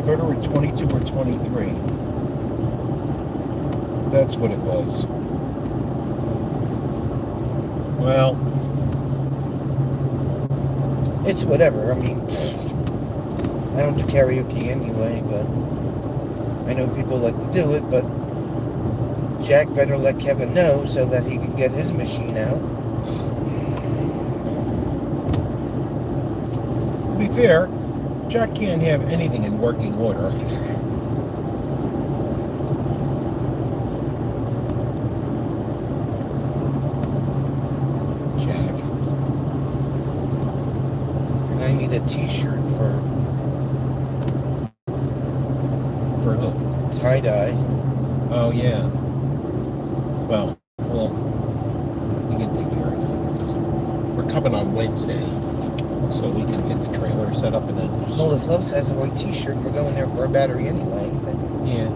Heard her at 22 or 23. That's what it was. Well, It's whatever. I mean, I don't do karaoke anyway, but I know people like to do it, but Jack better let Kevin know so that he can get his machine out. to be fair, Jack can't have anything in working order. Jack. And I need a t-shirt for who? tie-dye. Oh, yeah. Well, we can take care of that because we're coming on Wednesday, so we can get the trailer set up and then just... Well, if Loves has a white t-shirt and we're going there for a battery anyway, then Yeah.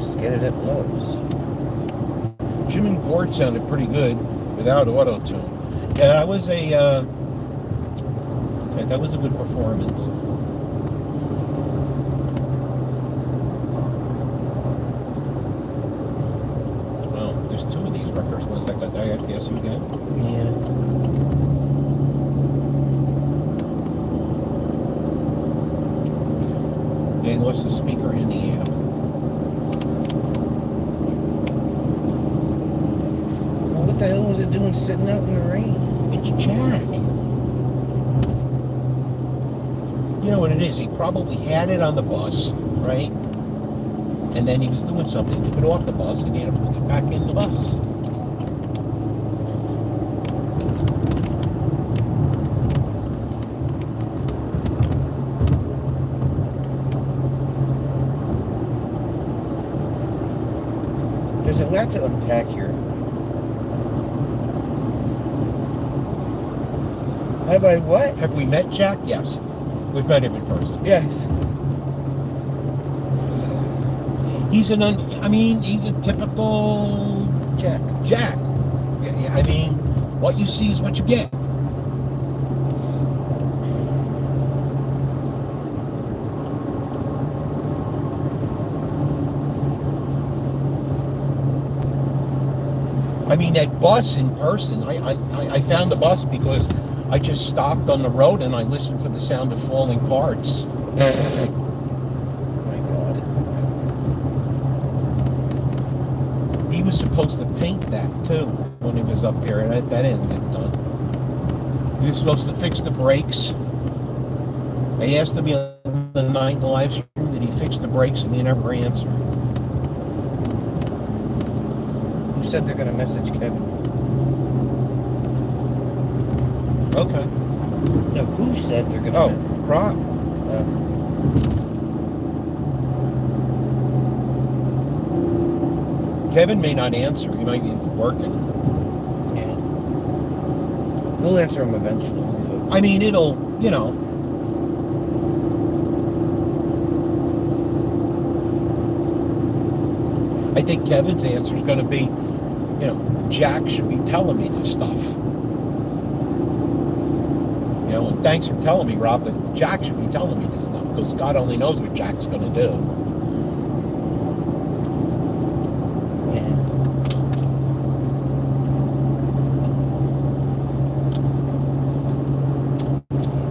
just get it at Loves. Jim and Gord sounded pretty good without auto-tune. Yeah, that was a good performance. Well, there's two of these records unless I got to guess who again. Yeah. Yeah, he lost the speaker in the amp. Well, what the hell was it doing sitting out in the rain? It's Jack. You know what it is? He probably had it on the bus, right? And then he was doing something, took it off the bus, and he had to put it back in the bus. There's a lot to unpack here. Have I what? Have we met Jack? Yes. We've met him in person. Yes. He's he's a typical Jack. Jack. Yeah, I mean, what you see is what you get. I mean, that bus in person, I found the bus because I just stopped on the road and I listened for the sound of falling parts. Oh my God. He was supposed to paint that too when he was up here, and that didn't get done. He was supposed to fix the brakes. I asked him the other night in the live stream, did he fix the brakes, and he never answered. Who said they're gonna message Kevin? Okay. No, who said they're gonna Oh, message? Rob. Kevin may not answer. He might be working. Yeah. We'll answer him eventually. But I mean, it'll, you know. I think Kevin's answer is going to be, you know, Jack should be telling me this stuff. You know, and thanks for telling me, Rob, but Jack should be telling me this stuff because God only knows what Jack's going to do.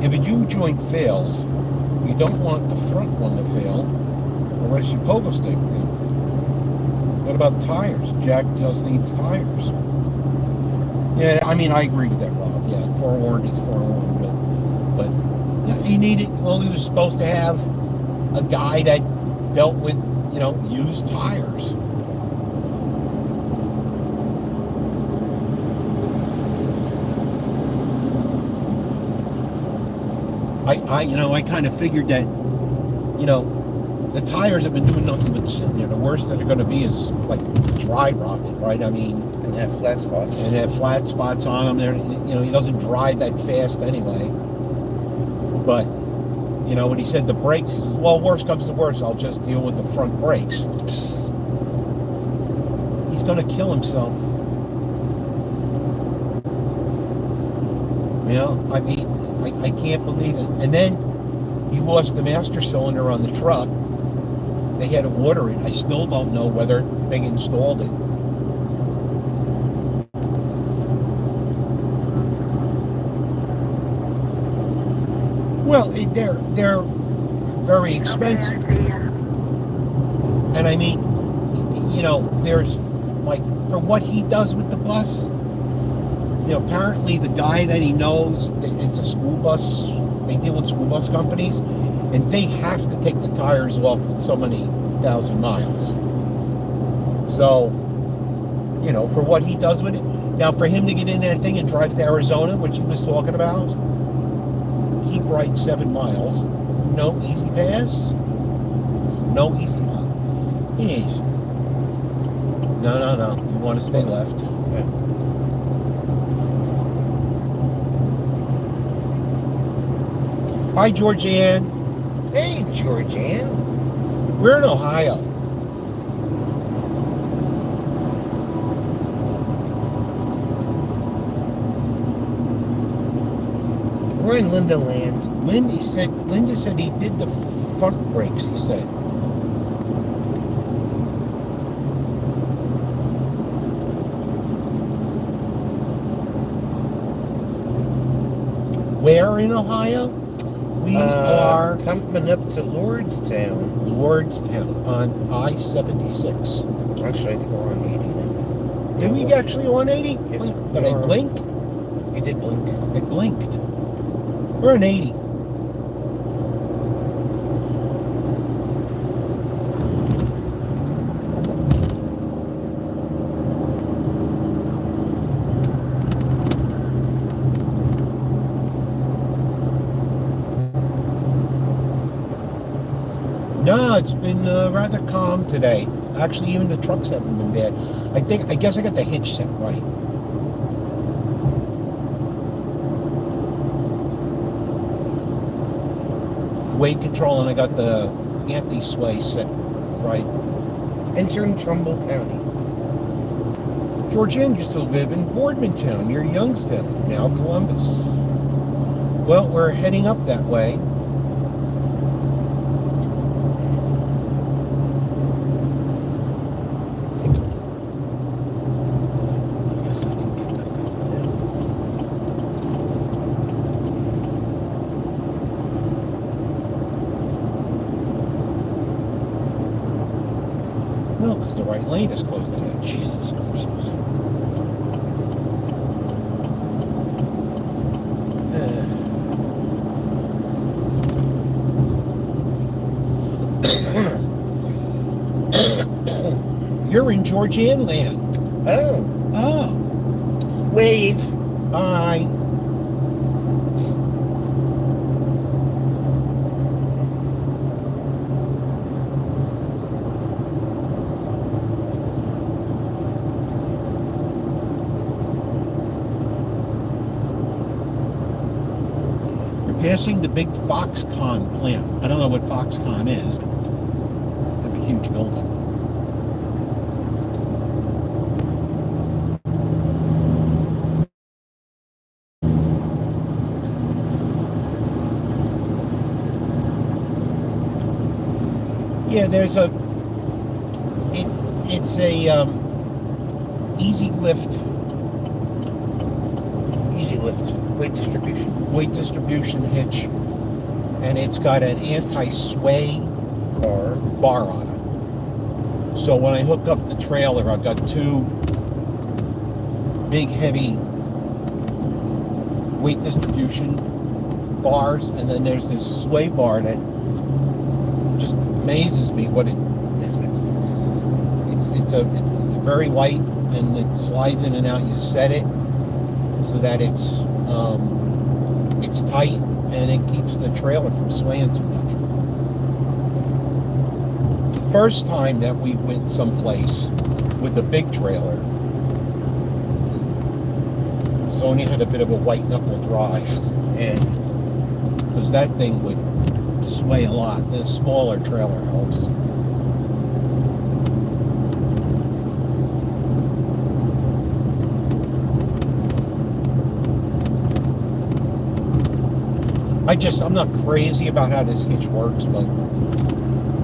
If a U-joint fails, you don't want the front one to fail, or else your pogo stick. What about tires? Jack just needs tires. Yeah, I mean, I agree with that, Rob. Yeah, forewarned is forewarned, but yeah, he needed. Well, he was supposed to have a guy that dealt with, you know, used tires. I kind of figured that, you know, the tires have been doing nothing but sitting there. The worst that they're going to be is like dry rotted, right? I mean, And have flat spots. and have flat spots on them. There, you know, he doesn't drive that fast anyway. But you know, when he said the brakes, he says, "Well, worst comes to worst, I'll just deal with the front brakes." Psst. He's going to kill himself. You know, I mean, I can't believe it. And then he lost the master cylinder on the truck. They had to order it. I still don't know whether they installed it. Well, they're very expensive. And I mean, you know, there's like, for what he does with the bus, you know, apparently the guy that he knows, it's a school bus, they deal with school bus companies, and they have to take the tires off at so many thousand miles. So, you know, for what he does with it. Now, for him to get in that thing and drive to Arizona, which he was talking about, keep right 7 miles, no easy pass, no easy mile. Yes. No. You want to stay left. Okay. Hi, Georgianne. Hey, Georgianne. We're in Ohio. We're in Linda Land. Linda said he did the front brakes, he said. Where in Ohio? We are coming up to Lordstown. Lordstown on I-76. Actually, I think we're on 80 now. Did we actually on 80? Yes. Wait, did I blink? You did blink. I blinked. We're on 80. No, it's been rather calm today. Actually, even the trucks haven't been bad. I guess I got the hitch set right. Weight control, and I got the anti-sway set right. Entering Trumbull County. Georgianne used to live in Boardmantown near Youngstown, now Columbus. Well, we're heading up that way. No, because the right lane is closed down. Jesus Christmas. You're in Georgian land. Oh. Oh. Wave. Bye. Passing the big Foxconn plant. I don't know what Foxconn is. They have a huge building. Yeah, there's a. It's a easy lift. Easy lift. Weight distribution. Weight distribution hitch, and it's got an anti-sway bar on it. So when I hook up the trailer, I've got two big heavy weight distribution bars, and then there's this sway bar that just amazes me what it's a very light, and it slides in and out. You set it so that it's tight, and it keeps the trailer from swaying too much. first time that we went someplace with a big trailer, Sonia had a bit of a white knuckle drive. Yeah. Because that thing would sway a lot. The smaller trailer helps. I'm not crazy about how this hitch works, but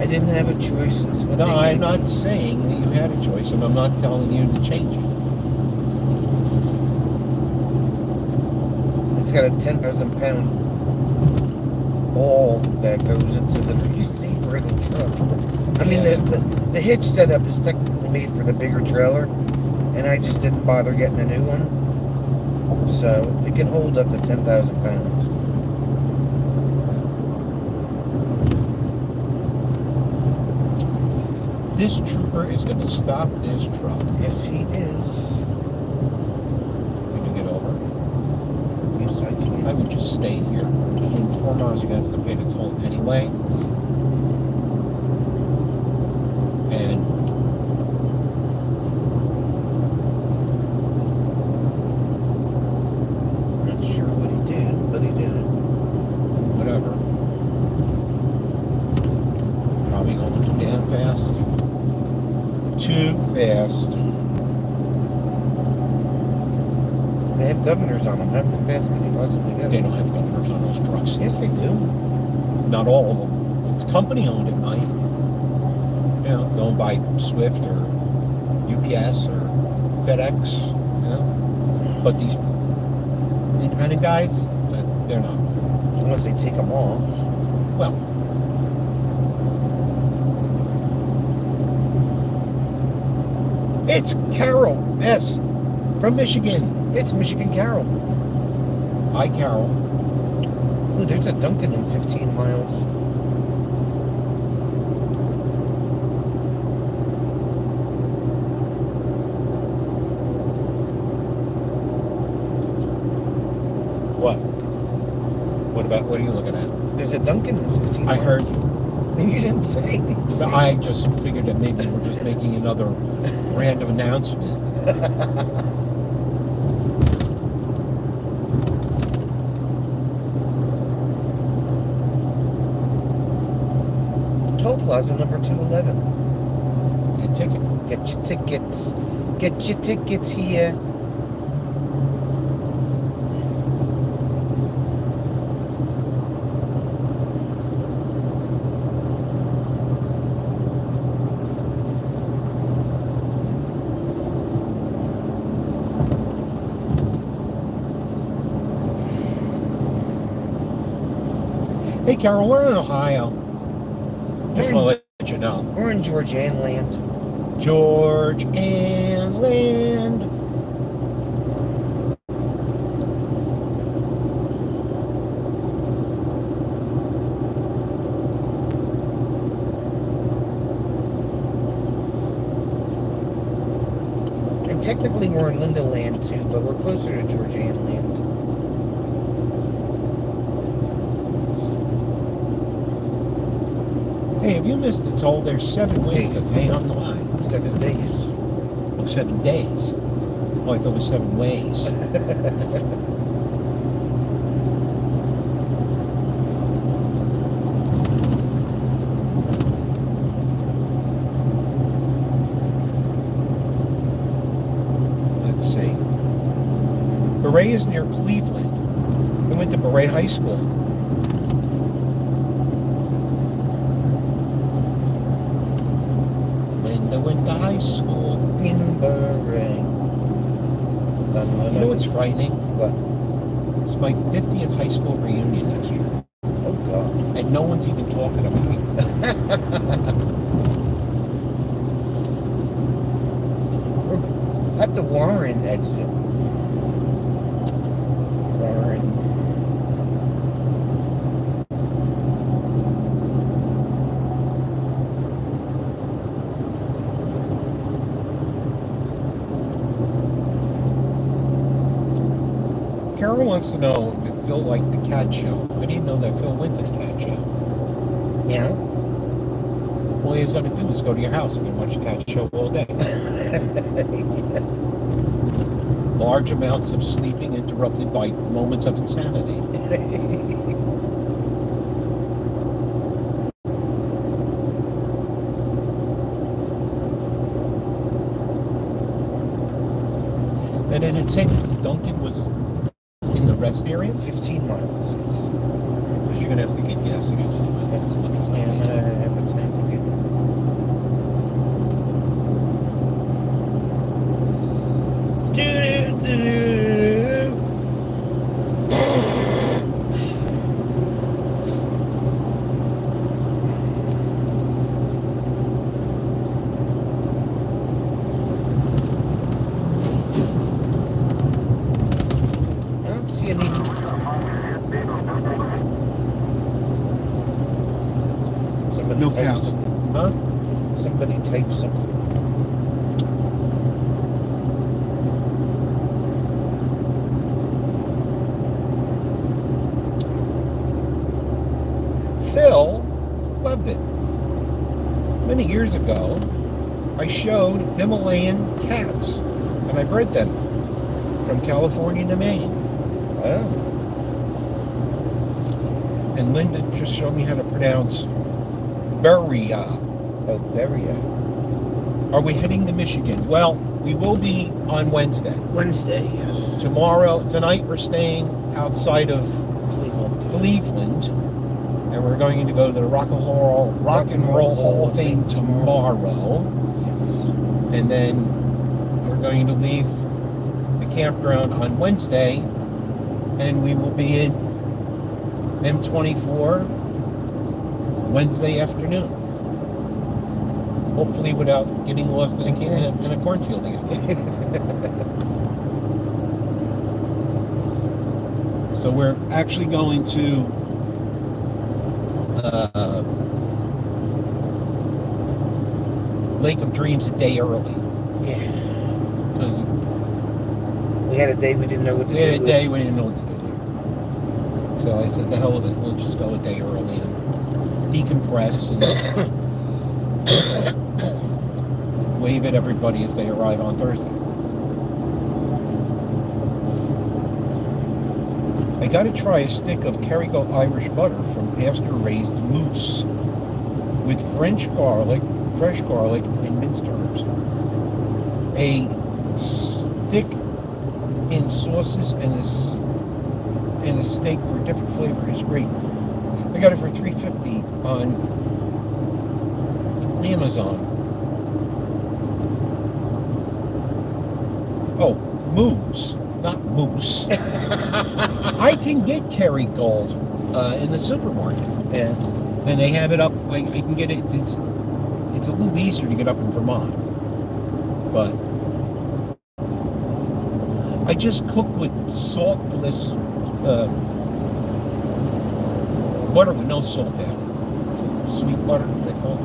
I didn't have a choice. That's what no, they I'm gave not me. saying that you had a choice, and I'm not telling you to change it. It's got a 10,000-pound ball that goes into the receiver of the truck. I mean, Yeah. the hitch setup is technically made for the bigger trailer, and I just didn't bother getting a new one. So it can hold up to 10,000 pounds. This trooper is going to stop this truck. Yes, he is. Can you get over? Yes, I can. I would just stay here. Because in 4 miles you're going to have to pay the toll anyway. And Not sure what he did, but he did it. whatever. Probably going too damn fast. Too fast. They have governors on them. How fast can they possibly go? They don't have governors on those trucks. Yes, they do. Not all of them. It's company owned at night. You know, it's owned by Swift or UPS or FedEx. You know, but these independent guys, they're not. Unless they take them off. Well, it's Carol S. from Michigan. It's Michigan Carol. Hi, Carol. Ooh, there's a Dunkin' in 15 miles. What? What are you looking at? There's a Dunkin' in 15 I miles. heard. You didn't say anything. I just figured that maybe we're just making another random announcement. Toll Plaza number 211. Your ticket. Get your tickets. Get your tickets here. Hey, Carol, we're in Ohio. Just want to let you know. We're in Georgian land. George and Land. And technically we're in Linda land too, but we're closer to Georgian land. Hey, have you missed the toll? There's 7 ways to pay on the line. 7 days. Oh, 7 days. Oh, I thought it was 7 ways. Let's see. Beret is near Cleveland. I went to Beret High School. Linda went to high school. In Beret. You know what's frightening? What? It's my 50th high school reunion next year. Oh, God. And no one's even talking about it. We're at the Warren exit. Warren. Carol wants to know if Phil liked the cat show. I didn't know that Phil went to the cat show. Yeah? Well, all he's got to do is go to your house and you watch a cat show all day. Large amounts of sleeping interrupted by moments of insanity. And then it said Duncan was in the rest area? 15 miles. Because you're going to have to get gas again anyway. As much as I Yeah, I'm can. gonna have a tank again. I don't see any. Somebody No type cows. something. Huh? Somebody type something. Phil loved it. Many years ago, I showed Himalayan cats, and I bred them from California to Maine. Oh. And Linda just showed me how to pronounce Beria. Oh, Beria. Are we heading to Michigan? Well, we will be on Wednesday. Wednesday, yes. Tonight we're staying outside of Cleveland, and we're going to go to the Rock and Roll Hall of Fame tomorrow. And then we're going to leave the campground on Wednesday, and we will be in M24 Wednesday afternoon. Hopefully without getting lost in a cornfield again. So we're actually going to Lake of Dreams a day early. Yeah. Because We had a day we didn't know what to do. we had a with. day we didn't know what to do. So I said, the hell with it. We'll just go a day early and decompress and wave at everybody as they arrive on Thursday. I got to try a stick of Kerrygo Irish butter from pasture-raised moose with fresh garlic, and minced herbs. A stick in sauces and a steak for different flavor is great. I got it for $3.50 on Amazon. Oh, moose, not moose. I can get Kerrygold in the supermarket. Yeah. And they have it up. I can get it. It's a little easier to get up in Vermont, but I just cook with saltless butter with no salt added. Sweet butter, they call it.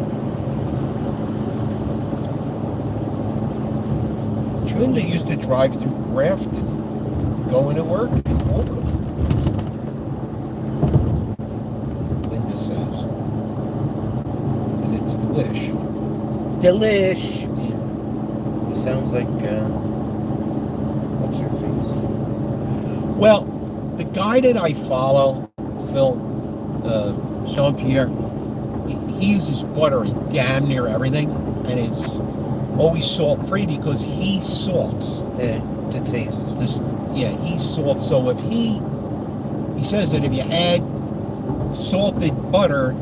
Linda used to drive through Grafton, going to work in Oberlin. Linda says. And it's delish. Delish. Yeah. It sounds like, what's your face? Well, the guy that I follow, Phil, Jean-Pierre, he uses butter in damn near everything, and it's always salt-free because he salts. Yeah, to taste. He salts. So if he says that if you add salted butter,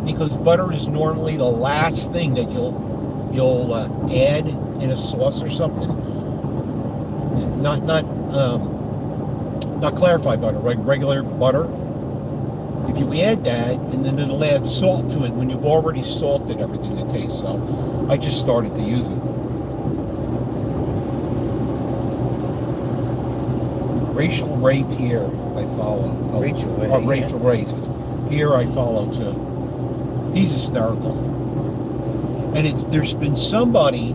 because butter is normally the last thing that you'll add in a sauce or something. Not clarified butter, regular butter. If you add that, and then it'll add salt to it when you've already salted everything to taste. So I just started to use it. Rachel Ray Pierre, I follow. Rachel Ray, Rachel Ray says. Pierre, I follow too. He's hysterical. And there's been somebody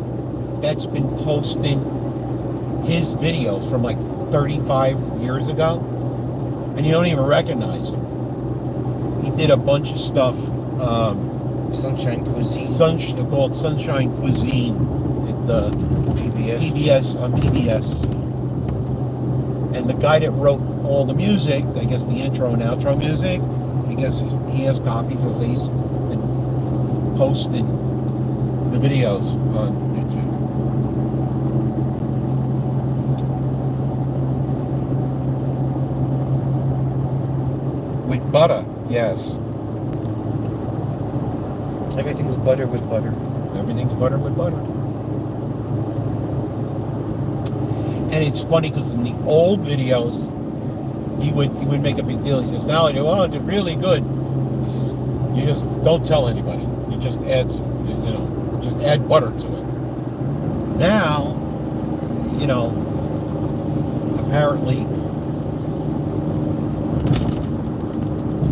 that's been posting his videos from like 35 years ago, and you don't even recognize him. He did a bunch of stuff Sunshine Cuisine. Called Sunshine Cuisine at the PBS. on PBS. And the guy that wrote all the music, I guess the intro and outro music, I guess he has copies of these and posted the videos on YouTube. With butter, yes. Everything's butter with butter. Everything's butter with butter. And it's funny because in the old videos, he would make a big deal. He says, now I do, oh, they're really good. He says, you just don't tell anybody. You just add some, just add butter to it. Now, apparently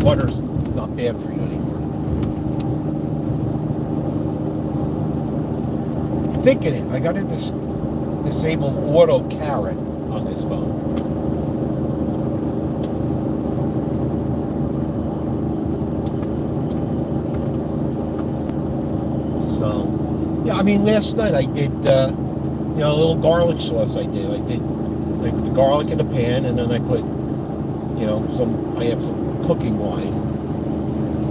butter's not bad for you anymore. Thinking it, I got to disable auto carrot on this phone. So, yeah, I mean, last night I did, a little garlic sauce I did. I put the garlic in the pan, and then I put, I have some cooking wine,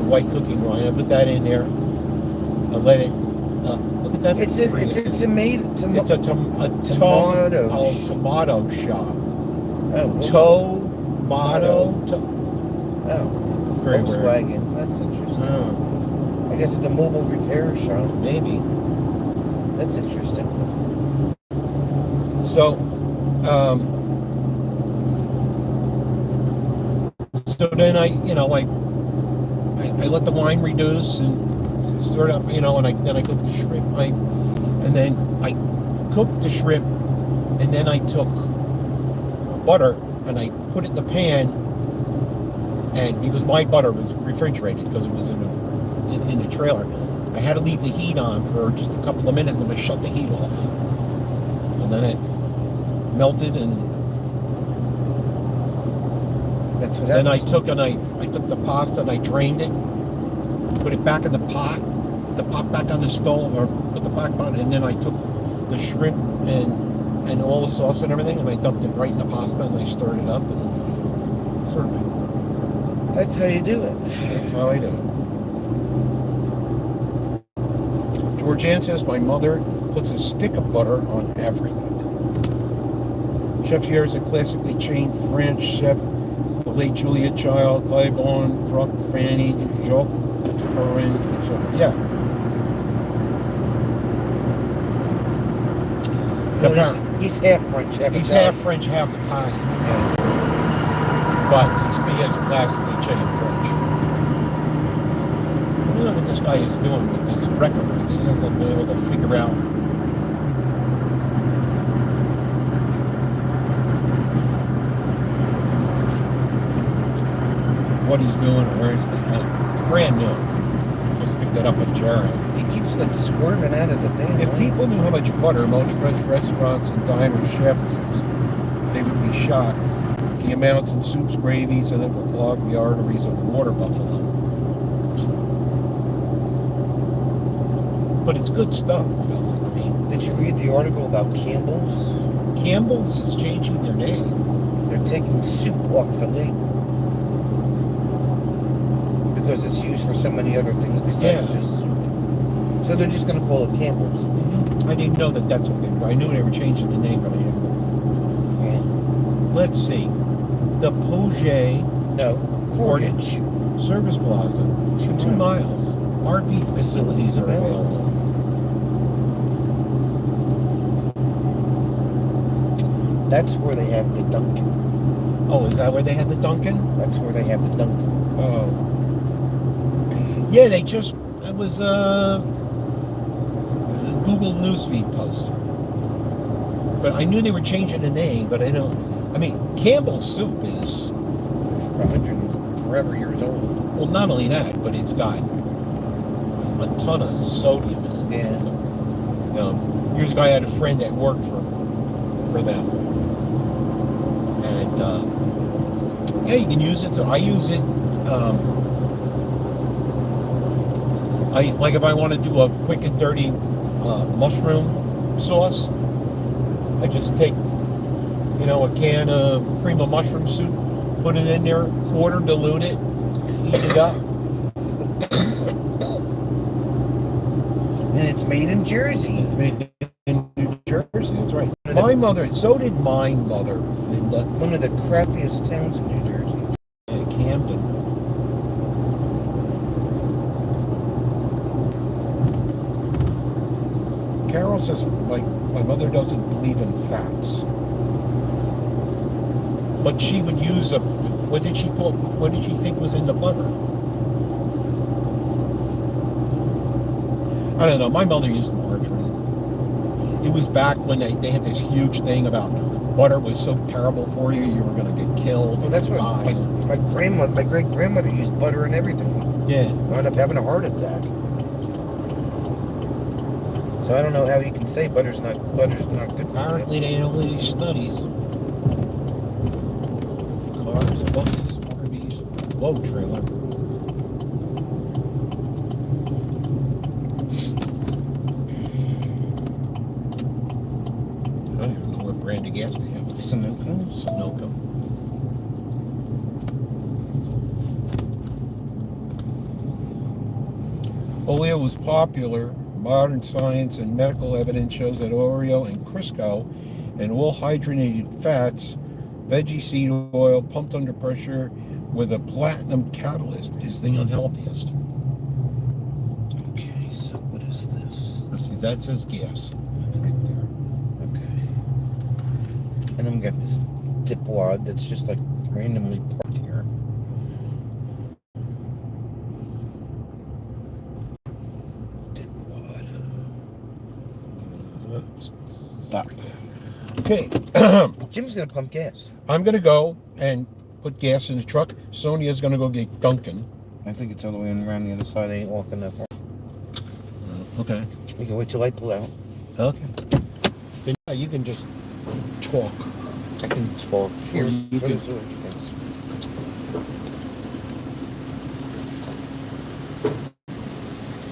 white cooking wine. I put that in there. I let it, look at that. It's a tomato. It's a tomato shop. Oh, Tomato. Very Volkswagen. weird. That's interesting. Oh, I guess it's a mobile repair shop. maybe. That's interesting. So then I let the wine reduce and stir it up, and then I cooked the shrimp. And then I cooked the shrimp, and then I took butter and I put it in the pan, and because my butter was refrigerated because it was in the trailer, I had to leave the heat on for just a couple of minutes, and I shut the heat off, and then it melted, and That's what then I happens. took the pasta and I drained it, put it back in the pot, the pot back on the stove, or put the back on, and then I took the shrimp and all the sauce and everything, and I dumped it right in the pasta, and I stirred it up and served it. That's how you do it. That's how I do it. Georgianne says my mother puts a stick of butter on everything. Chef here is a classically trained French chef. The late Julia Child, Claiborne, Brock, Fanny, Jacques, Corinne, etc. Yeah. Well, he's half French, half He's Italian. half French, half Italian. Yeah. But he has classically trained French. You know what this guy is doing with this record. He hasn't been able to figure out what he's doing or where he's been. It's brand new. Just picked that up with Jared. He keeps like swerving out of the damn If lane. people knew how much butter most French restaurants and diners chef use, they would be shocked. The amounts in soups, gravies, and it will clog the arteries of water buffalo. But it's good stuff, Phil. I mean, Did you read the article about Campbell's? Campbell's is changing their name. They're taking soup off the label because it's used for so many other things besides just soup. So they're just going to call it Campbell's. I didn't know that that's what they were. I knew they were changing the name, but I didn't. Yeah. Let's see. The Poget No. Portage Service Plaza, 2 miles. RV facilities are available. That's where they have the Dunkin'. Oh, is that where they had the Dunkin'? That's where they have the Dunkin'. Oh. Yeah, it was a Google Newsfeed post. But I knew they were changing the name, but Campbell's soup is 100 forever years old. well, not only that, but it's got a ton of sodium in it. Yeah. So, years ago, I had a friend that worked for them, and yeah, you can use it. I use it. If I want to do a quick and dirty mushroom sauce, I just take, a can of cream of mushroom soup, put it in there, quarter, dilute it, heat it up. And it's made in Jersey. It's made in New Jersey, that's right. My mother, so did my mother, Linda. One of the crappiest towns in New Jersey. Camden. Carol says my mother doesn't believe in fats. But she would use what did she think was in the butter? I don't know. My mother used margarine. It was back when they had this huge thing about butter was so terrible for you, you were going to get killed. Well, that's what my great grandmother used butter and everything. Yeah. Wound up having a heart attack. So I don't know how you can say butter's not good for you. Apparently they don't do these studies. Cars, buses, RVs, load trailer. I don't even know what brand of gas they have. Sunoco. Oleo was popular. Modern science and medical evidence shows that Oreo and Crisco and all hydrogenated fats, veggie seed oil pumped under pressure with a platinum catalyst is the unhealthiest. Okay, so what is this? Let's see, that says gas right there. Okay. And then we got this dipwad that's just like randomly parked here. Stop. Okay. Jim's gonna pump gas. I'm gonna go and put gas in the truck. Sonia's gonna go get Duncan. I think it's all the way around the other side. I ain't walking that far. Okay. We can wait till I pull out. Okay. Then you can just talk. I can talk here. You can.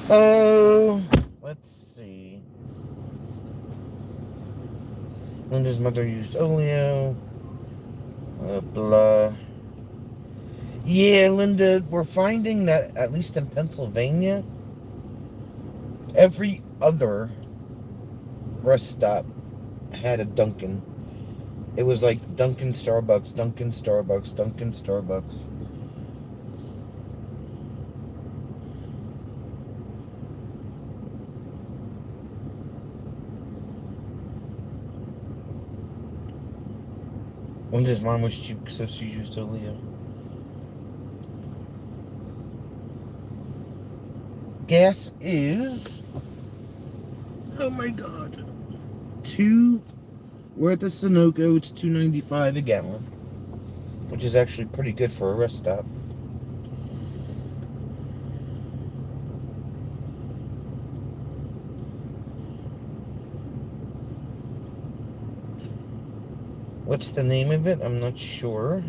Oh, let's see. Linda's mother used Oleo. Blah. Yeah, Linda, we're finding that, at least in Pennsylvania, every other rest stop had a Dunkin'. It was like Dunkin' Starbucks, Dunkin' Starbucks, Dunkin' Starbucks. Linda's mom was cheap, so she used Oleo. Gas is, oh my god, we're at the Sunoco, it's $2.95 a gallon, which is actually pretty good for a rest stop. What's the name of it? I'm not sure.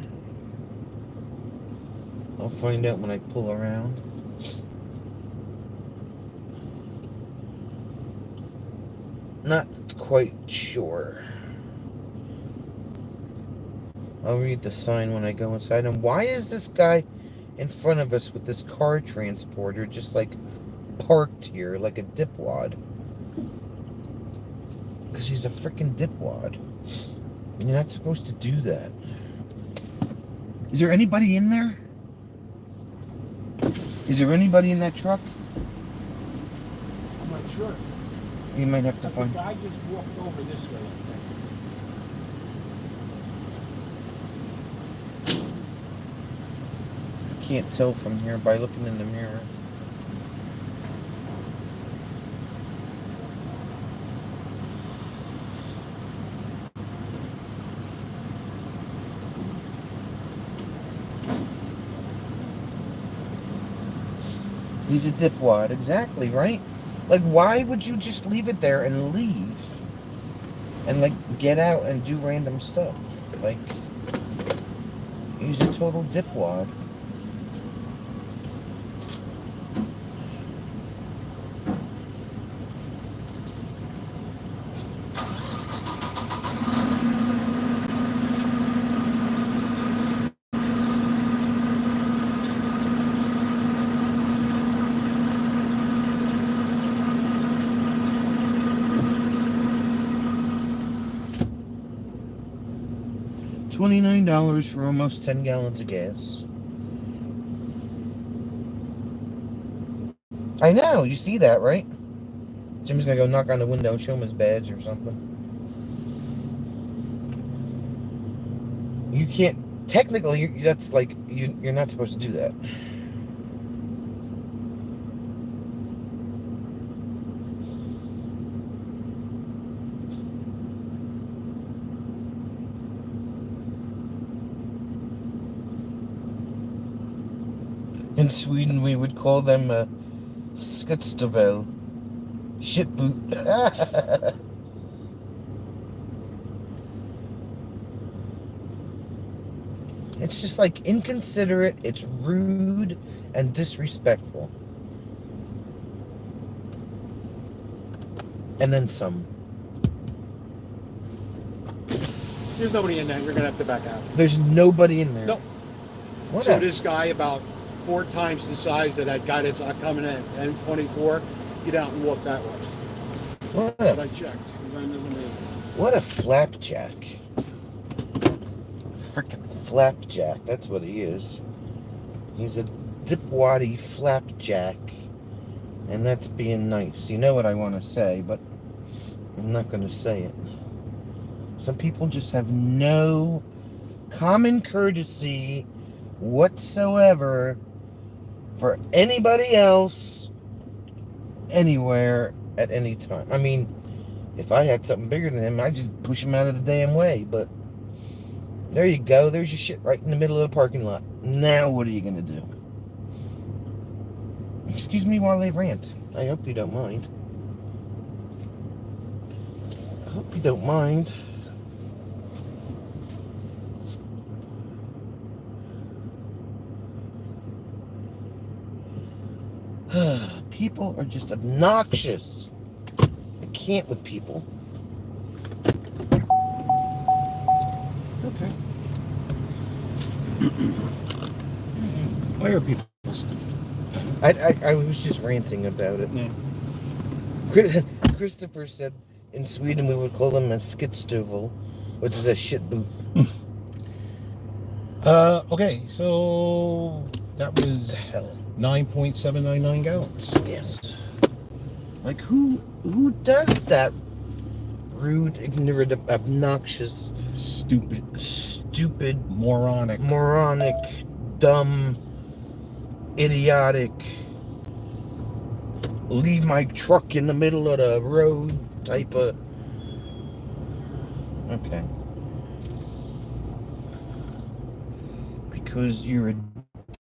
I'll find out when I pull around. Not quite sure. I'll read the sign when I go inside. And why is this guy in front of us with this car transporter just like parked here like a dipwad? Because he's a freaking dipwad. You're not supposed to do that. Is there anybody in there? Is there anybody in that truck? I'm not sure. You might have to The find. guy just walked over this way, I think. I can't tell from here by looking in the mirror. He's a dipwad, exactly, right? Like, why would you just leave it there and leave? And, like, get out and do random stuff? Like, he's a total dipwad. $29 for almost 10 gallons of gas. I know, you see that, right? Jim's gonna go knock on the window and show him his badge or something. You can't, technically, that's like, you're not supposed to do that. In Sweden, we would call them skutstavel. Shit boot. It's just like inconsiderate, it's rude and disrespectful. And then some. There's nobody in there. You're gonna have to back out. There's nobody in there. No. What So a- this guy, about 4 times the size of that guy that's coming in, M24, get out and walk that way. What But I a, checked. 'Cause I know somebody- what a flapjack. Frickin' flapjack, that's what he is. He's a dipwaddy flapjack. And that's being nice. You know what I want to say, but I'm not going to say it. Some people just have no common courtesy whatsoever for anybody else, anywhere, at any time. I mean, if I had something bigger than him, I'd just push him out of the damn way, but there you go. There's your shit right in the middle of the parking lot. Now what are you going to do? Excuse me while they rant. I hope you don't mind. I hope you don't mind. People are just obnoxious. I can't with people. Okay. Why are people stupid? I was just ranting about it. Yeah. Christopher said in Sweden we would call them a skitstuvel, which is a shit boot. Okay, so that was Hell. 9.799 gallons. Yes. Like who does that? Rude, ignorant, obnoxious, Stupid, moronic, dumb, idiotic, leave my truck in the middle of the road type of. Okay. Because you're a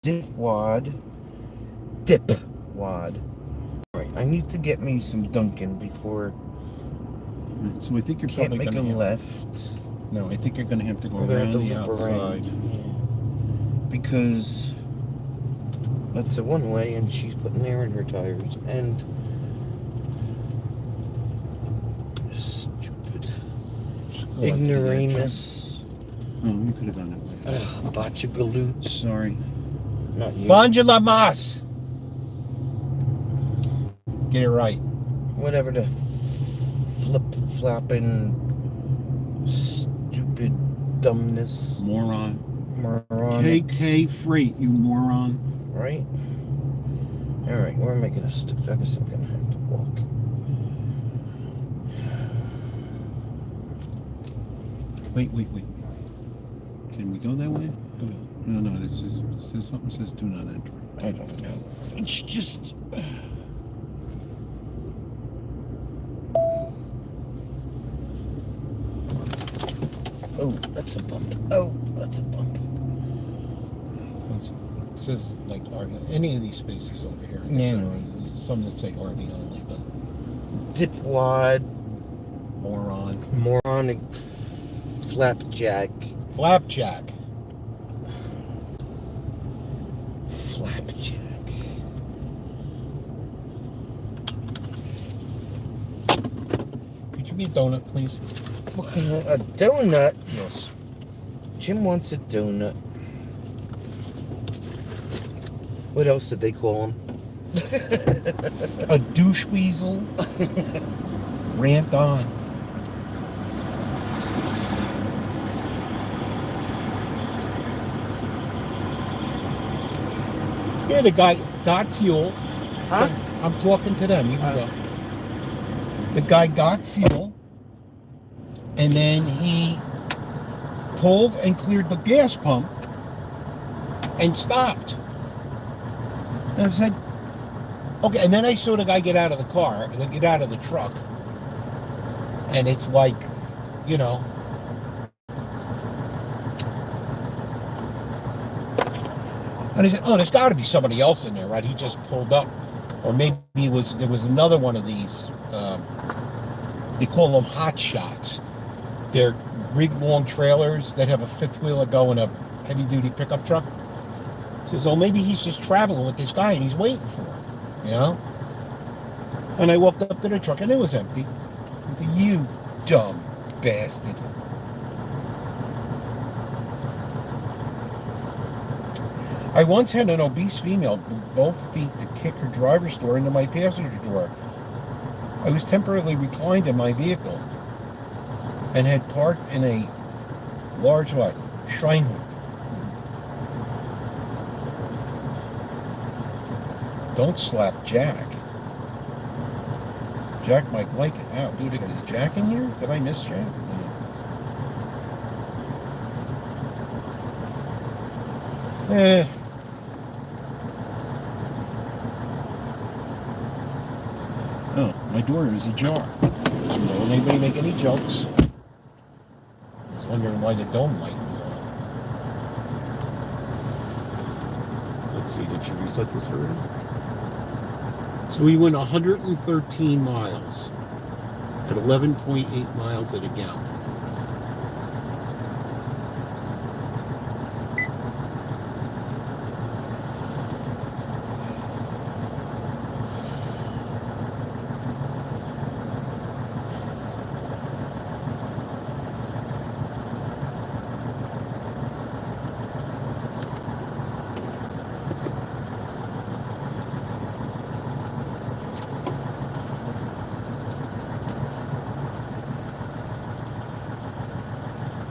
dipwad. Right, I need to get me some Dunkin' before. So I think you're Can't probably make a going to left. No, I think you're going to have to go I'm gonna have around to the loop outside. around. Because that's a one way and she's putting air in her tires. And stupid. Go up to the Ignoramus. edge. Oh, you could have gone that way. Botchagaloot. Sorry. Not you. Fangelamas! Get it right. Whatever the flip-flopping stupid dumbness. Moron. Moronic. KK Freight, you moron. Right? Alright, where am I gonna stick? I guess I'm gonna have to walk. Wait. Can we go that way? Go. No, this says something says do not enter. I don't know. It's just. Oh, that's a bump. Oh, that's a bump. It says like any of these spaces over here. Yeah. There's some that say RV only, but Dipwad, moronic, flapjack. Flapjack. Could you be a donut, please? What kind of, a donut? Yes. Jim wants a donut. What else did they call him? A douche weasel. Rant on. Yeah, the guy got fuel. Huh? I'm talking to them. You can Oh. go. The guy got fuel, and then he pulled and cleared the gas pump and stopped. And I said, okay. And then I saw the guy get out of the car, and then get out of the truck. And it's like, you know. And I said, oh, there's got to be somebody else in there, right? He just pulled up. Or maybe there was another one of these, they call them hot shots. They're rig-long trailers that have a fifth wheeler go in a heavy-duty pickup truck. Says, oh, maybe he's just traveling with this guy and he's waiting for him, you know? And I walked up to the truck and it was empty. I said, you dumb bastard. I once had an obese female with both feet to kick her driver's door into my passenger door. I was temporarily reclined in my vehicle and had parked in a large what? Shrine. Don't slap Jack. Jack might like it. Wow, dude, is Jack in here? Did I miss Jack? Yeah. Oh, my door is ajar. Will anybody make any jokes? I was wondering why the dome light was on. Let's see, did you reset this already? So we went 113 miles at 11.8 miles at a gallon.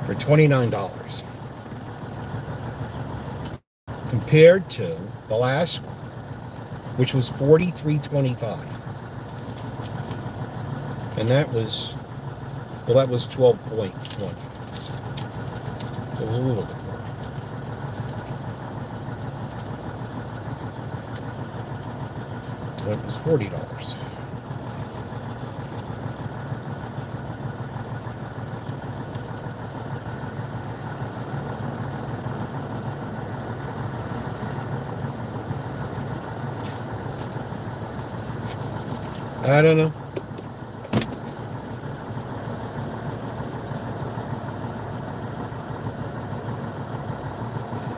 For $29 compared to the last one, which was $43.25, and that was 12.1. So it was a little bit more. But it was $40. I don't know.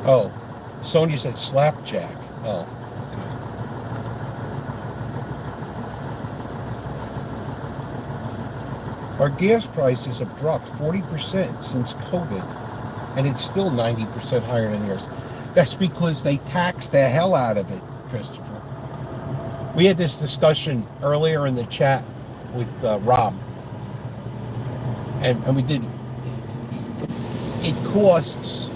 Oh, Sonia said slapjack. Oh, okay. Our gas prices have dropped 40% since COVID, and it's still 90% higher than yours. That's because they tax the hell out of it, Christopher. We had this discussion earlier in the chat with Rob, and we did. It costs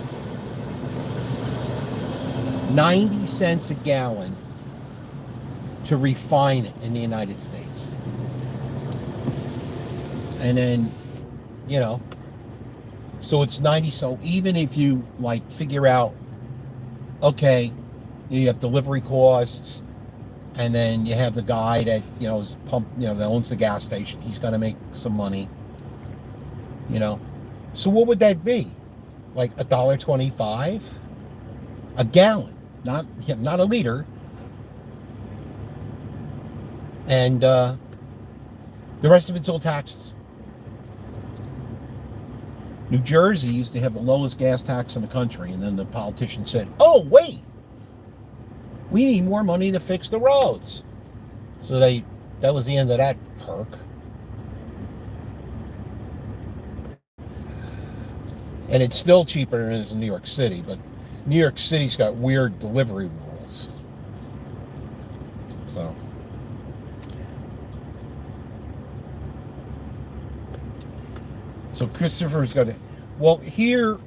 90 cents a gallon to refine it in the United States. And then, you know, so it's 90. So even if you like figure out, okay, you have delivery costs, and then you have the guy that, you know, is that owns the gas station. He's going to make some money, you know. So what would that be? Like $1.25 a gallon, not a liter. And the rest of it's all taxes. New Jersey used to have the lowest gas tax in the country, and then the politician said, "Oh, wait. We need more money to fix the roads." So that was the end of that perk. And it's still cheaper than it is in New York City, but New York City's got weird delivery rules. So Christopher's got it. Well, here,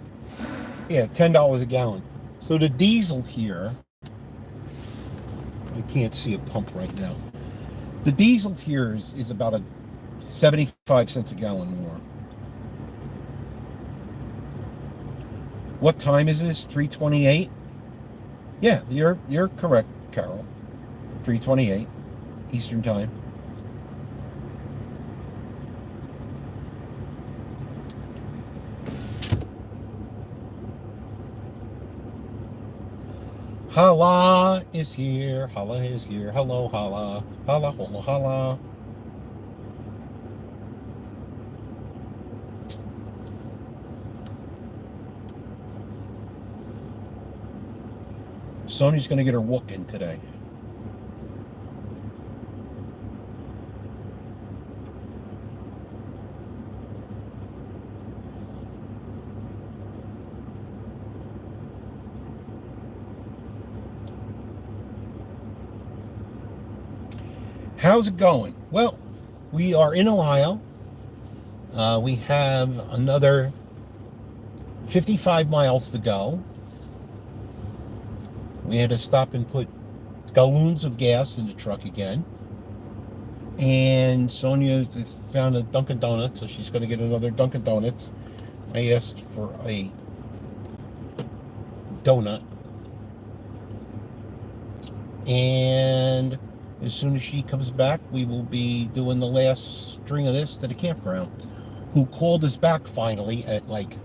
yeah, $10 a gallon. So the diesel here can't see a pump right now. The diesel here is about a 75 cents a gallon more. What time is this? 3:28? Yeah, you're correct, Carol. 3:28 Eastern Time. Hala is here. Hala is here. Hello, Hala. Hala, hola, hala. Sonia's going to get her walk in today. How's it going? Well, we are in Ohio. We have another 55 miles to go. We had to stop and put gallons of gas in the truck again. And Sonia found a Dunkin' Donuts, so she's going to get another Dunkin' Donuts. I asked for a donut. And as soon as she comes back, we will be doing the last string of this to the campground. Who called us back finally at like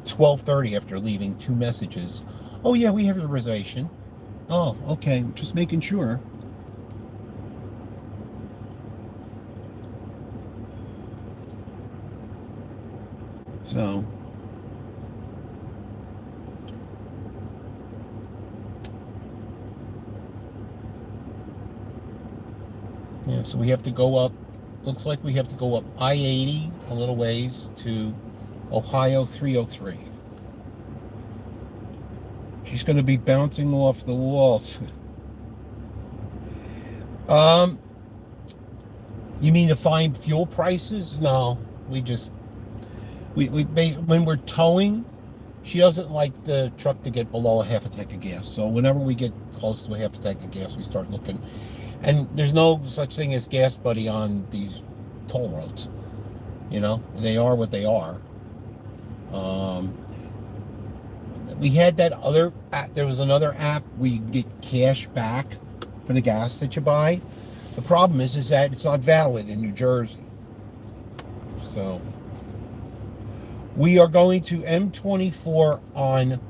12:30 after leaving 2 messages. Oh yeah, we have your reservation. Oh, okay, just making sure. So yeah, so we have to go up. Looks like we have to go up I-80 a little ways to Ohio 303. She's going to be bouncing off the walls. You mean to find fuel prices? No, when we're towing, she doesn't like the truck to get below a half a tank of gas. So whenever we get close to a half a tank of gas, we start looking. And there's no such thing as gas buddy on these toll roads. You know, they are what they are. We had that other app. There was another app where you get cash back for the gas that you buy. The problem is that it's not valid in New Jersey. So we are going to M24 on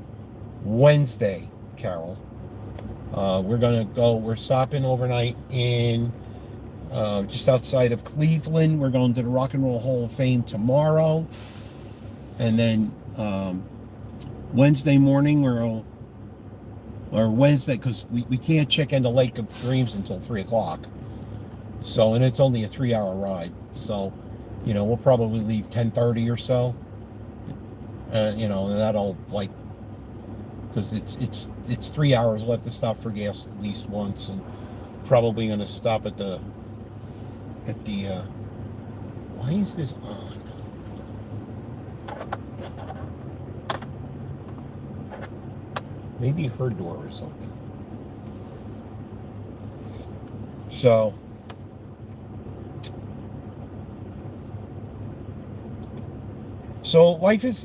Wednesday, Carol. We're stopping overnight in just outside of Cleveland. We're going to the Rock and Roll Hall of Fame tomorrow. And then Wednesday morning, or Wednesday, because we can't check into Lake of Dreams until 3 o'clock. So, and it's only a 3-hour ride. So, you know, we'll probably leave 10:30 or so. You know, and that'll, like, because it's 3 hours. We'll have to stop for gas at least once, and probably going to stop at the why is this on? Maybe her door is open. So life is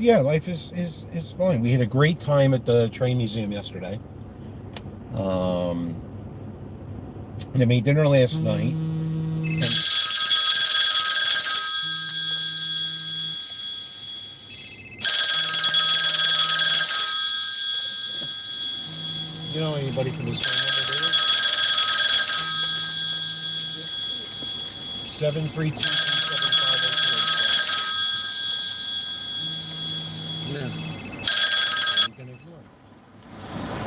fine. We had a great time at the train museum yesterday. And I made dinner last night. You know anybody from this phone number, do you? 732-7503. No. You can ignore it.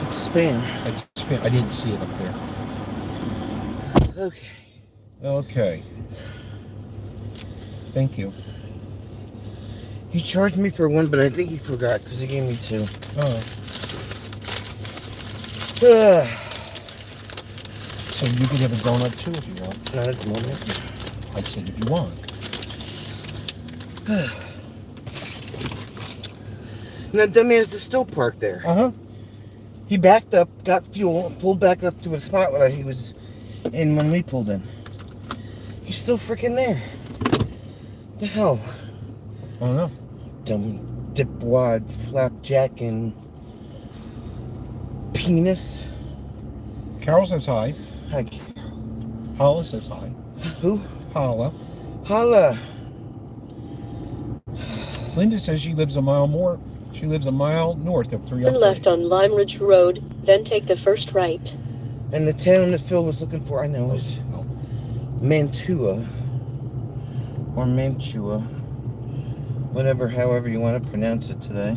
It's spam. It's spam. I didn't see it up there. Okay. Thank you. He charged me for one, but I think he forgot because he gave me 2. Oh. So you can have a donut too if you want. Not at the moment. I said if you want. And that dumbass is still parked there. Uh-huh. He backed up, got fuel, pulled back up to a spot where he was in when we pulled in. He's still freaking there. The hell? I don't know. Dumb dipwad, flapjack, and penis. Carol says hi. Hi. Holla says hi. Who? Holla. Holla. Linda says she lives a mile north of Turn 303. left on Lime Ridge Road, then take the first right. And the town that Phil was looking for, I know, is Oh. Mantua. Or Mantua. Whatever, however you want to pronounce it today.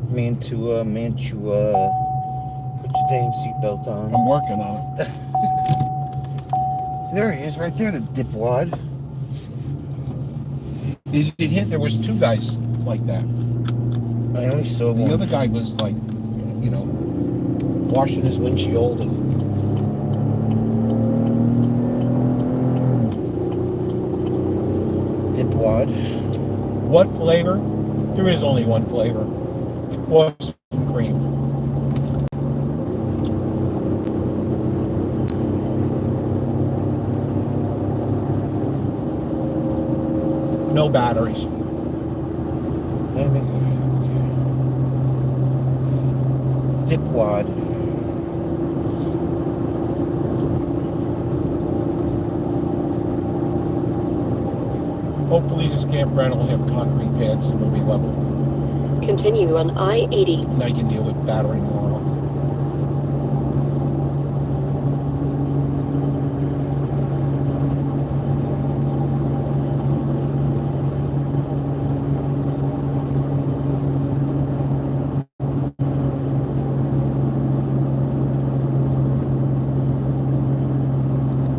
Mantua. Put your dang seatbelt on. I'm working on it. There he is, right there, the dipwad. Is it hit? There was two guys like that. I only saw The one. other guy was like, washing his windshield and Dipwad. what flavor? There is only one flavor. Boston cream. No batteries. Dipwad. Hopefully this campground will have concrete pads and will be level. Continue on I-80. And I can deal with battery tomorrow.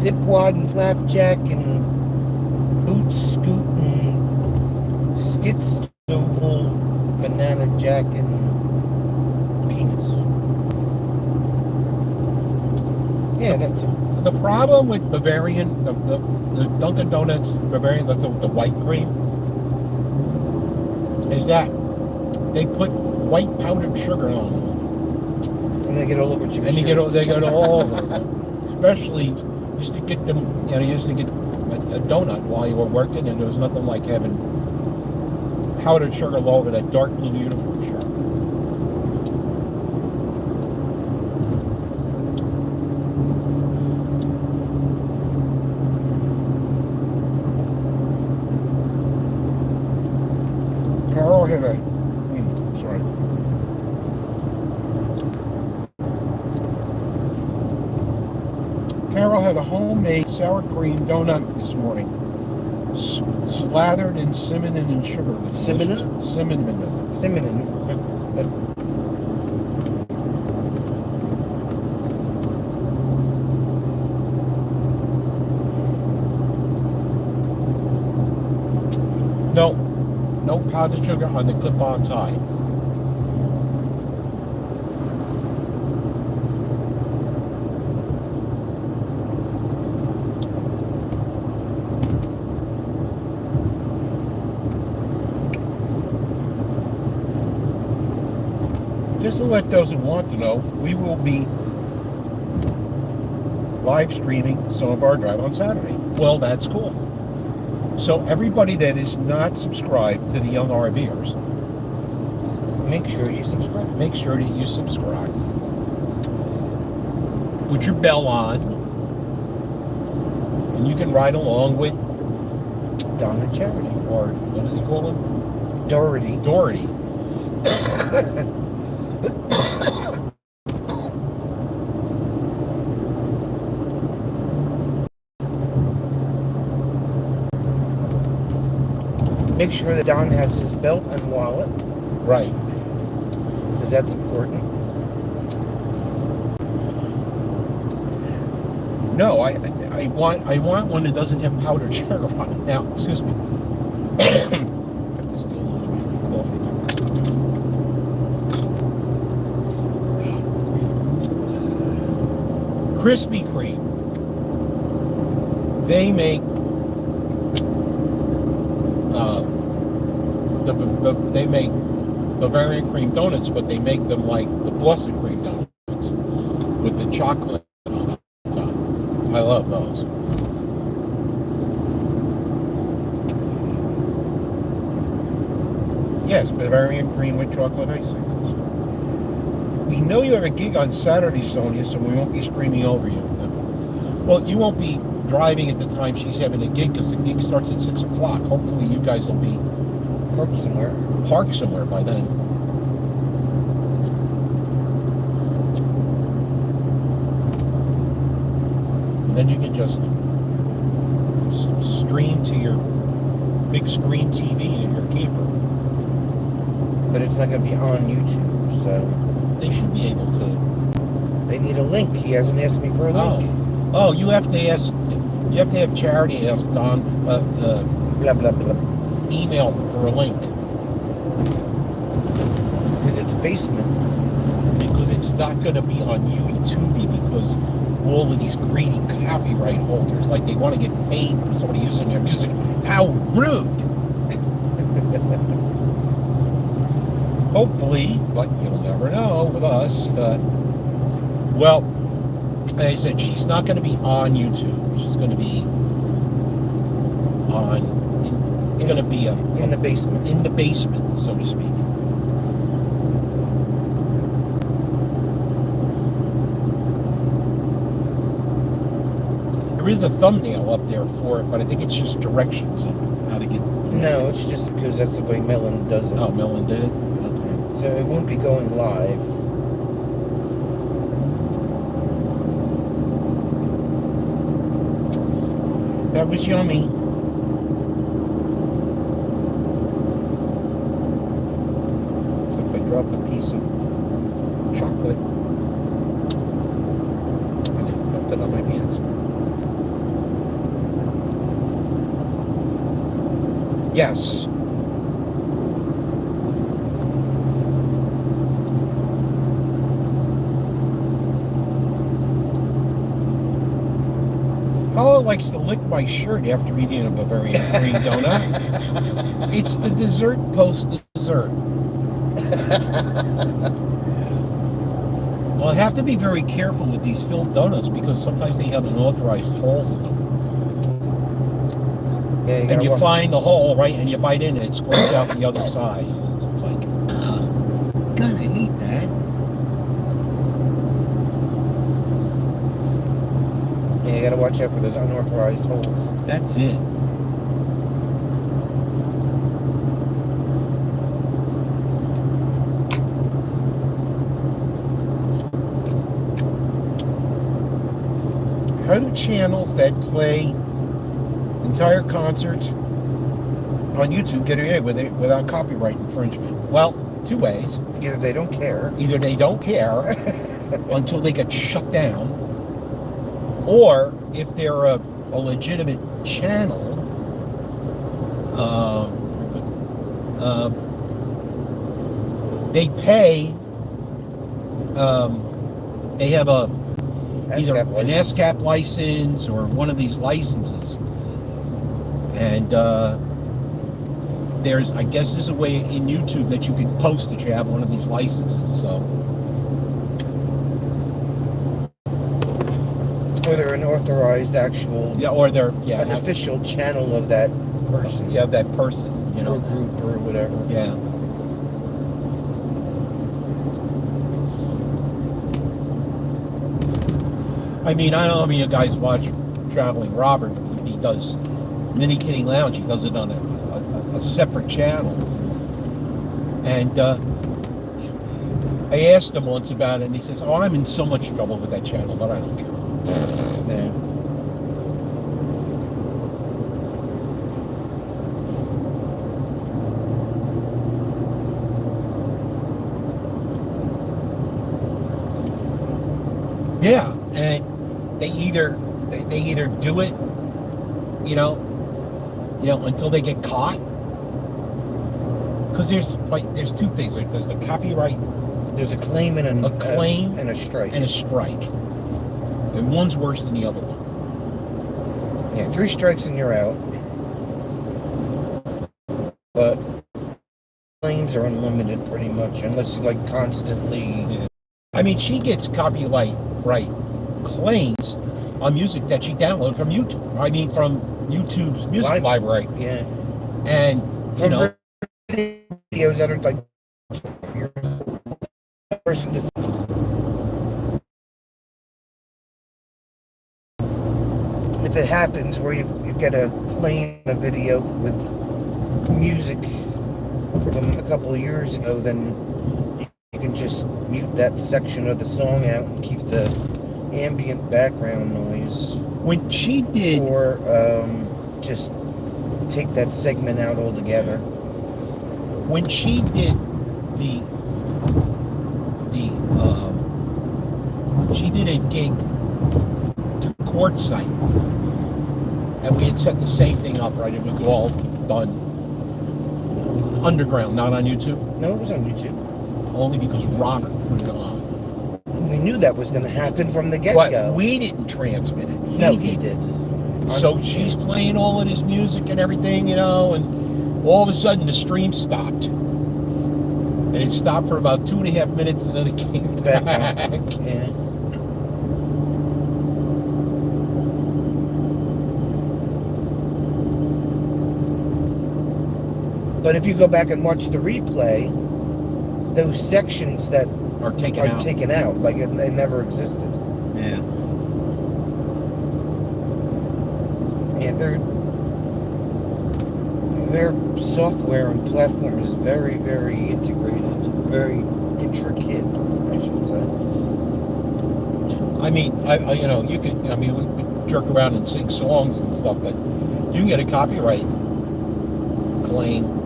Dipwad and flapjack and boot scoot and skid stovel, banana jack and penis. Yeah, that's it. The problem with Bavarian, the Dunkin' Donuts Bavarian, that's the white cream, is that they put white powdered sugar on them. And they get all over you. And they get all over them. Especially used to get them, you used to get a donut while you were working, and there was nothing like having powdered sugar all over that dark blue uniform shirt. Carol had a, sorry. Carol had a homemade sour cream donut this morning, slathered in cinnamon and sugar. Cinnamon? Cinnamon. Cinnamon. No powdered sugar on the clip-on tie. Just to let those who want to know, we will be live streaming some of our drive on Saturday. Well, that's cool. So everybody that is not subscribed to the Young RVers, Make sure you subscribe. make sure that you subscribe. Put your bell on, and you can ride along with, Donna Charity. or what does he call him? Doherty. Doherty. Make sure that Don has his belt and wallet, Right. because that's important. No, I want one that doesn't have powdered sugar on it. Now, excuse me. Got to steal a little bit of coffee. Krispy Kreme. They make they make Bavarian cream donuts, but they make them like the Boston cream donuts with the chocolate on top. I love those. Yes, Bavarian cream with chocolate icing. We know you have a gig on Saturday, Sonia, so we won't be screaming over you. Well, you won't be driving at the time she's having a gig because the gig starts at 6 o'clock. Hopefully you guys will be Parked somewhere by then. And then you can just stream to your big screen TV in your camper. But it's not going to be on YouTube, so They should be able to. they need a link. He hasn't asked me for a link. Oh, you have to ask. You have to have Charity ask Don Blah, blah, blah. email for a link Because it's basement. because it's not going to be on YouTube because all of these greedy copyright holders, like they want to get paid for somebody using their music. How rude! Hopefully, but you'll never know with us. Well, like I said, she's not going to be on YouTube. She's going to be on. It's going to be In the basement. in the basement, so to speak. There is a thumbnail up there for it, but I think it's just directions on how to get. No, it's just because that's the way Melon does it. Oh, Melon did it. Okay. So it won't be going live. That was yummy. So if I dropped a piece of chocolate, I didn't dump it on my hands. Yes. Paula likes to lick my shirt after eating a Bavarian cream donut. It's the dessert post dessert. Well, I have to be very careful with these filled donuts because sometimes they have unauthorized holes in them. Yeah, And you find the hole, right, and you bite in and it squirts out the other side. It's like, gotta hate that. Yeah, you gotta watch out for those unauthorized holes. That's it. How do channels that play entire concerts on YouTube get away with it without copyright infringement? Well, two ways. Either they don't care. Either they don't care until they get shut down, or if they're a legitimate channel, they pay. They have either an ASCAP license or one of these licenses, and I guess there's a way in YouTube that you can post that you have one of these licenses. So. Or they're an authorized actual, Or they're an official channel of that person. Yeah, that person, Or group or whatever. Yeah. I mean, I don't know how many of you guys watch Traveling Robert. He does Mini Kitty Lounge. He does it on a separate channel. And I asked him once about it, and he says, "Oh, I'm in so much trouble with that channel, but I don't care." Yeah. Yeah, and they either do it, until they get caught. Because there's two things. There's the copyright. There's a claim and a claim and a strike. And a strike. And one's worse than the other one. Yeah, 3 strikes and you're out. But claims songs are unlimited pretty much, unless you like constantly. Yeah. I mean, she gets copyright claims on music that she downloaded from YouTube. I mean, from YouTube's music library. Yeah. And, you know, videos that are like person to if it happens where you get a claim a video with music from a couple of years ago, then you can just mute that section of the song out and keep the ambient background noise. When she did, or just take that segment out altogether. When she did she did a gig to Quartzsite, and we had set the same thing up, right? It was all done underground, not on YouTube. No, it was on YouTube. Only because Robert put it on. We knew that was going to happen from the get-go. But we didn't transmit it. He did. So she's playing all of his music and everything, you know, and all of a sudden the stream stopped. And it stopped for about 2.5 minutes, and then it came back. Yeah. But if you go back and watch the replay, those sections that are taken out, like they never existed. Yeah. Yeah, their software and platform is very, very integrated, very intricate, I should say. I mean, you know, you could, I mean, we jerk around and sing songs and stuff, but you can get a copyright claim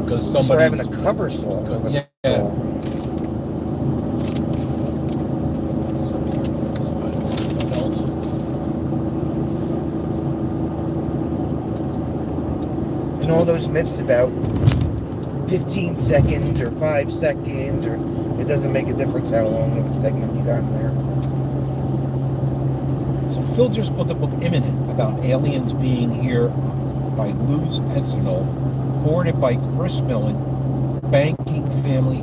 because somebody's... Just for having a cover song. Yeah. And all those myths about 15 seconds or 5 seconds, or it doesn't make a difference how long of a segment you got in there. So Phil just put the book Imminent about aliens being here by Luz Edsenol, forwarded by Chris Millen, banking family,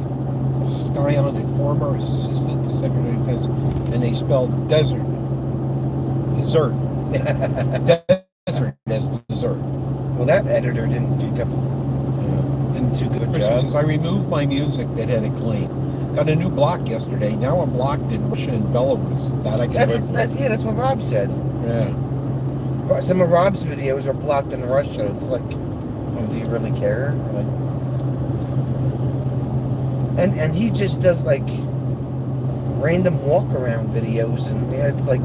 Scion, and former assistant to Secretary of Defense, and they spelled desert as dessert. Well, that editor didn't pick up, didn't do a good Chris job. says, I removed my music that had a claim. Got a new block yesterday. Now I'm blocked in Russia and Belarus. That I can live with. Yeah, that's what Rob said. Yeah. Some of Rob's videos are blocked in Russia. It's like, well, do you really care? Like, and he just does like random walk around videos, and yeah, it's like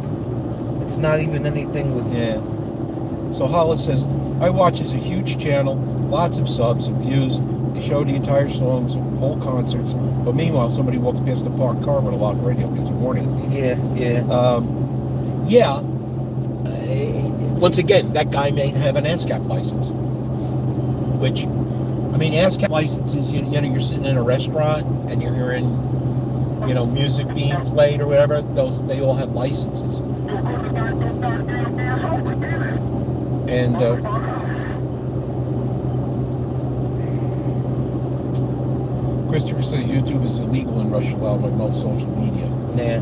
it's not even anything with. Yeah. So Hollis says, I watch as a huge channel, lots of subs and views. They show the entire songs, whole concerts. But meanwhile, somebody walks past the parked car with a locked radio, gives a warning. Yeah. Yeah. Once again, that guy may have an ASCAP license. Which, I mean, ASCAP licenses, you know, you're sitting in a restaurant and you're hearing, you know, music being played or whatever. They all have licenses. And Christopher says YouTube is illegal in Russia, allowed by most social media. Yeah.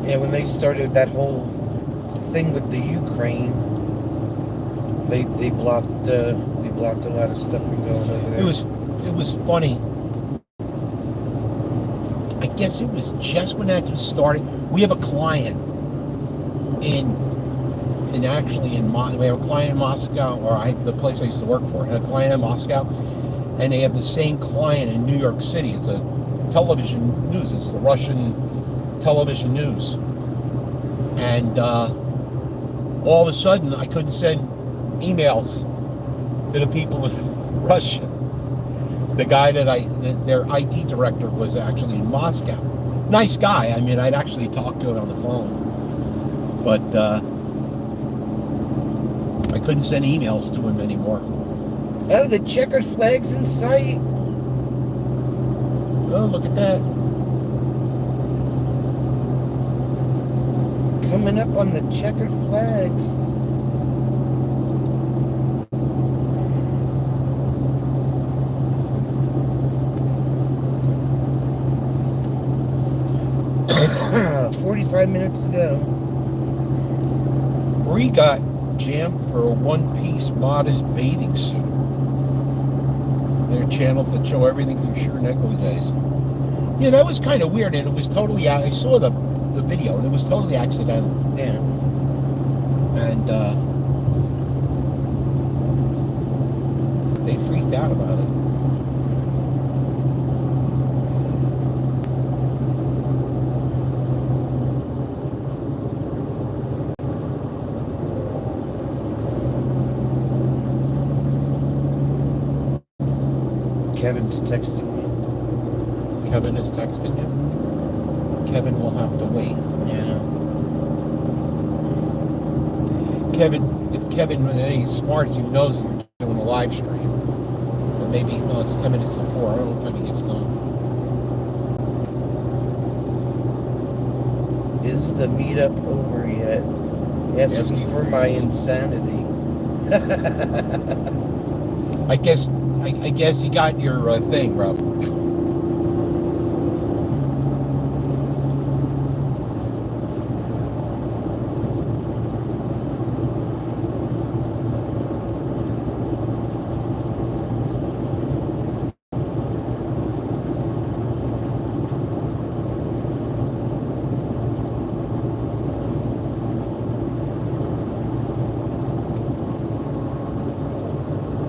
Yeah, when they started that whole thing with the Ukraine, they blocked a lot of stuff from going over there. It was funny. I guess it was just when that was starting. We have a client we have a client in Moscow, or the place I used to work for, and a client in Moscow, and they have the same client in New York City. It's a television news. It's the Russian television news. And all of a sudden, I couldn't send emails to the people in Russia. The guy their IT director was actually in Moscow. Nice guy. I mean, I'd actually talked to him on the phone. But I couldn't send emails to him anymore. Oh, the checkered flag's in sight. Oh, look at that. coming up on the checkered flag. It's 45 minutes to go. Bree got jammed for a one-piece modest bathing suit. There are channels that show everything through sheer negligees. Yeah, that was kind of weird, and it was totally. I saw the video, and it was totally accidental. Yeah. And they freaked out about it. Kevin's texting me. Kevin is texting him. Kevin will have to wait. Yeah. Kevin, if Kevin is smart, he knows that you're doing a live stream. But maybe, no, it's 10 minutes to 4. I don't know what time he gets done. Is the meetup over yet? Asking for my insanity. I guess you got your thing, Rob.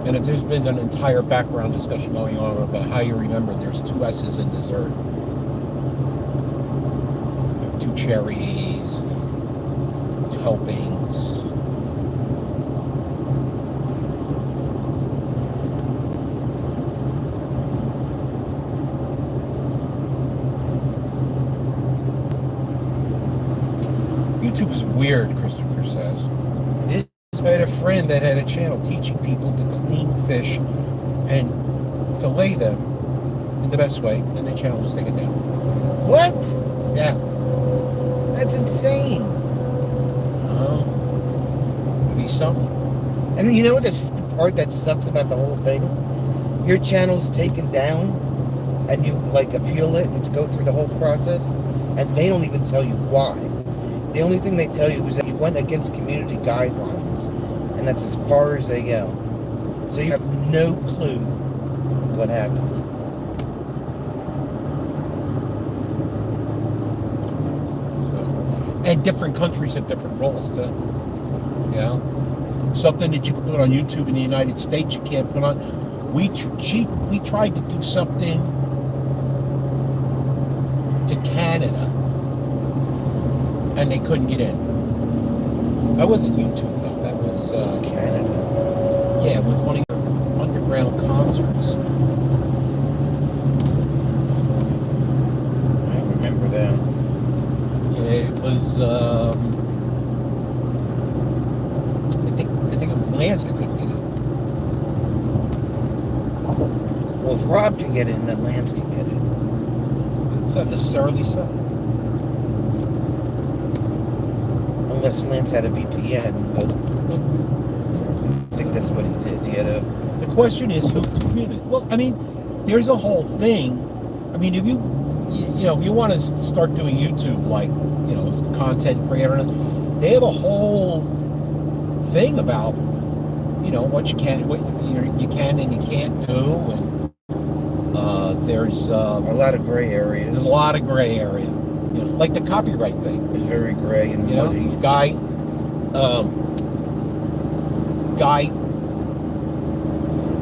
And if there's been an entire background discussion going on about how you remember there's 2 S's in dessert. 2 cherries, 2 helpings. YouTube is weird, Christopher says. It I had a friend that had a channel teaching people to clean fish and fillet them in the best way, and the channel was taken down. What? Yeah. That's insane. Oh. Could be something. And you know what the part that sucks about the whole thing? Your channel's taken down, and you like appeal it and go through the whole process, and they don't even tell you why. The only thing they tell you is that you went against community guidelines, and that's as far as they go. So you have no clue what happened. So, and different countries have different rules too. You know, something that you can put on YouTube in the United States you can't put on. We tried to do something to Canada, and they couldn't get in. That wasn't YouTube though. That was Canada. Yeah, it was one of your underground concerts. I don't remember that. Yeah, it was. I think it was Lance that couldn't get in. Well, if Rob can get in, then Lance can get in. It's not necessarily so. Unless Lance had a VPN, but I think that's what he did. He had a... The question is who communicated. Well, I mean, there's a whole thing. I mean, if you want to start doing YouTube, like, you know, content creator, they have a whole thing about, you know, what you can and you can't do, and there's a lot of gray areas. There's a lot of gray area. You know, like the copyright thing. It's very gray and muddy. You know, guy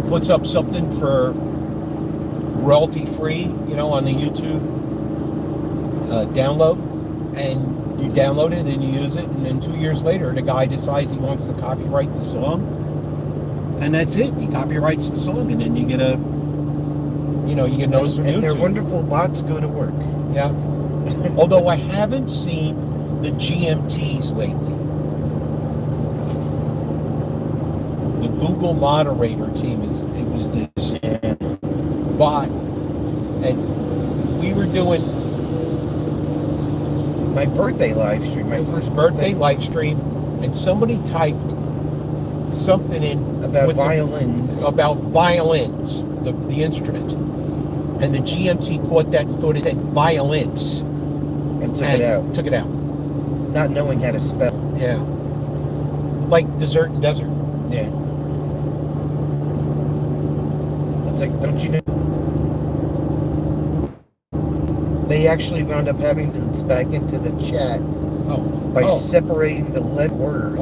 puts up something for royalty free, you know, on the YouTube download, and you download it and you use it, and then 2 years later the guy decides he wants to copyright the song, and that's it. He copyrights the song, and then you get notice from YouTube. And their wonderful bots go to work. Yeah. Although I haven't seen the GMTs lately. The Google moderator team was this bot, and we were doing. my birthday live stream, my first birthday live stream, and somebody typed something in about with violins. about violins, the instrument, and the GMT caught that and thought it said violence and took it out. Took it out. Not knowing how to spell. Yeah. Like dessert and desert. Yeah. It's like, don't you know? They actually wound up having to back into the chat by separating the lead word,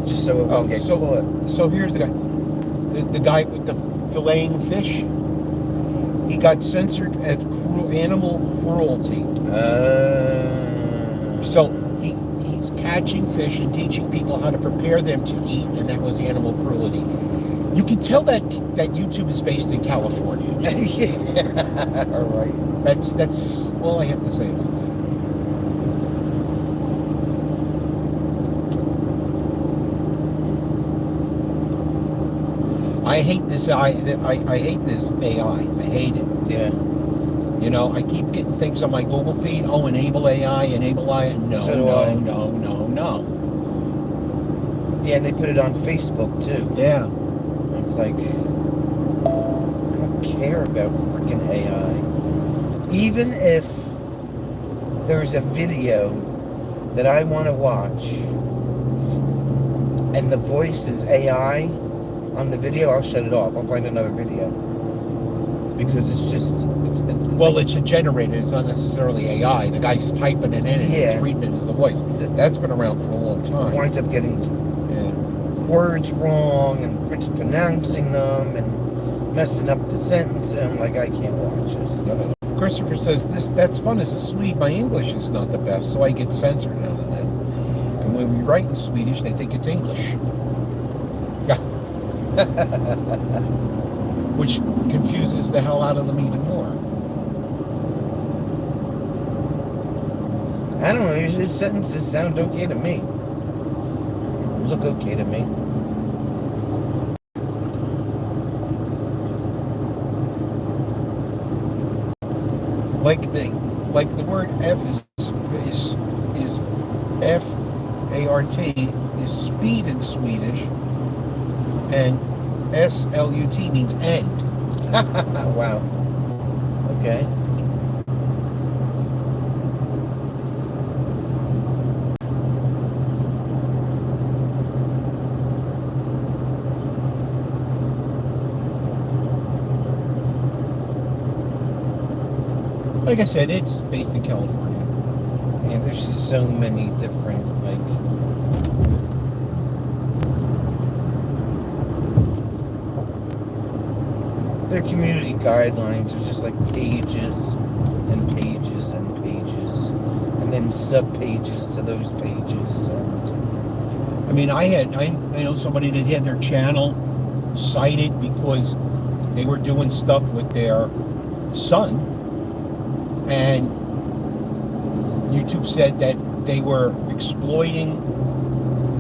just so it won't get caught. So here's the guy. The guy with the filleting fish, he got censored as animal cruelty. So he's catching fish and teaching people how to prepare them to eat, and that was animal cruelty. You can tell that YouTube is based in California. Yeah, all right. That's all I have to say about that. I hate this. I hate this AI. I hate it. Yeah. You know, I keep getting things on my Google feed. Oh, enable AI, enable AI. No, So do I. no. Yeah, and they put it on Facebook too. Yeah. It's like, I don't care about freaking AI. Even if there's a video that I want to watch and the voice is AI on the video, I'll shut it off. I'll find another video. Because it's just... It's a generator. It's not necessarily AI. The guy's just typing it in and he's reading it as a voice. That's been around for a long time. Winds up getting words wrong and mispronouncing them and messing up the sentence. And I'm like, I can't watch this. Christopher says, that's fun as a Swede. My English is not the best, so I get censored now and then. And when we write in Swedish, they think it's English. Yeah. Which confuses the hell out of them even more. I don't know, his sentences sound okay to me. Look okay to me. Like the word F is F-A-R-T is speed in Swedish, and S-L-U-T means end. Wow. Okay. Like I said, it's based in California. And there's so many different, like... Their community guidelines are just like pages and pages and pages. And then sub-pages to those pages. And I mean, I know somebody that had their channel cited because they were doing stuff with their son. And YouTube said that they were exploiting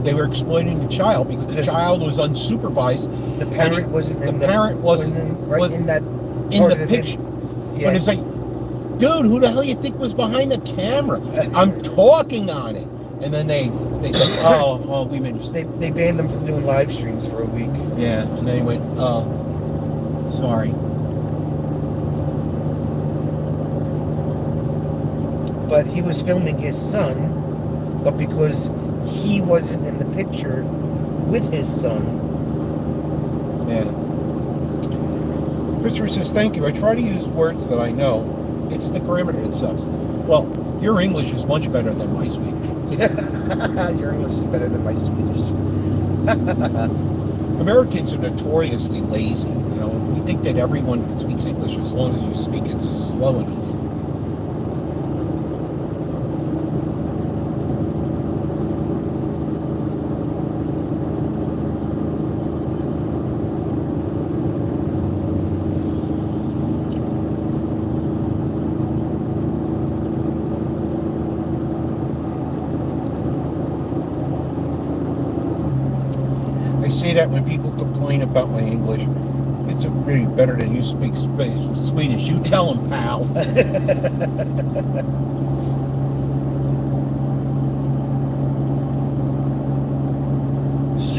the child because the child was unsupervised. The parent wasn't in the picture. Yeah. But it's like, dude, who the hell you think was behind the camera? I'm talking on it. And then they said, oh, we made a mistake. They banned them from doing live streams for a week. Yeah, and then he went, sorry. But he was filming his son, but because he wasn't in the picture with his son. Yeah. Christopher says, thank you. I try to use words that I know. It's the grammar that sucks. Well, your English is much better than my Swedish. Your English is better than my Swedish. Americans are notoriously lazy. You know, we think that everyone speaks English as long as you speak it slow enough. I say that when people complain about my English. It's really better than you speak Swedish. You tell them, pal.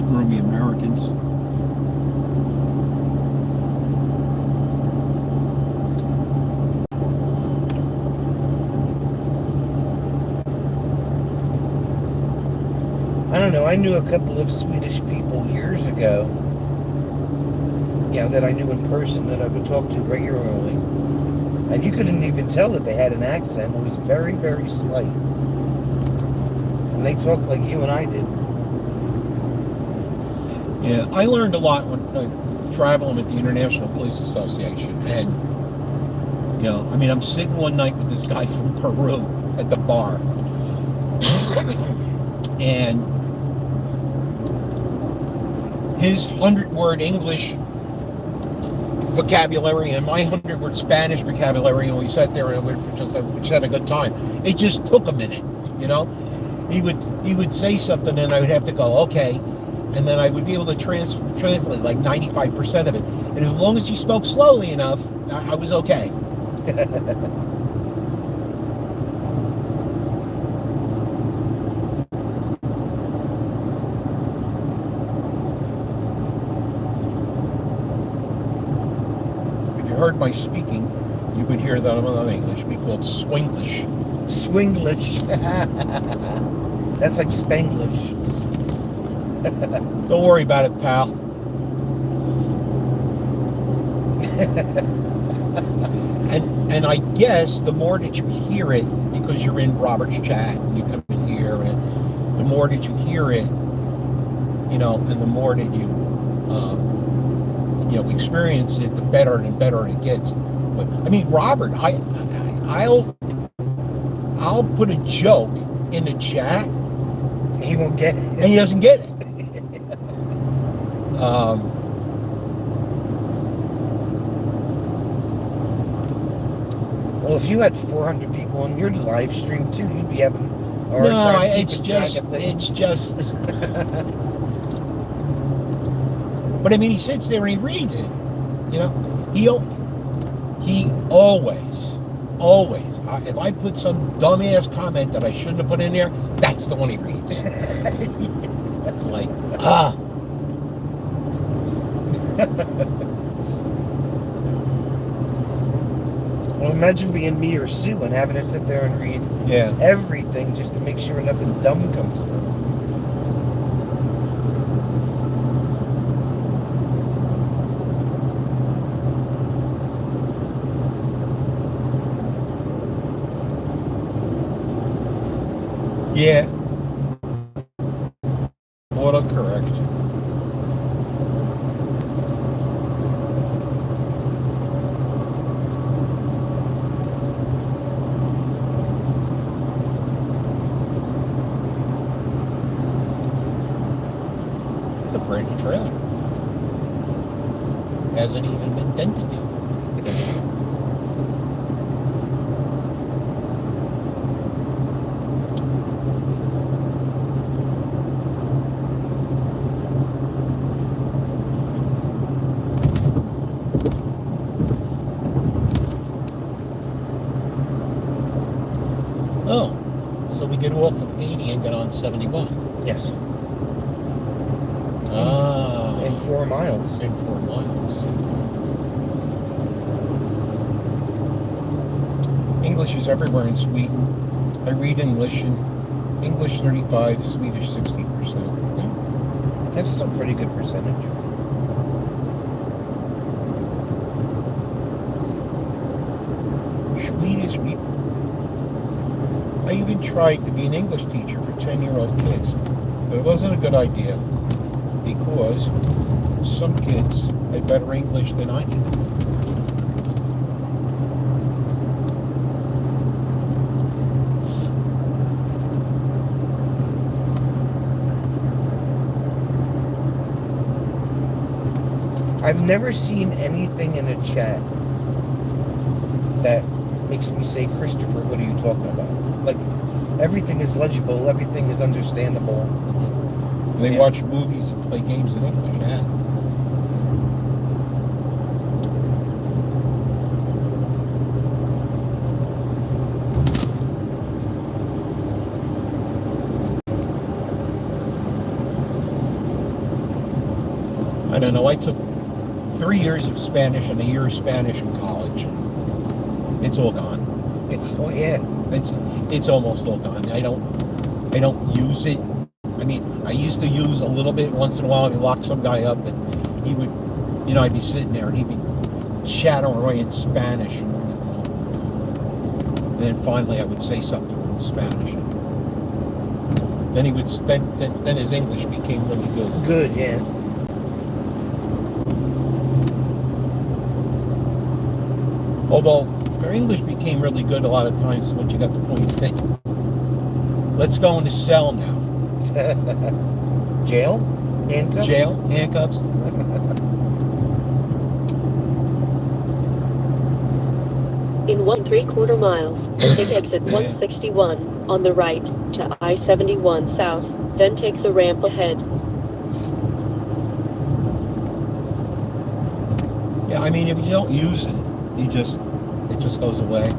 screwy Americans. I don't know. I knew a couple of Swedish people years ago. That I knew in person that I would talk to regularly. And you couldn't even tell that they had an accent. It was very, very slight. And they talked like you and I did. Yeah, I learned a lot when traveling with the International Police Association. And, I'm sitting one night with this guy from Peru at the bar. And his 100-word English vocabulary and my 100-word Spanish vocabulary, and we sat there and we just had a good time. It just took a minute, He would say something and I would have to go, okay, and then I would be able to translate like 95% of it. And as long as he spoke slowly enough, I was okay. Heard my speaking, you would hear that I'm not English. We call it Swinglish. Swinglish. That's like Spanglish. Don't worry about it, pal. and I guess the more that you hear it, because you're in Robert's chat and you come in here, and the more that you hear it, and the more that you experience it, the better and better it gets. But Robert, I'll put a joke in the chat, he won't get it, and he doesn't get it. Well, if you had 400 people on your live stream too, you'd be having a hard time keeping track of things. It's just. But he sits there and he reads it. He always. If I put some dumbass comment that I shouldn't have put in there, that's the one he reads. That's like, Well, imagine being me or Sue and having to sit there and read everything just to make sure nothing dumb comes through. Yeah. Autocorrect. It's a brand new trailer. Hasn't even been dented yet. Oh, so we get off of 80 and get on 71. Yes. In 4 miles. In 4 miles. English is everywhere in Sweden. I read English 35, Swedish 60%. Yeah. That's still a pretty good percentage. Swedish people. I even tried to be an English teacher for 10-year-old kids, but it wasn't a good idea because some kids had better English than I did. I've never seen anything in a chat that makes me say, Christopher, what are you talking about? Like, everything is legible, everything is understandable. Mm-hmm. They watch movies and play games in English. Yeah. don't know. I took 3 years of Spanish and a year of Spanish in college, and it's all gone. It's almost all gone. I don't use it. I mean, I used to use a little bit once in a while. I'd lock some guy up, and he would, I'd be sitting there, and he'd be chattering away in Spanish. And then finally, I would say something in Spanish. Then he would. Then his English became really good. Good, yeah. Although our English became really good a lot of times when you got the point of saying, "Let's go in the cell now." Jail? Handcuffs? Jail? Handcuffs? In 1¾ miles, take exit 161 on the right to I-71 south, then take the ramp ahead. Yeah, I mean, if you don't use it, it just goes away.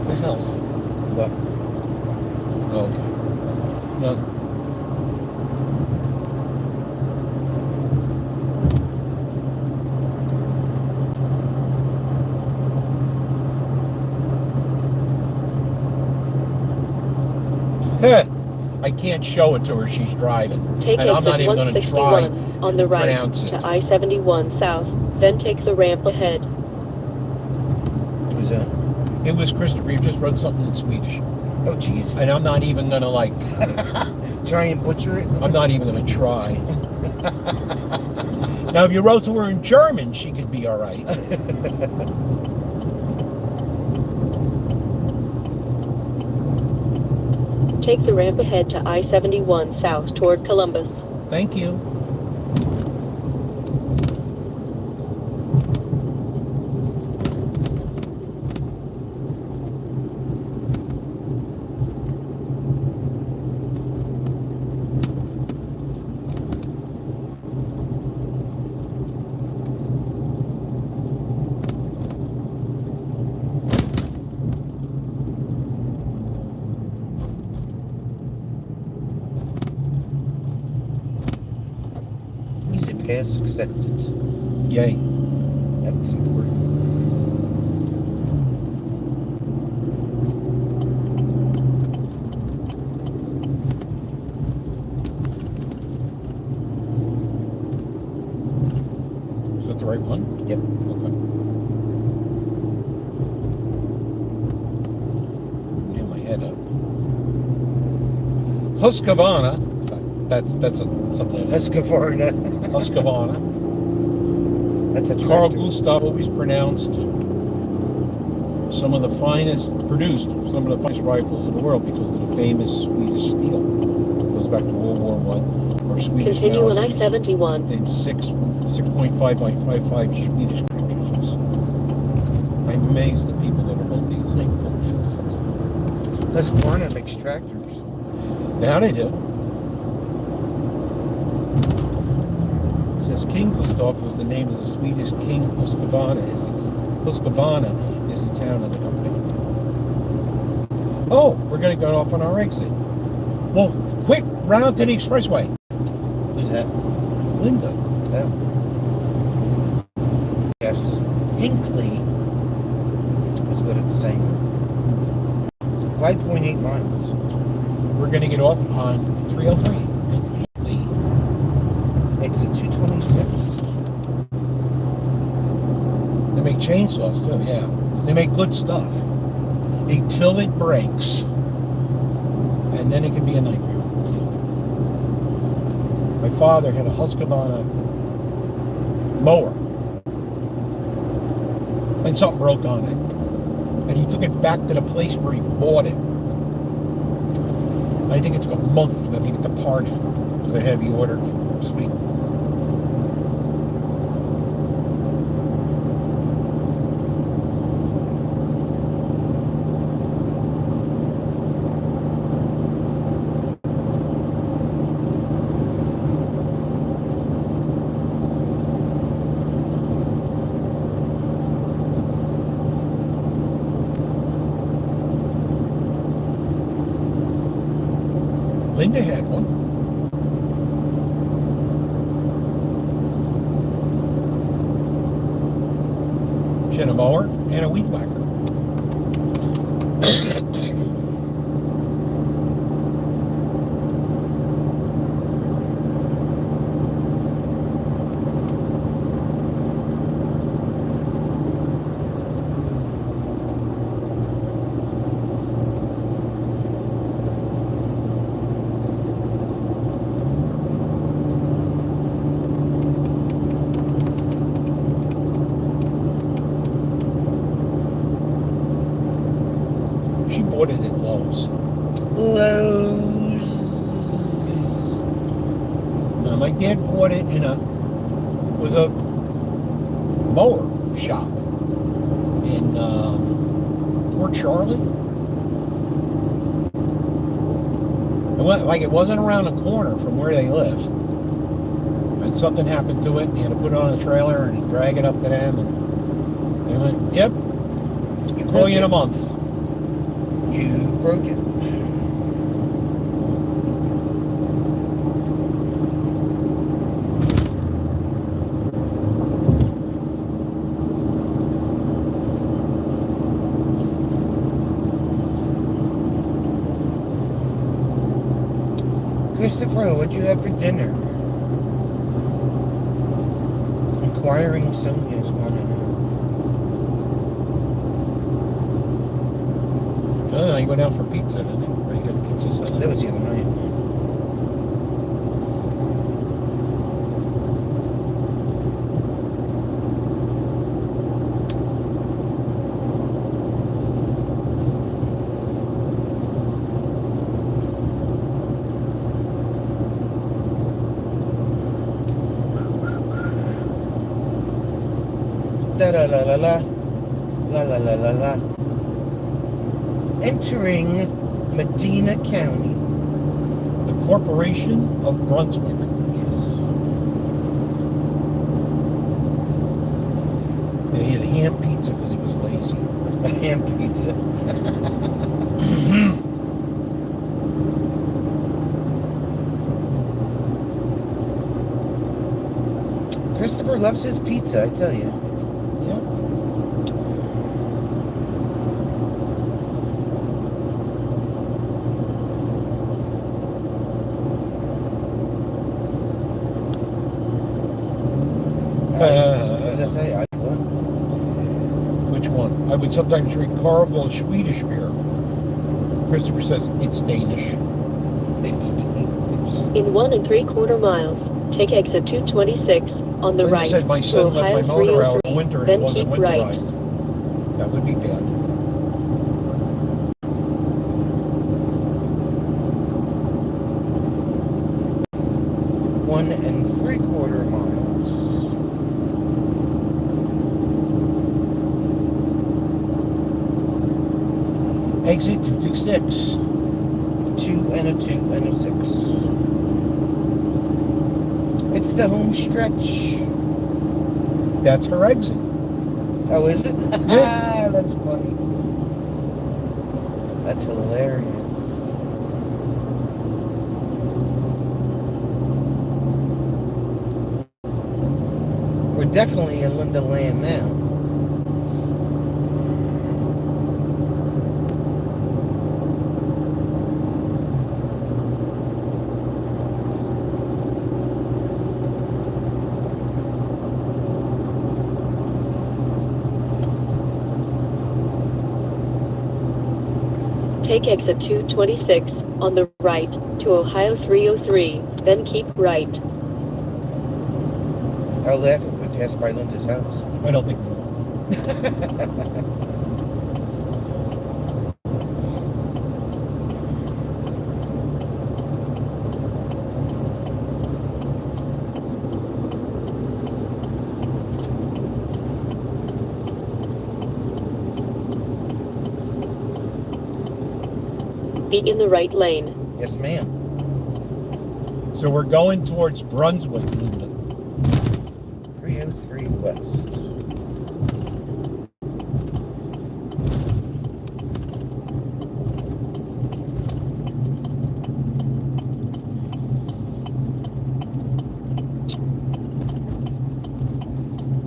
The hell? What? Okay. No. I can't show it to her. She's driving. Take and I'm exit not even going to try 161 on the right pronounce it. to I-71 south, then take the ramp ahead. Who's that? It was Christopher. You just wrote something in Swedish. Oh, jeez. And I'm not even going to Try and butcher it? I'm not even going to try. Now, if you wrote to her in German, she could be all right. Take the ramp ahead to I-71 south toward Columbus. Thank you. Easy pass accepted. Yay. That's important. Is that the right one? Yep. Okay. Nail my head up. Husqvarna. That's something. Husqvarna. Husqvarna. That's a Carl tractor. Gustav always pronounced produced some of the finest rifles in the world because of the famous Swedish steel. It goes back to World War I. Or Swedish Continue on Mausers I-71. in 6.5 by 5.5 Swedish cartridges. I'm amazed at people that are multilingual. Husqvarna makes tractors. Now they do. It says King Gustav was the name of the Swedish king. Husqvarna is the town of the company. Oh, we're going to go off on our exit. Well, quick, round to the expressway. Who's that? Linda. Oh. Yes. Hinkley is what it's saying. 5.8 miles. We're going to get off on 303 in Hinkley. Exit 226. They make chainsaws too, yeah. They make good stuff. Until it breaks. And then it can be a nightmare. My father had a Husqvarna mower. And something broke on it. And he took it back to the place where he bought it. I think it took a month for them to get the part in. Because they had to be ordered from Sweden. Linda had one. She had a mower and a weed whacker. She bought it at Lowe's. Lowe's. Now, my dad bought it in a mower shop in Port Charlotte. It wasn't around the corner from where they lived. And something happened to it, and he had to put it on a trailer and drag it up to them. And they went, "Yep, we'll call you in a month." You broke it. Christopher, what'd you have for dinner? Inquiring Sonia's want to know. Oh, he went out for pizza, didn't he? Or he got pizza Sunday. That was the other night. La la la la la. La la la la la. Entering Medina County. The Corporation of Brunswick. Yes. Yeah, he had a ham pizza because he was lazy. A ham pizza. Christopher loves his pizza, I tell you. Yep. What does that say? What? Which one? I would sometimes drink horrible Swedish beer. Christopher says it's Danish. It's Danish. In 1 3/4 miles, take exit 226 on the Linda right said my to son left Ohio my motor out in 303, winter and it then wasn't keep right. winterized. That would be bad. One and 3/4 miles. Exit 226. 2 and a 2 and a 6. It's the home stretch. That's her exit. Oh, is it? Yeah. That's funny. That's hilarious. We're definitely in Linda Land now. Take exit 226 on the right to Ohio 303, then keep right. I'll laugh if we pass by Linda's house. I don't think we will. Be in the right lane. Yes, ma'am. So we're going towards Brunswick, Linda. 303 West.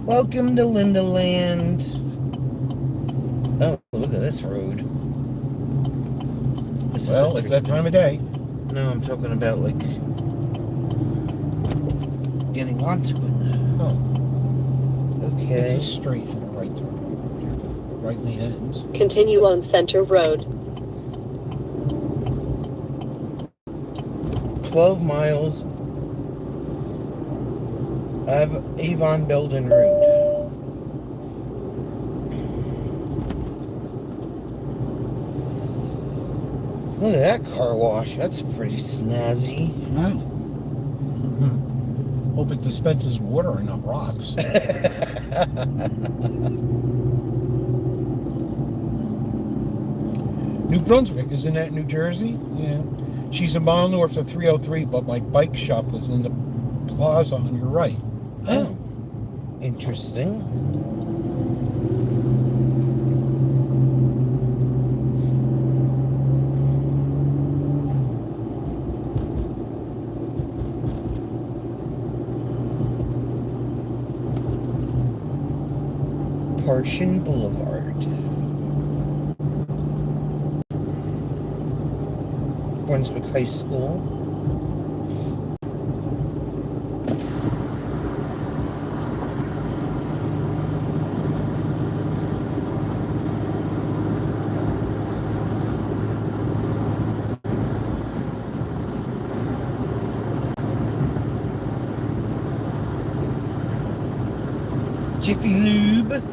Welcome to Linda Land. Oh, look at this road. This Well, is it's that time of day. No, I'm talking about like getting onto it. Oh, Okay. it's a straight and a right turn. Right lane ends. Continue on Center Road. 12 miles of Avon Belden Road. Look at that car wash. That's pretty snazzy. Wow. Mm-hmm. Hope it dispenses water and not rocks. New Brunswick, isn't that New Jersey? Yeah. She's a mile north of 303, but my bike shop was in the plaza on your right. Oh, interesting. Parshin Boulevard. Brunswick High School. Jiffy Lube.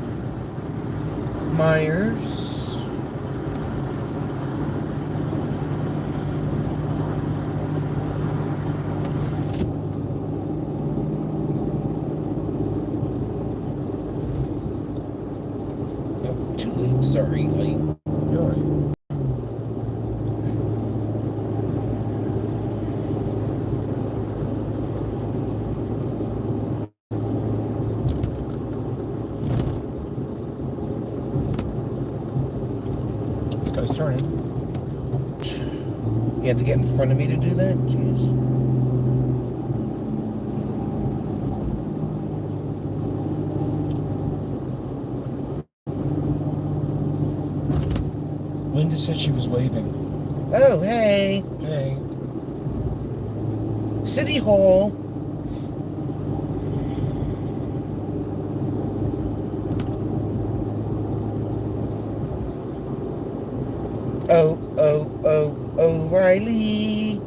Myers. Oh, too late. Sorry, late. You're right. This guy's turning. You had to get in front of me to do that? Jeez. Linda said she was waving. Oh, hey. Hey. City Hall. O'Reilly.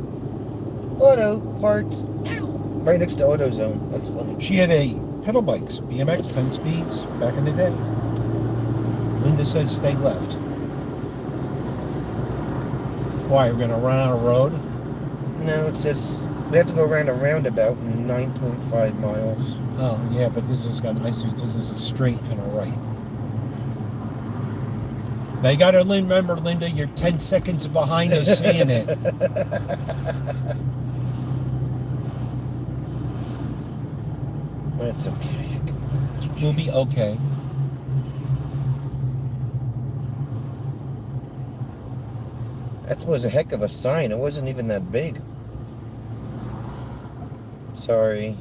Auto Parts. Right next to AutoZone. That's funny. She had a pedal bikes, BMX 10 speeds, back in the day. Linda says stay left. Why, we're going to run out of road? No, it says we have to go around a roundabout in 9.5 miles. Oh, yeah, but this has got nice. It says it's a straight and a right. Now you got to remember, Linda, you're 10 seconds behind us seeing it. That's okay. We'll be okay. That was a heck of a sign. It wasn't even that big. Sorry.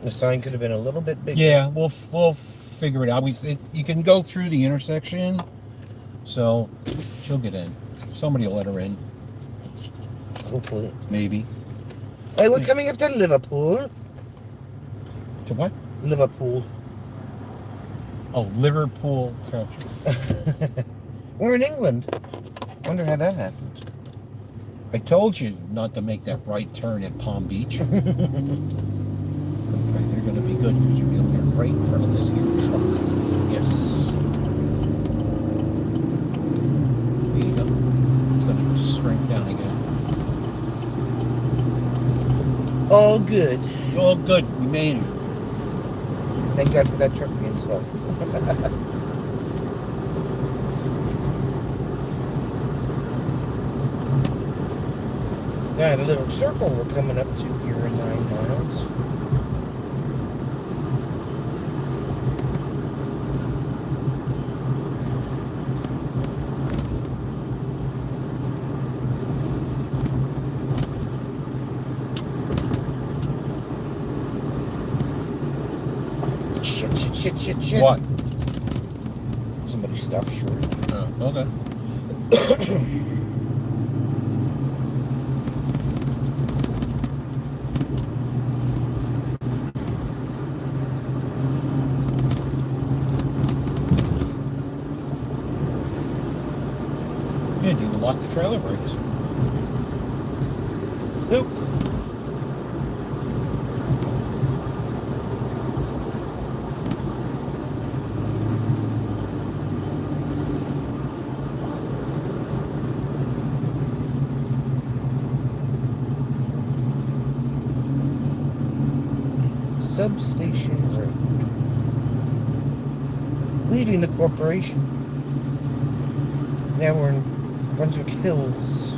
The sign could have been a little bit bigger. Yeah, we'll figure it out. You can go through the intersection, so she'll get in. Somebody will let her in. Hopefully. Maybe. Hey, we're coming up to Liverpool. To what? Liverpool. Oh, Liverpool country. We're in England. Wonder how that happened. I told you not to make that right turn at Palm Beach. Okay, you're going to be good because you'll be able to get right in front of this here truck. Yes. There you go. It's going to shrink down again. All good. It's all good. We made it. Thank God for that truck being slow. Got a little circle we're coming up to here in 9 miles. Shit. What? Somebody stopped short. Oh, okay. Yeah, didn't even lock the trailer brakes. Nope. Substation Road. Leaving the corporation. Now we're in Brunswick Hills.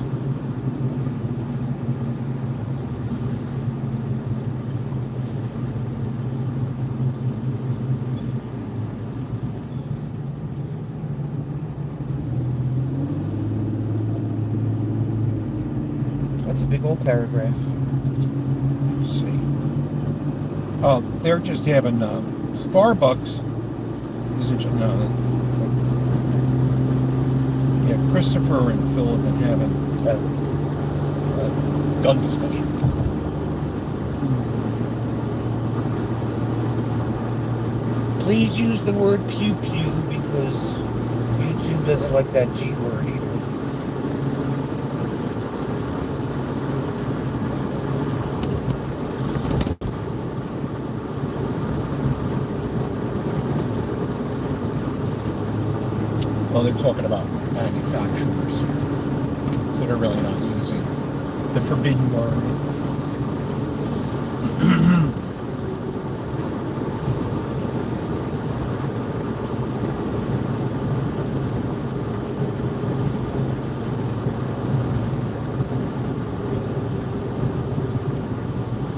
That's a big old paragraph. Let's see. Oh, they're just having Starbucks. Is it no? Yeah, Christopher and Phil have been having a gun discussion. Please use the word pew pew because YouTube doesn't like that G word either. Well, they're talking about manufacturers, so they're really not using the forbidden word.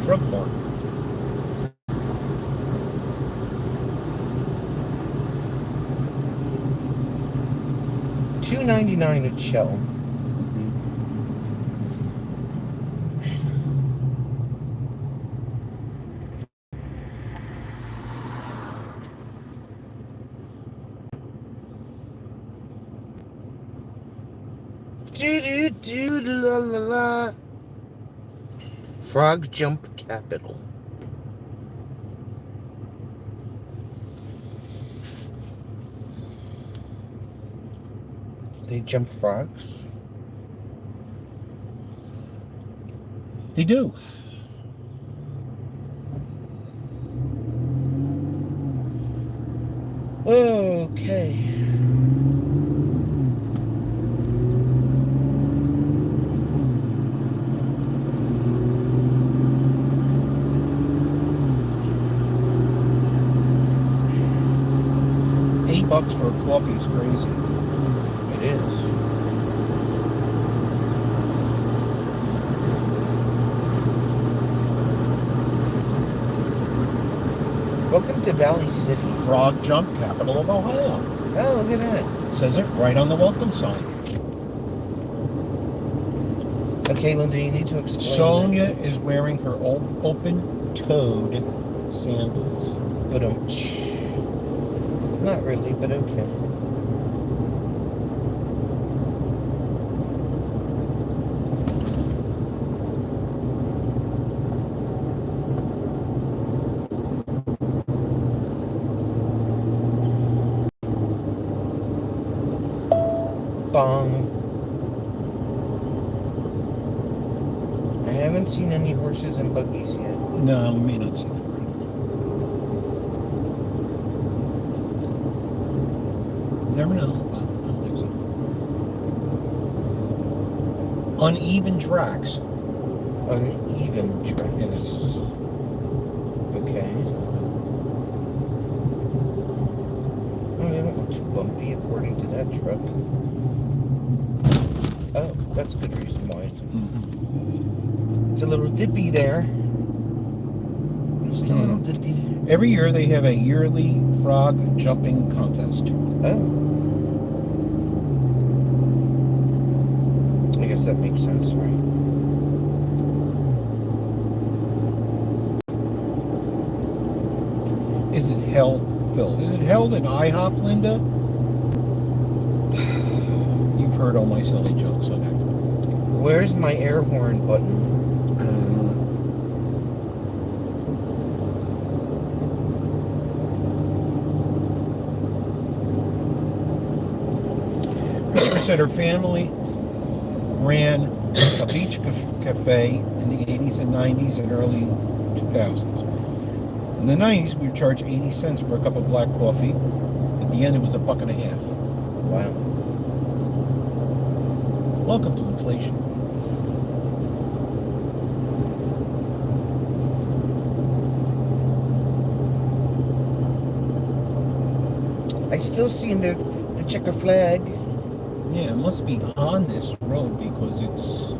Drug mart. $2.99 at Shell. Do la la la. Frog Jump Capital. They jump frogs? They do. Okay. $8 for a coffee is crazy. It is. Welcome to Valley City. Frog Jump, capital of Ohio. Oh, look at that. Says it right on the welcome sign. Okay, Linda, you need to explain. Sonia is wearing her open-toed sandals. But not really, but okay. Bong. I haven't seen any horses and buggies yet. No, we may not see them. Never know, but I don't think so. Uneven tracks. Uneven tracks. Yes. Okay. Oh, they don't look too bumpy according to that truck. Oh, that's a good reason why. It's a little dippy there. Just a little dippy. Every year they have a yearly frog jumping contest. Oh. I guess that makes sense, right? Is it hell, Phil? Is it held an IHOP, Linda? You've heard all my silly jokes on that. Where's my air horn button? Christopher said her family ran a beach cafe in the 80s and 90s and early 2000s. In the 90s, we would charge 80 cents for a cup of black coffee. At the end, it was $1.50. Wow. Welcome to inflation. I still see the checker flag. Yeah, it must be on this road because it's...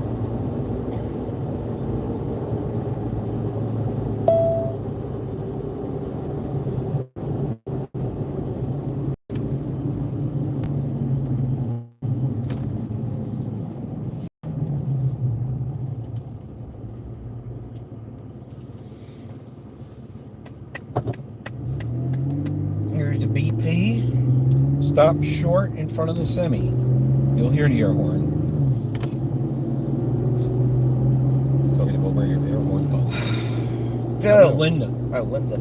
Here's the BP. Stop short in front of the semi. You'll hear the air horn. I'm talking about where your air horn button is. That was Phil. Linda. Oh, Linda.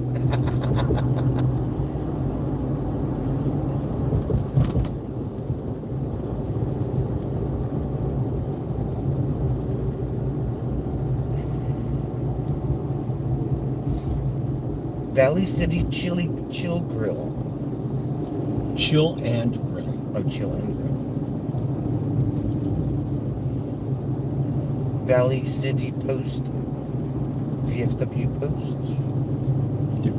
Valley City Chill Grill. Chill and grill. Oh, Chill and Grill. Valley City Post. VFW Post. Yep.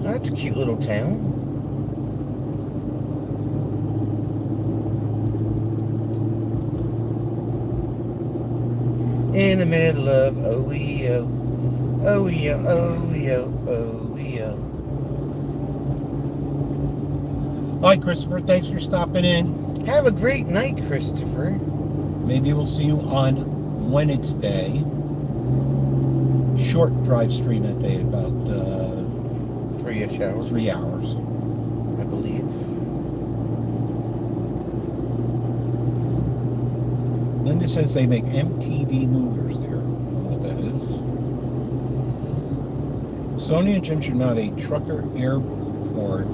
That's a cute little town. In the middle of OEO. OEO, OEO, OEO. Hi, Christopher. Thanks for stopping in. Have a great night, Christopher. Maybe we'll see you on Wednesday. Short drive stream that day, about 3-ish hours, 3 hours. I believe. Linda says they make MTV movers there. I don't know what that is. Sonia and Jim should not a trucker air horn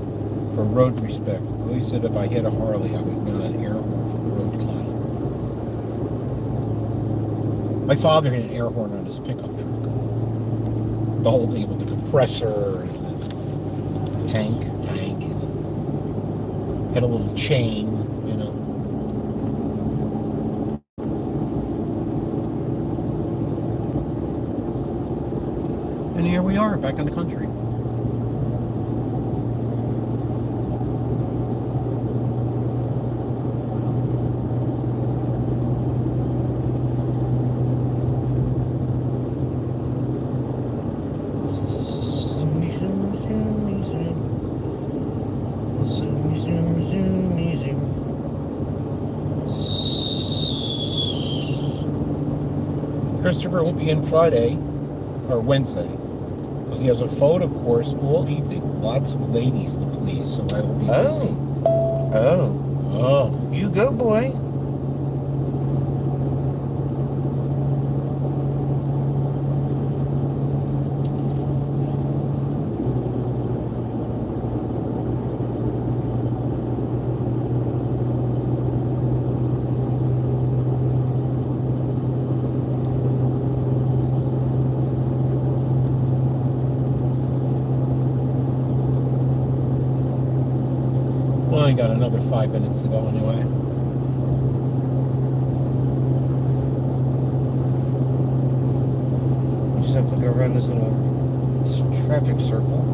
for road respect. Always said if I hit a Harley, I would mount an air horn for road clout. My father had an air horn on his pickup truck. The whole thing with the compressor and the tank. Had a little chain, you know. And here we are, back in the country. Christopher will be in Friday or Wednesday because he has a photo course all evening. Lots of ladies to please, so I will be busy. Oh. You go, boy. Well, I got another 5 minutes to go anyway. Just have to go around this little traffic circle.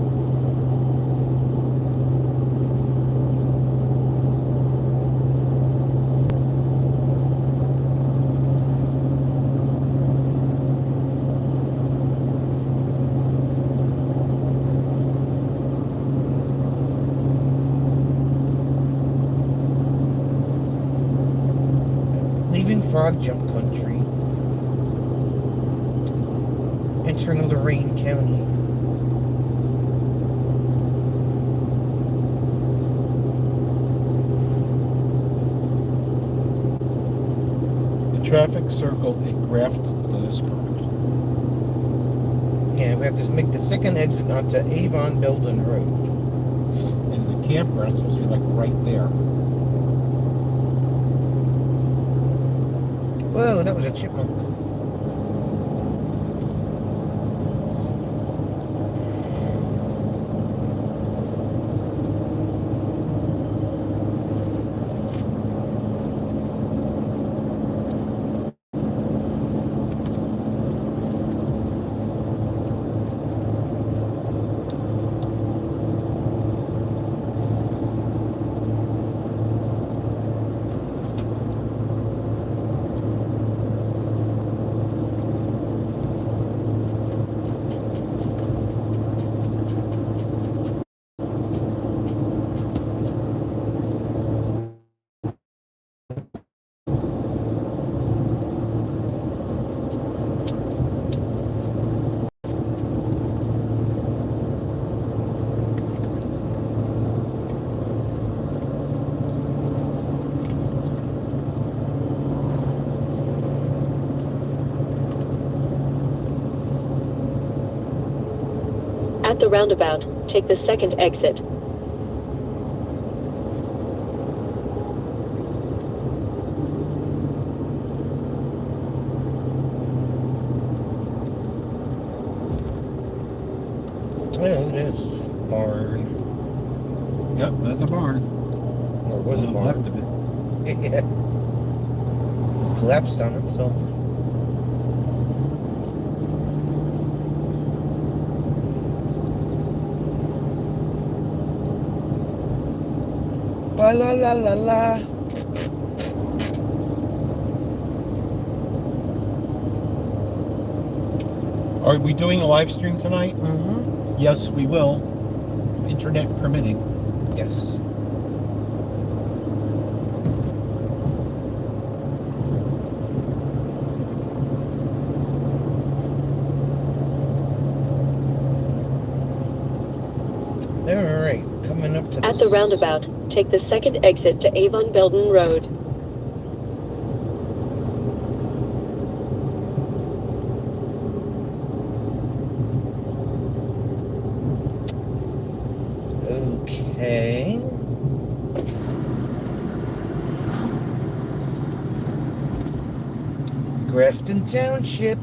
Leaving Frog Jump Country. Entering Lorain County. Traffic circle at Grafton. That is correct. Yeah, we have to make the second exit onto Avon Belden Road. And the campground's supposed to be like right there. Whoa, that was a chipmunk. At the roundabout, take the second exit. Well, it is. Barn. Yep, that's a barn. Or was a On the barn. left of it. Yeah. It collapsed on itself. Fa la la la la. Are we doing a live stream tonight? Mm-hmm. Yes, we will. Internet permitting. Yes. Alright, coming up to At the roundabout, take the second exit to Avon Belden Road. Okay. Grafton Township.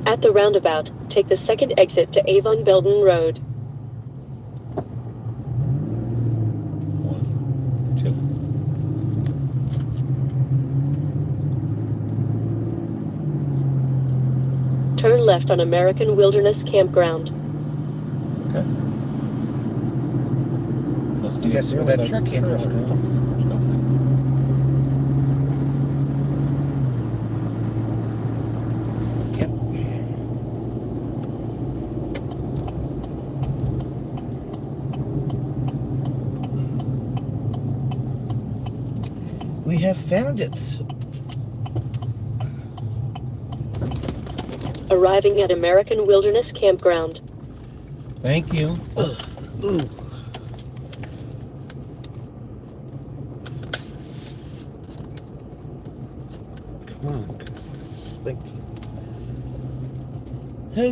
At the roundabout, take the second exit to Avon Belden Road. 1, 2. Turn left on American Wilderness Campground. Okay. Must be Guess up where there that truck came trailer from. dump trailer's going. Yep. We have found it. Arriving at American Wilderness Campground. Thank you. Ooh. Come on. Thank you.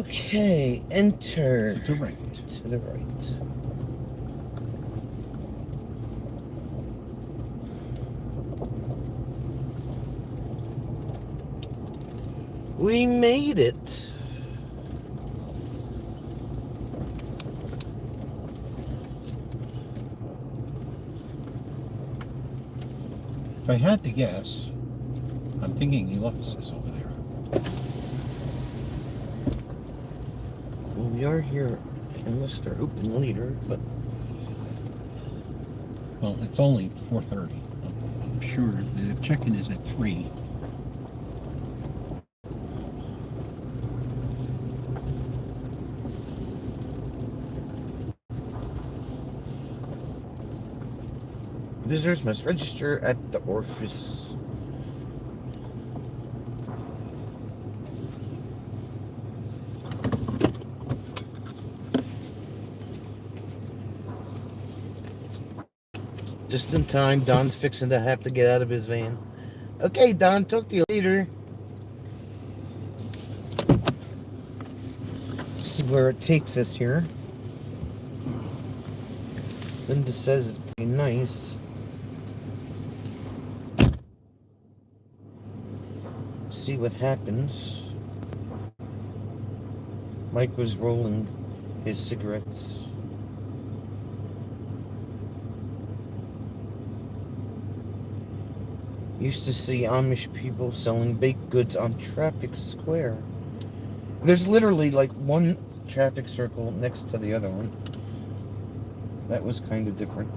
Okay, enter. To the right. To the right. We made it. If I had to guess, I'm thinking the office is over there. Well, we are here, unless they're open later, but Well, it's only 4:30. I'm sure the check-in is at 3. Visitors must register at the office. Just in time, Don's fixing to have to get out of his van. Okay, Don, talk to you later. See where it takes us here. Linda says it's pretty nice. See what happens. Mike was rolling his cigarettes. Used to see Amish people selling baked goods on Traffic Square. There's literally like one traffic circle next to the other one. That was kind of different.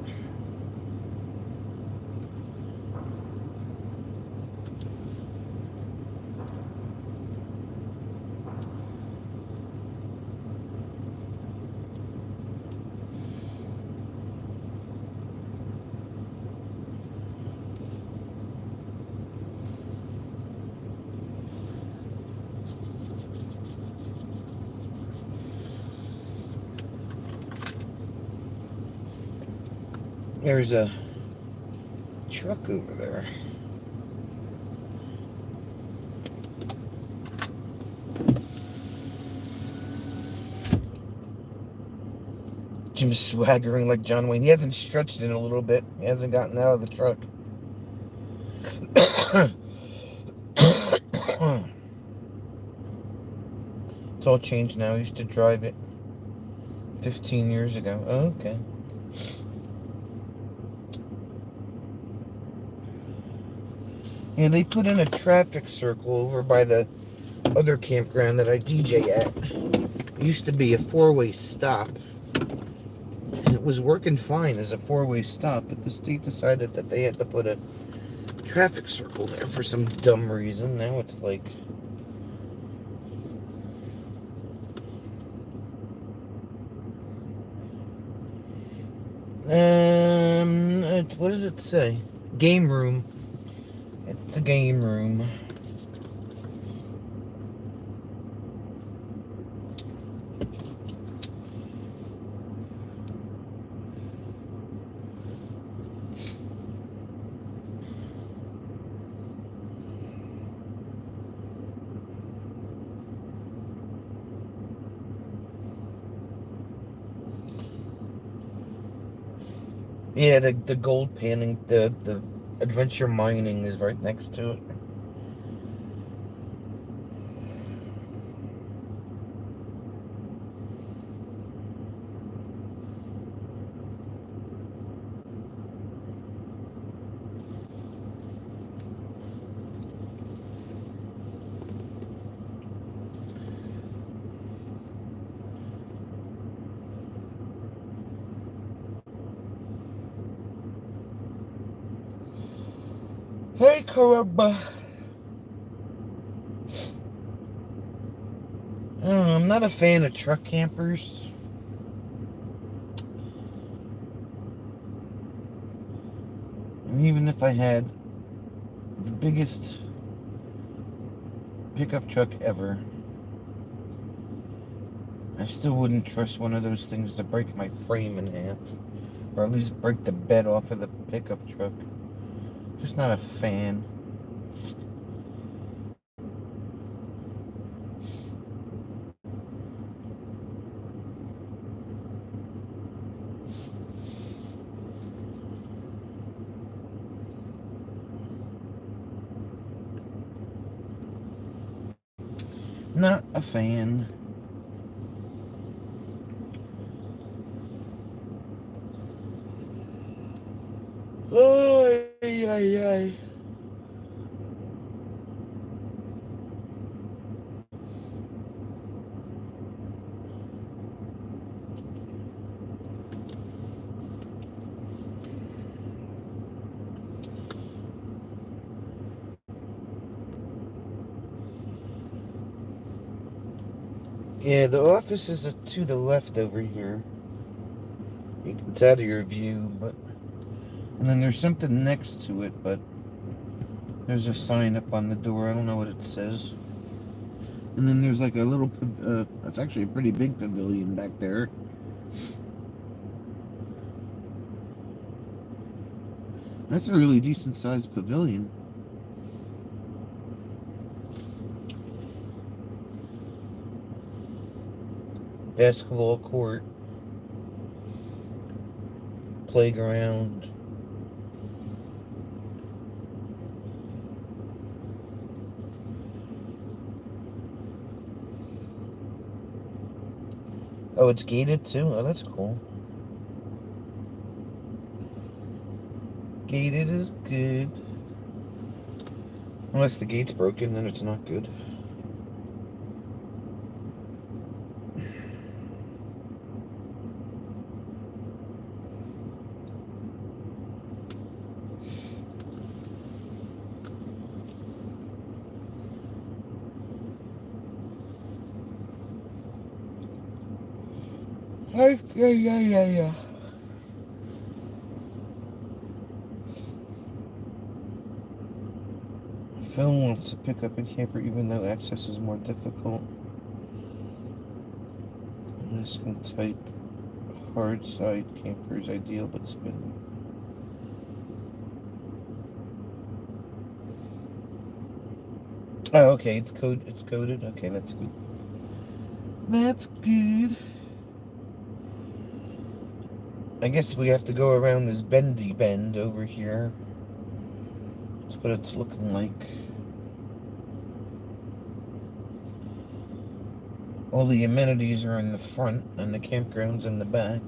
There's a truck over there. Jim's swaggering like John Wayne. He hasn't stretched in a little bit. He hasn't gotten out of the truck. It's all changed now. I used to drive it 15 years ago. Oh, okay. Yeah, they put in a traffic circle over by the other campground that I DJ at. It used to be a four-way stop. And it was working fine as a four-way stop, but the state decided that they had to put a traffic circle there for some dumb reason. Now it's like... what does it say? Game room. It's a game room. Yeah, the gold panning, the adventure mining is right next to it. Hey, caramba. I don't know, I'm not a fan of truck campers. And even if I had the biggest pickup truck ever, I still wouldn't trust one of those things to break my frame in half. Or at least break the bed off of the pickup truck. Just not a fan. Not a fan. Ay, ay, ay. Yeah, the office is to the left over here. It's out of your view, but And then there's something next to it, but there's a sign up on the door. I don't know what it says. And then there's like a little, it's actually a pretty big pavilion back there. That's a really decent sized pavilion. Basketball court. Playground. Oh, it's gated too? Oh, that's cool. Gated is good. Unless the gate's broken, then it's not good. Yeah. Phil wants to pick up a camper even though access is more difficult. I'm just going to type hard side camper is ideal but spin. Oh, okay, it's coded. Okay, that's good. That's good. I guess we have to go around this bendy bend over here. That's what it's looking like. All the amenities are in the front and the campground's in the back.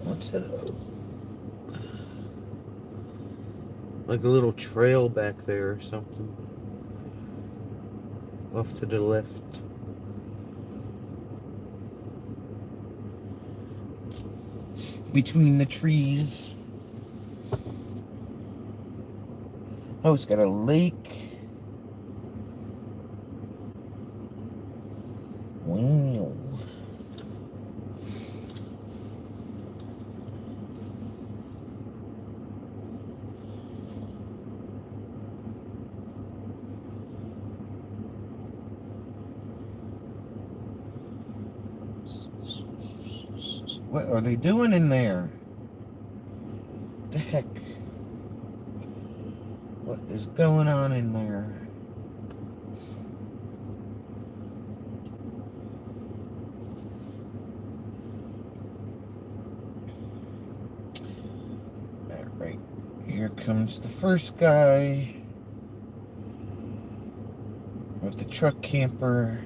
What's it? Like a little trail back there or something. Off to the left. Between the trees. Oh, it's got a lake. Wow. What are they doing in there? The heck? What is going on in there? Alright, here comes the first guy with the truck camper.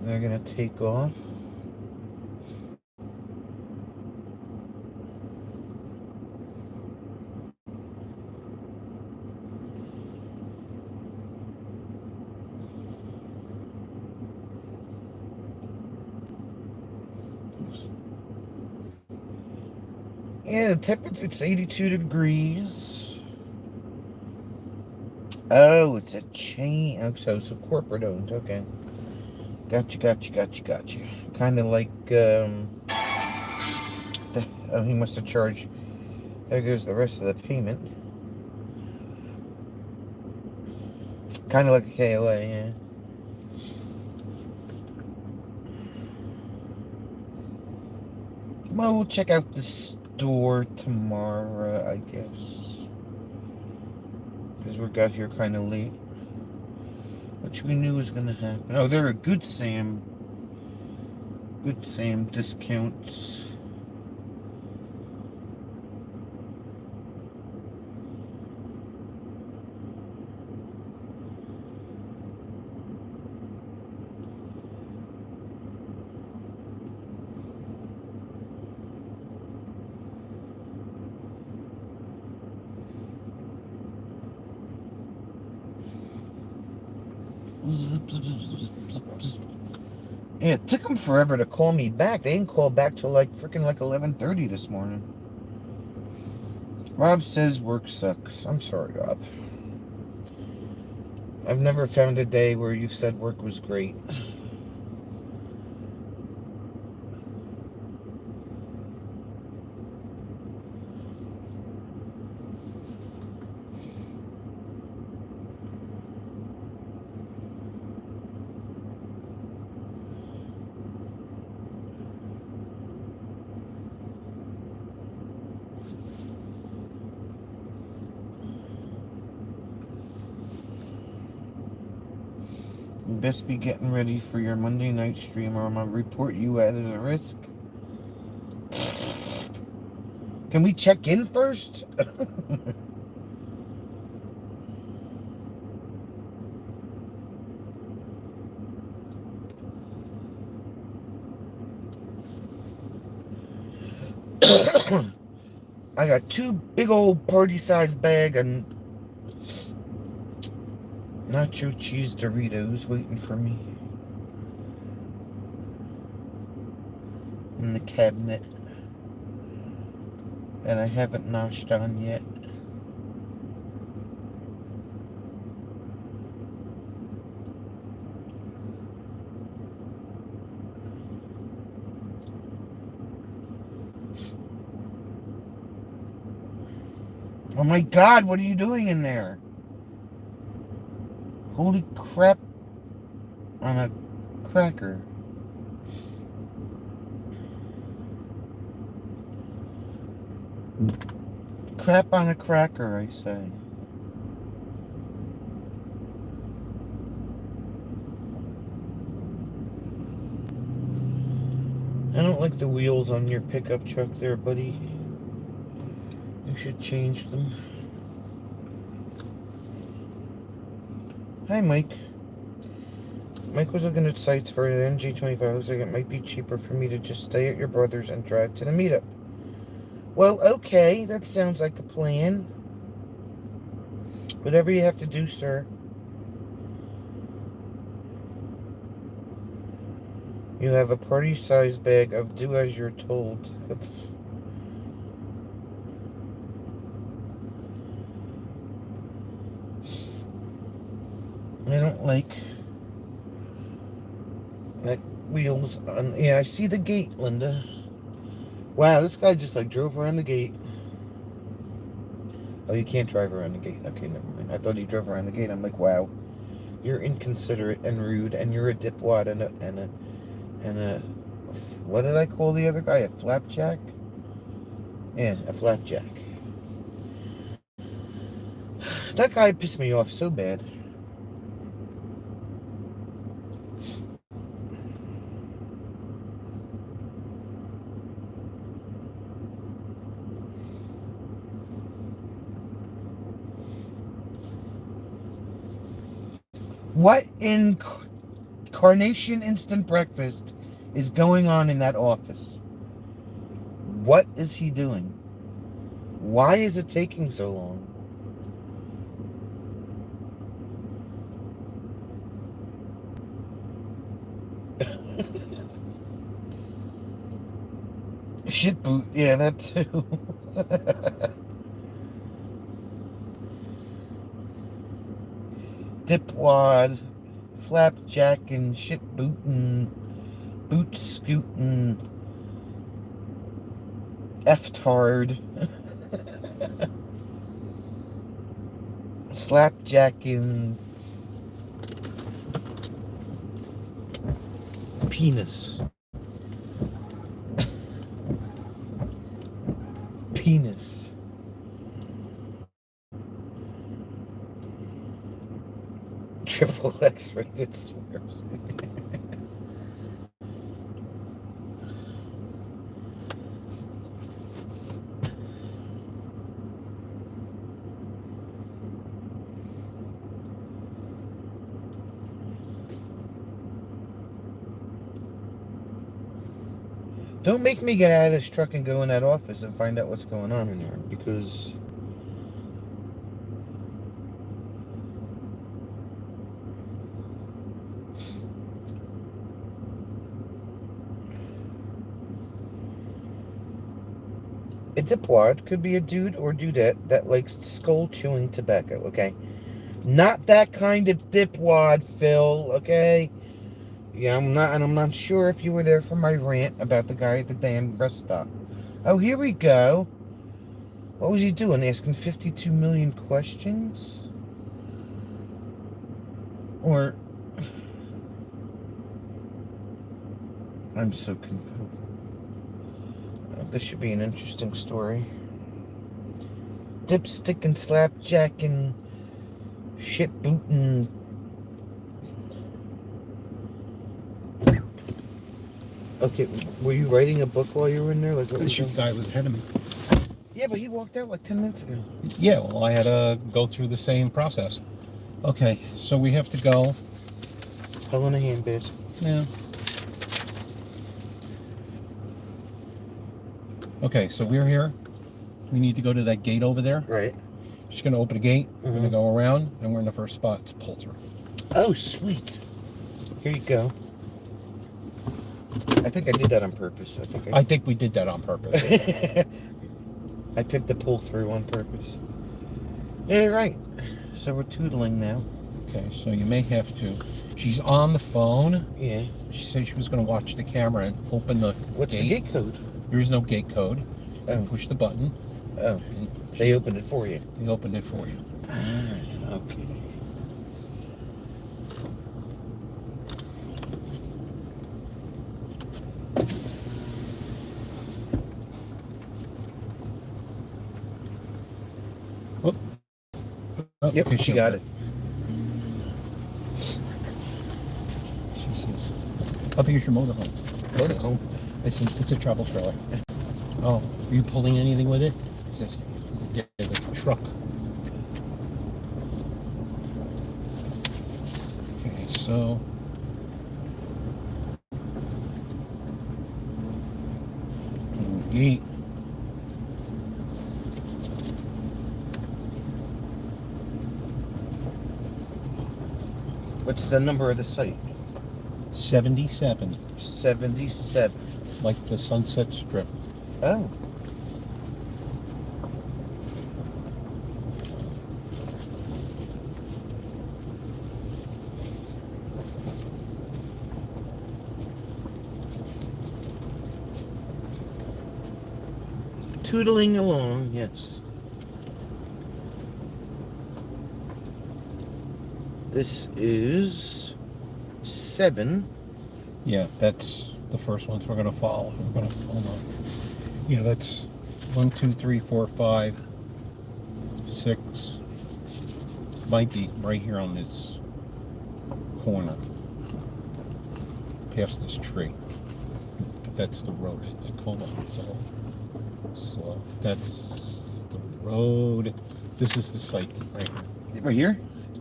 They're gonna take off. Yeah, the temperature, it's 82 degrees. Oh, it's a chain. Oh, so it's a corporate owned. Okay. Gotcha. Kind of like, oh, he must have charged. There goes the rest of the payment. Kind of like a KOA, yeah. Well, we'll check out the store tomorrow, I guess. Because we got here kind of late. Which we knew was going to happen. Oh, they're a Good Sam discounts. Yeah, it took them forever to call me back. They didn't call back till like freaking like 11:30 this morning. Rob says work sucks. I'm sorry, Rob. I've never found a day where you've said work was great. You best be getting ready for your Monday night stream or I'm going to report you as a risk. Can we check in first? I got 2 big old party-sized bag and nacho cheese Doritos waiting for me in the cabinet that I haven't noshed on yet. Oh my God, what are you doing in there? Holy crap on a cracker. Crap on a cracker, I say. I don't like the wheels on your pickup truck there, buddy. You should change them. Hi, Mike. Mike was looking at sites for an M24. Looks like it might be cheaper for me to just stay at your brother's and drive to the meetup. Well, okay, that sounds like a plan. Whatever you have to do, sir. You have a party-sized bag of do as you're told. I don't like that wheels on. Yeah, I see the gate, Linda. Wow, this guy just like drove around the gate. Oh, you can't drive around the gate. Okay, never mind. I thought he drove around the gate. I'm like, wow, you're inconsiderate and rude, and you're a dipwad and a. What did I call the other guy? A flapjack? Yeah, a flapjack. That guy pissed me off so bad. What in Carnation Instant Breakfast is going on in that office? What is he doing? Why is it taking so long? Shit boot, yeah, that too. Dipwad, flapjack and shit bootin', boot scootin', F-tard, slapjackin', penis. Penis. Triple X-rated swears. Don't make me get out of this truck and go in that office and find out what's going on in there, because A dipwad could be a dude or dudette that likes skull chewing tobacco, okay? Not that kind of dipwad, Phil, okay? Yeah, I'm not sure if you were there for my rant about the guy at the damn rest stop. Oh, here we go. What was he doing? Asking 52 million questions? Or... I'm so confused. This should be an interesting story. Dipstick and slapjack and shit booting. Okay, were you writing a book while you were in there? Like, what This was guy was ahead of me. Yeah, but he walked out like 10 minutes ago. Yeah, well, I had to go through the same process. Okay, so we have to go. Hell in a handbasket. Yeah. Okay, so we're here. We need to go to that gate over there. Right. She's going to open a gate. We're going to go around, and we're in the first spot to pull through. Oh, sweet. Here you go. I think I did that on purpose. I think we did that on purpose. I picked the pull through on purpose. Yeah, right. So we're tootling now. Okay, so you may have to. She's on the phone. Yeah. She said she was going to watch the camera and open the What's gate. the gate code? There is no gate code. Oh. Push the button. Oh. They opened it for you. They opened it for you. Okay. Oh. Oh, Yep, okay, she got it. She says, how big is your motorhome? Motorhome? It's a travel trailer. Oh, are you pulling anything with it? It says, yeah, the truck. Okay, so... Gate. What's the number of the site? 77. 77. Like the Sunset Strip. Oh. Tootling along, yes. This is 7. Yeah, that's the first ones we're gonna follow. We're gonna hold on. Yeah, that's 1, 2, 3, 4, 5, 6. It might be right here on this corner, past this tree. But that's the road, I think. Hold on. So that's the road. This is the site right here. Right here?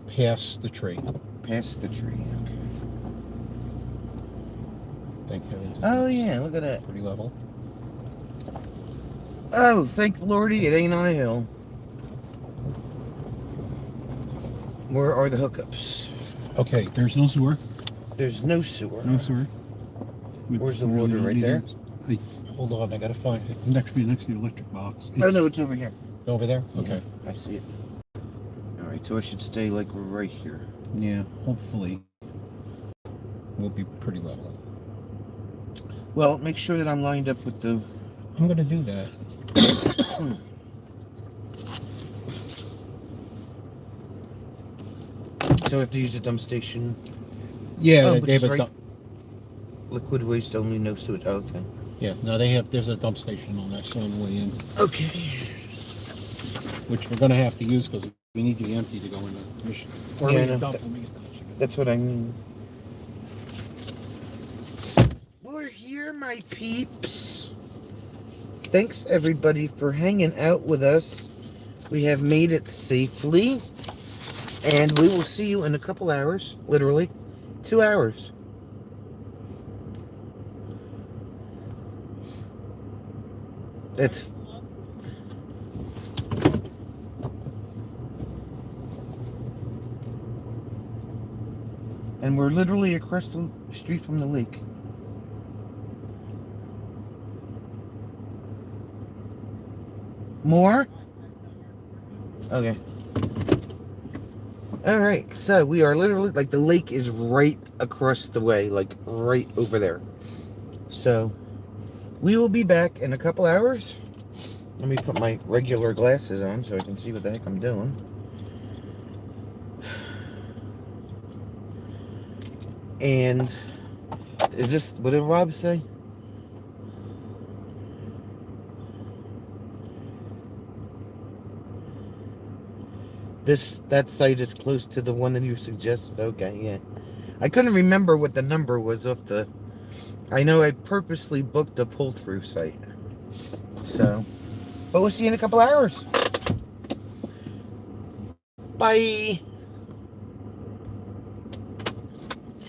Past the tree. Past the tree, okay. Thank heavens. Oh yeah, look at that. Pretty level. Oh, thank the Lordy, it ain't on a hill. Where are the hookups? Okay, there's no sewer. There's no sewer. No sewer. Where's the water? Right there? Hey, hold on, I gotta find it. It's next to the electric box. Oh no, it's over here. Over there? Okay. Yeah, I see it. Alright, so I should stay like right here. Yeah, hopefully we'll be pretty level. Well, make sure that I'm lined up with the... I'm gonna do that. So I have to use the dump station. Yeah, which they have is a right- dump. Liquid waste only, no sewage. Oh, okay. Yeah, no, there's a dump station on that on the way in, Okay. which we're gonna have to use because we need to be empty to go in the mission. Or Yeah, we I can know. dump when we get done. That's what I mean. We're here, my peeps. Thanks, everybody, for hanging out with us. We have made it safely. And we will see you in a couple hours. Literally. 2 hours. It's... And we're literally across the street from the lake. More? Okay. Alright, so we are literally, like, the lake is right across the way, like, right over there. So, we will be back in a couple hours. Let me put my regular glasses on so I can see what the heck I'm doing. And, is this, what did Rob say? That site is close to the one that you suggested. Okay, yeah. I couldn't remember what the number was off the... I know I purposely booked a pull-through site. So, but we'll see you in a couple hours. Bye.